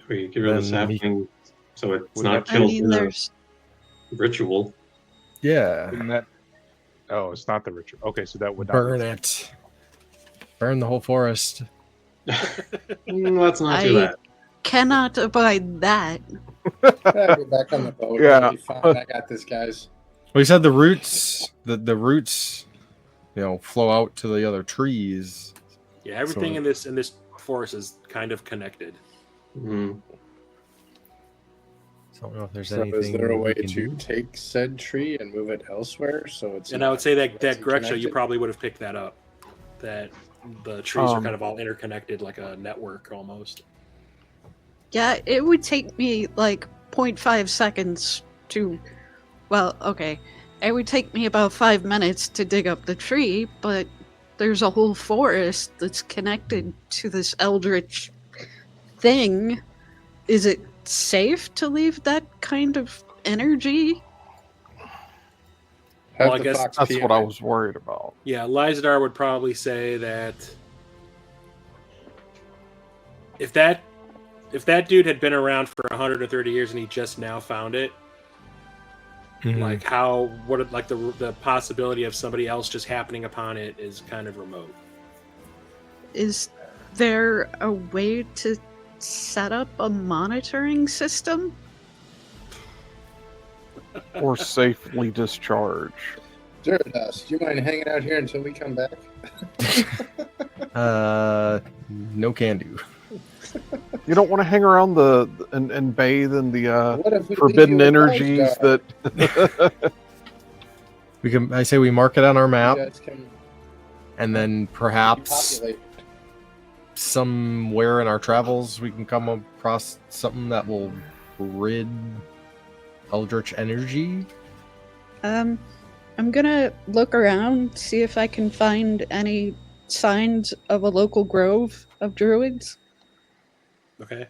Speaker 3: If we get rid of the
Speaker 6: then he-
Speaker 3: sapling, so it's
Speaker 9: Wouldn't
Speaker 3: not
Speaker 9: that-
Speaker 2: I
Speaker 3: killed
Speaker 2: mean,
Speaker 3: in a
Speaker 2: there's
Speaker 3: ritual.
Speaker 6: Yeah.
Speaker 9: Wouldn't that? Oh, it's not the ritual. Okay, so that would not
Speaker 6: Burn it. Burn the whole forest.
Speaker 3: Let's not do
Speaker 2: I-
Speaker 3: that.
Speaker 2: cannot abide that.
Speaker 5: Yeah, get back on the boat.
Speaker 4: Yeah.
Speaker 5: It'll be fine. I got this, guys.
Speaker 6: Well, you said the roots, the roots, flow out to the other trees.
Speaker 1: Yeah, everything
Speaker 6: So-
Speaker 1: in this forest is kind of connected.
Speaker 3: Mhm.
Speaker 6: I don't know if there's
Speaker 5: So
Speaker 6: anything
Speaker 5: is there a way
Speaker 6: we can
Speaker 5: to
Speaker 6: do.
Speaker 5: take said tree and move it elsewhere so it's
Speaker 1: And I would
Speaker 5: not
Speaker 1: say that
Speaker 5: directly
Speaker 1: Greksha, you
Speaker 5: connected?
Speaker 1: probably would have picked that up. That the trees are
Speaker 4: Um,
Speaker 1: kind of all interconnected, like a network almost.
Speaker 2: Yeah, it would take me like 0.5 seconds to. Well, okay. It would take me about 5 minutes to dig up the tree, but there's a whole forest that's connected to this eldritch thing. Is it safe to leave that kind of energy?
Speaker 5: Have
Speaker 1: Well, I
Speaker 5: the
Speaker 1: guess
Speaker 5: fox
Speaker 4: That's
Speaker 5: pee
Speaker 4: what
Speaker 5: on
Speaker 4: I
Speaker 5: it.
Speaker 4: was worried about.
Speaker 1: Yeah, Lysadar would probably say that if that dude had been around for 130 years and he just now found it, like the possibility of somebody else just happening upon it is kind of remote.
Speaker 2: Is there a way to set up a monitoring system?
Speaker 4: Or safely discharge.
Speaker 5: Dust, do you mind hanging out here until we come back?
Speaker 6: No can do.
Speaker 4: You don't want to hang around and bathe in the
Speaker 5: What if we
Speaker 4: forbidden
Speaker 5: leave you with
Speaker 4: energies
Speaker 5: Lysadar?
Speaker 4: that.
Speaker 6: We can. I say we mark it on our map,
Speaker 5: You guys can
Speaker 6: and then perhaps
Speaker 5: repopulate.
Speaker 6: somewhere in our travels we can come across something that will rid eldritch energy.
Speaker 2: I'm gonna look around, see if I can find any signs of a local grove of druids.
Speaker 1: Okay.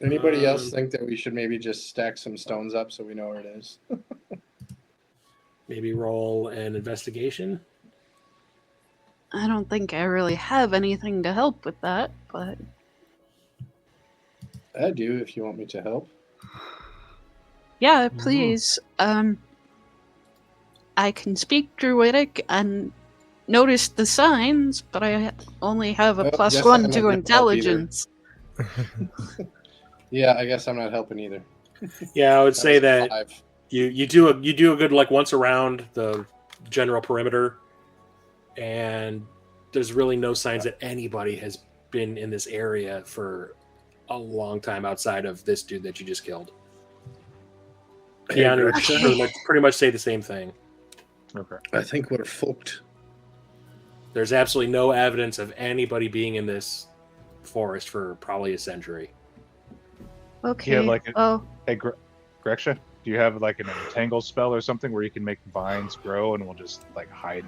Speaker 5: Anybody else think that we should maybe just stack some stones up so we know where it is?
Speaker 1: Maybe roll an investigation.
Speaker 2: I don't think I really have anything to help with that, but
Speaker 5: I do if you want me to help.
Speaker 2: yeah, please. I can speak Druidic and notice the signs, but I only have a
Speaker 5: Oh,
Speaker 2: plus
Speaker 5: guess
Speaker 2: one
Speaker 5: I'm not
Speaker 2: to
Speaker 5: gonna help either.
Speaker 2: intelligence.
Speaker 5: Yeah, I guess I'm not helping either.
Speaker 1: Yeah, I would say
Speaker 5: was a
Speaker 1: that
Speaker 5: 5.
Speaker 1: you do a good like once around the general perimeter, and there's really no signs that anybody has been in this area for a long time outside of this dude that you just killed. Keanu would pretty much say the same thing.
Speaker 7: Okay.
Speaker 5: I think we're fucked.
Speaker 1: There's absolutely no evidence of anybody being in this forest for probably a century.
Speaker 2: Okay.
Speaker 7: Yeah, like
Speaker 2: oh,
Speaker 7: Hey, Greksha, do you have like an entangle spell or something where you can make vines grow and we'll just like hide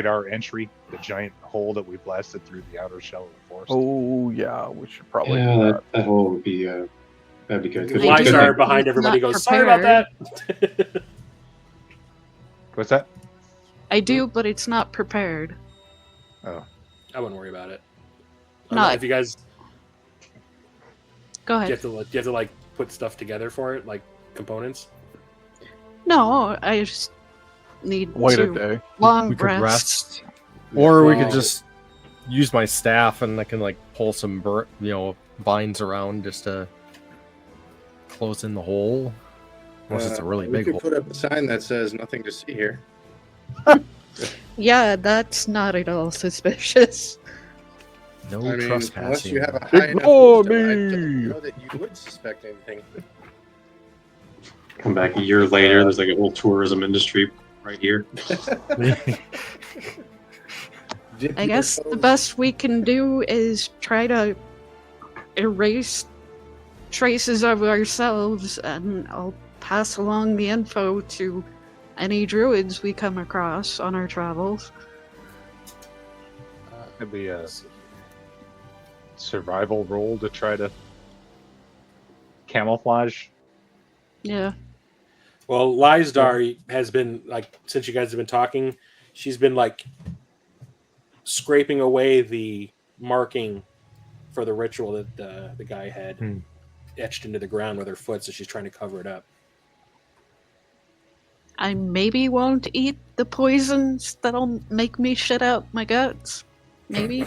Speaker 7: our entry, the giant hole that we blasted through the outer shell of the forest?
Speaker 4: Oh yeah, we should probably do
Speaker 3: Yeah,
Speaker 4: that.
Speaker 3: that hole would be that'd be good.
Speaker 2: I do,
Speaker 1: Lysar
Speaker 2: but
Speaker 1: behind
Speaker 2: it's
Speaker 1: everybody
Speaker 2: not
Speaker 1: goes, sorry about that.
Speaker 7: What's that?
Speaker 2: I do, but it's not prepared.
Speaker 7: Oh,
Speaker 1: I wouldn't worry about it.
Speaker 2: Not-
Speaker 1: If you guys
Speaker 2: Go
Speaker 1: do
Speaker 2: ahead.
Speaker 1: you have to like put stuff together for it, like components.
Speaker 2: No, I just need
Speaker 4: Wait a
Speaker 2: to
Speaker 4: day.
Speaker 2: long
Speaker 6: We could
Speaker 2: rest.
Speaker 6: rest, or we
Speaker 1: Well-
Speaker 6: could just use my staff and I can like pull some vines around just to close in the hole. Unless it's a really
Speaker 5: we
Speaker 6: big
Speaker 5: could
Speaker 6: hole.
Speaker 5: put up a sign that says nothing to see here.
Speaker 2: Yeah, that's not at all suspicious.
Speaker 6: No
Speaker 5: I mean,
Speaker 6: trespassing.
Speaker 5: unless you have a high enough
Speaker 4: Ignore
Speaker 5: wisdom, I
Speaker 4: me!
Speaker 5: don't know that you would suspect anything.
Speaker 3: Come back a year later, there's like a whole tourism industry right here.
Speaker 5: Dip
Speaker 2: I
Speaker 5: your
Speaker 2: guess the
Speaker 5: toes-
Speaker 2: best we can do is try to erase traces of ourselves, and I'll pass along the info to any druids we come across on our travels.
Speaker 7: it'd be a survival roll to try to camouflage.
Speaker 2: Yeah.
Speaker 1: Well, Lysdar has been like, since you guys have been talking, she's been like scraping away the marking for the ritual that the guy had etched into the ground with her foot, so she's trying to cover it up.
Speaker 2: I maybe won't eat the poisons that'll make me shit out my guts. Maybe.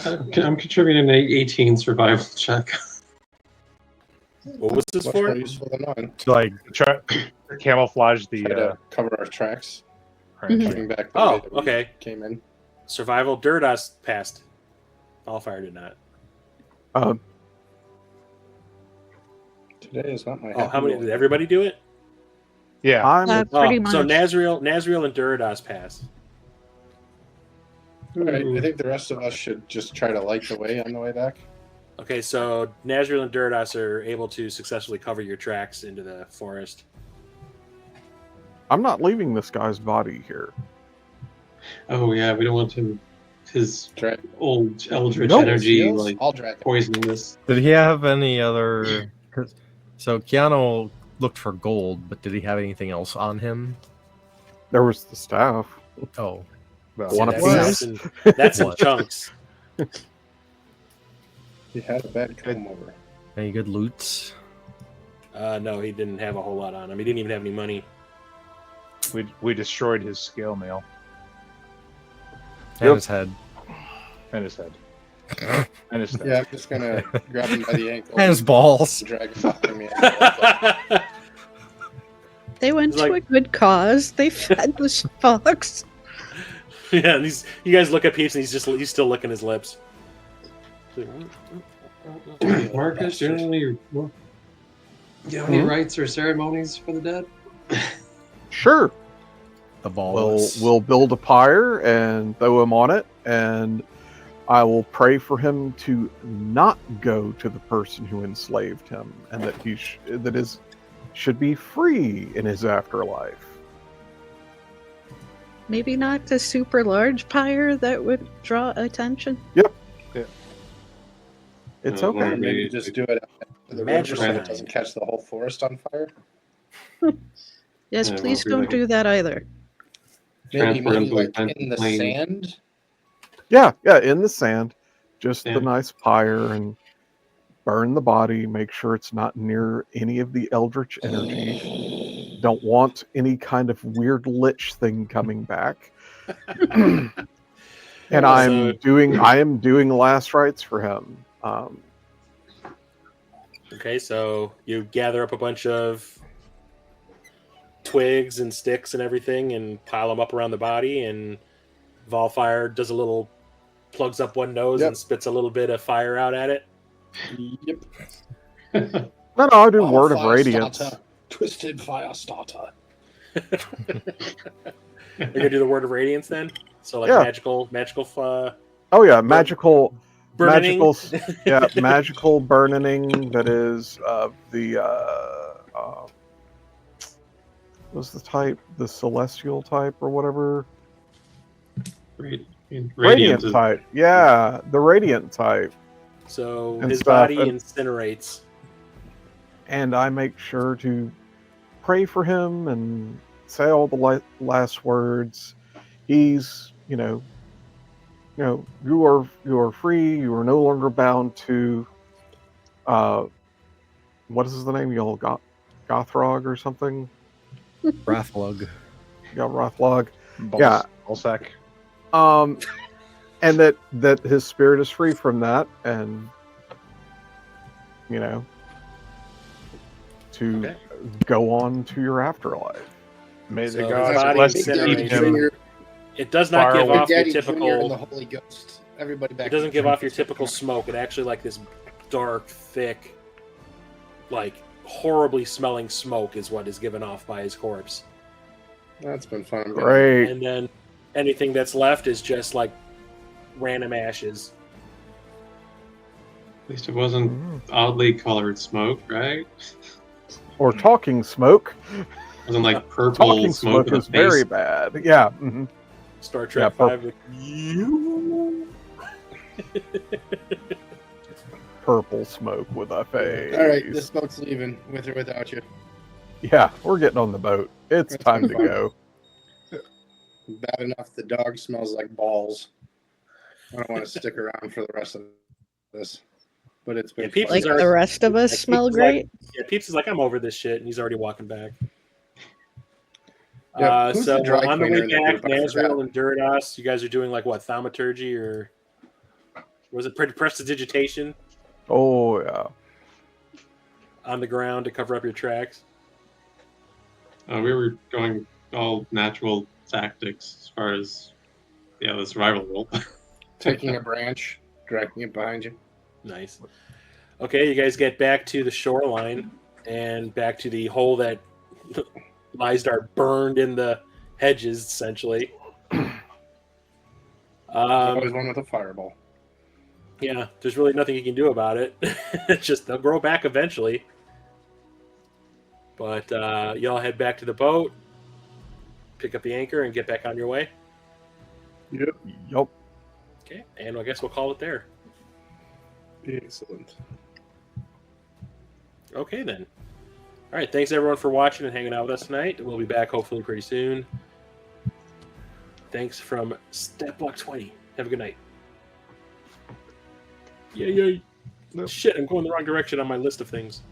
Speaker 3: I'm contributing an 18 survival check.
Speaker 1: What was this
Speaker 5: Much
Speaker 1: for?
Speaker 5: more useful than mine.
Speaker 6: To, like,
Speaker 7: Try to camouflage
Speaker 5: Try
Speaker 7: the.
Speaker 5: to cover our tracks.
Speaker 2: Mhm.
Speaker 5: Coming back the
Speaker 1: Oh,
Speaker 5: way that we
Speaker 1: okay.
Speaker 5: came in.
Speaker 1: Survival. Durdas passed. Allfire did not.
Speaker 5: Today is not my
Speaker 1: Oh,
Speaker 5: happy
Speaker 1: how many?
Speaker 5: day.
Speaker 1: Did everybody do it?
Speaker 9: Yeah.
Speaker 4: I'm
Speaker 2: Pretty
Speaker 1: So
Speaker 2: much.
Speaker 1: Nazriel and Duridas pass.
Speaker 5: All right, I think the rest of us should just try to light the way on the way back.
Speaker 1: Okay, so Nazriel and Duridas are able to successfully cover your tracks into the forest.
Speaker 4: I'm not leaving this guy's body here.
Speaker 3: Oh yeah, we don't want him, his
Speaker 5: Drag
Speaker 3: old eldritch
Speaker 4: Nope.
Speaker 3: energy,
Speaker 5: Seals?
Speaker 3: like
Speaker 5: I'll drag it.
Speaker 3: poisoning this.
Speaker 6: Did he have any other? So Keanu looked for gold, but did he have anything else on him?
Speaker 4: There was the staff.
Speaker 6: Oh,
Speaker 9: Well,
Speaker 4: One
Speaker 1: That's,
Speaker 4: apiece.
Speaker 1: that's in
Speaker 6: What?
Speaker 1: chunks.
Speaker 5: He had a bad comb over.
Speaker 6: any good loots?
Speaker 1: No, he didn't have a whole lot on him. He didn't even have any money.
Speaker 9: we destroyed his scale mail
Speaker 6: And
Speaker 4: Yep.
Speaker 6: his head.
Speaker 9: and his head. And his head.
Speaker 5: Yeah, I'm just gonna grab him by the ankle
Speaker 6: And his balls.
Speaker 5: and drag him behind me.
Speaker 2: They went
Speaker 1: It's
Speaker 2: to
Speaker 1: like-
Speaker 2: a good cause. They fed the fox.
Speaker 1: Yeah, and you guys look at Peeps and he's still licking his lips.
Speaker 3: Marcus, do you have any rites or ceremonies for the dead?
Speaker 4: Sure.
Speaker 6: The
Speaker 4: We'll
Speaker 6: balls.
Speaker 4: we'll build a pyre and throw him on it, and I will pray for him to not go to the person who enslaved him, and that he should be free in his afterlife.
Speaker 2: Maybe not the super large pyre that would draw attention.
Speaker 4: It's
Speaker 3: Uh,
Speaker 4: okay.
Speaker 3: or
Speaker 5: Maybe just do it to the river
Speaker 1: Magic
Speaker 5: so it
Speaker 1: mind.
Speaker 5: doesn't catch the whole forest on fire.
Speaker 2: Yes,
Speaker 3: Yeah,
Speaker 2: please
Speaker 3: well,
Speaker 2: don't do that either.
Speaker 5: Maybe
Speaker 3: Transfer him to a
Speaker 5: like
Speaker 3: tent
Speaker 5: in the
Speaker 3: plane.
Speaker 5: sand.
Speaker 4: Yeah, in the sand, just
Speaker 3: Yeah.
Speaker 4: the nice pyre, and burn the body. Make sure it's not near any of the eldritch energy. Don't want any kind of weird lich thing coming back. And I am doing last rites for him.
Speaker 1: Okay, so you gather up a bunch of twigs and sticks and everything and pile them up around the body, and Volfire plugs up one nose
Speaker 5: Yep.
Speaker 1: and spits a little bit of fire out at it.
Speaker 5: Yep.
Speaker 4: No, I do
Speaker 5: Oh,
Speaker 4: Word of
Speaker 5: fire
Speaker 4: Radiance.
Speaker 5: starter. Twisted fire starter.
Speaker 1: You're gonna do the Word of Radiance then? So like
Speaker 4: Yeah.
Speaker 1: magical
Speaker 4: Oh yeah, magical,
Speaker 1: burning.
Speaker 4: magical burning. That is what's the type? The celestial type or whatever. Radiant
Speaker 3: is-
Speaker 4: type. Yeah, the radiant type.
Speaker 1: So
Speaker 4: And
Speaker 1: his
Speaker 4: stuff,
Speaker 1: body
Speaker 4: and-
Speaker 1: incinerates.
Speaker 4: And I make sure to pray for him and say all the last words. He's, you are free. You are no longer bound to, what is the name? Y'all Gothrog or something?
Speaker 6: Wrathlug.
Speaker 4: Yeah, Rothlog.
Speaker 9: Balls,
Speaker 4: Yeah.
Speaker 9: Ballsack.
Speaker 4: And that his spirit is free from that, and to
Speaker 1: Okay.
Speaker 4: go on to your afterlife.
Speaker 9: May
Speaker 1: So
Speaker 9: the
Speaker 1: his
Speaker 9: gods
Speaker 1: body
Speaker 9: bless
Speaker 5: Big
Speaker 9: and
Speaker 5: Daddy
Speaker 9: keep
Speaker 1: incinerates.
Speaker 9: him.
Speaker 5: Junior,
Speaker 1: It does not
Speaker 9: Fire
Speaker 1: give
Speaker 9: away.
Speaker 5: Big
Speaker 1: off your
Speaker 5: Daddy Junior and
Speaker 1: typical.
Speaker 5: the Holy Ghost. Everybody back.
Speaker 1: It doesn't
Speaker 5: in
Speaker 1: give
Speaker 5: the
Speaker 1: off your
Speaker 5: tent.
Speaker 1: typical smoke. It actually like this dark, thick, like horribly smelling smoke is what is given off by his corpse.
Speaker 5: That's been fun. I'm gonna-
Speaker 4: Great.
Speaker 1: And then anything that's left is just like random ashes.
Speaker 3: At least it wasn't
Speaker 4: Mm.
Speaker 3: oddly colored smoke, right?
Speaker 4: Or talking smoke.
Speaker 3: It wasn't like purple
Speaker 4: Talking
Speaker 3: smoke
Speaker 4: smoke
Speaker 3: in
Speaker 4: is
Speaker 3: the face.
Speaker 4: very bad. Yeah. Mhm.
Speaker 1: Star Trek
Speaker 4: Yeah,
Speaker 1: 5. Like, you.
Speaker 4: Purple smoke with a face.
Speaker 5: All right, the smoke's leaving with or without you.
Speaker 4: Yeah, we're getting on the boat. It's
Speaker 5: That's
Speaker 4: time
Speaker 5: been
Speaker 4: to
Speaker 5: fun.
Speaker 4: go.
Speaker 5: Bad enough the dog smells like balls. I don't want to stick around for the rest of this, but it's been
Speaker 1: Yeah, Peeps
Speaker 5: fun.
Speaker 2: Like
Speaker 1: is
Speaker 2: the rest of us
Speaker 1: Like,
Speaker 2: smell
Speaker 1: Peeps is like-
Speaker 2: great.
Speaker 1: Yeah, Peeps is like, I'm over this shit, and he's already walking back.
Speaker 5: Yeah, who's
Speaker 1: So
Speaker 5: the dry
Speaker 1: on the
Speaker 5: cleaner
Speaker 1: way
Speaker 5: in the
Speaker 1: back,
Speaker 5: group? I
Speaker 1: Nazriel
Speaker 5: forgot.
Speaker 1: and Duridas, you guys are doing like what, thaumaturgy or was it prestidigitation
Speaker 4: Oh yeah.
Speaker 1: on the ground to cover up your tracks?
Speaker 3: We were going all natural tactics as far as the survival rule.
Speaker 5: Taking a branch, dragging it behind you.
Speaker 1: Nice. Okay, you guys get back to the shoreline, and back to the hole that Lysdar burned in the hedges, essentially.
Speaker 5: Always one with a fireball.
Speaker 1: Yeah, there's really nothing you can do about it. It's just they'll grow back eventually. But y'all head back to the boat, pick up the anchor, and get back on your way.
Speaker 5: Yep.
Speaker 4: Yup.
Speaker 1: Okay, and I guess we'll call it there.
Speaker 5: Excellent.
Speaker 1: Okay, then. All right, thanks everyone for watching and hanging out with us tonight. We'll be back hopefully pretty soon. Thanks from Step Block 20. Have a good night. Yay, yay. Shit, I'm going the wrong direction on my list of things.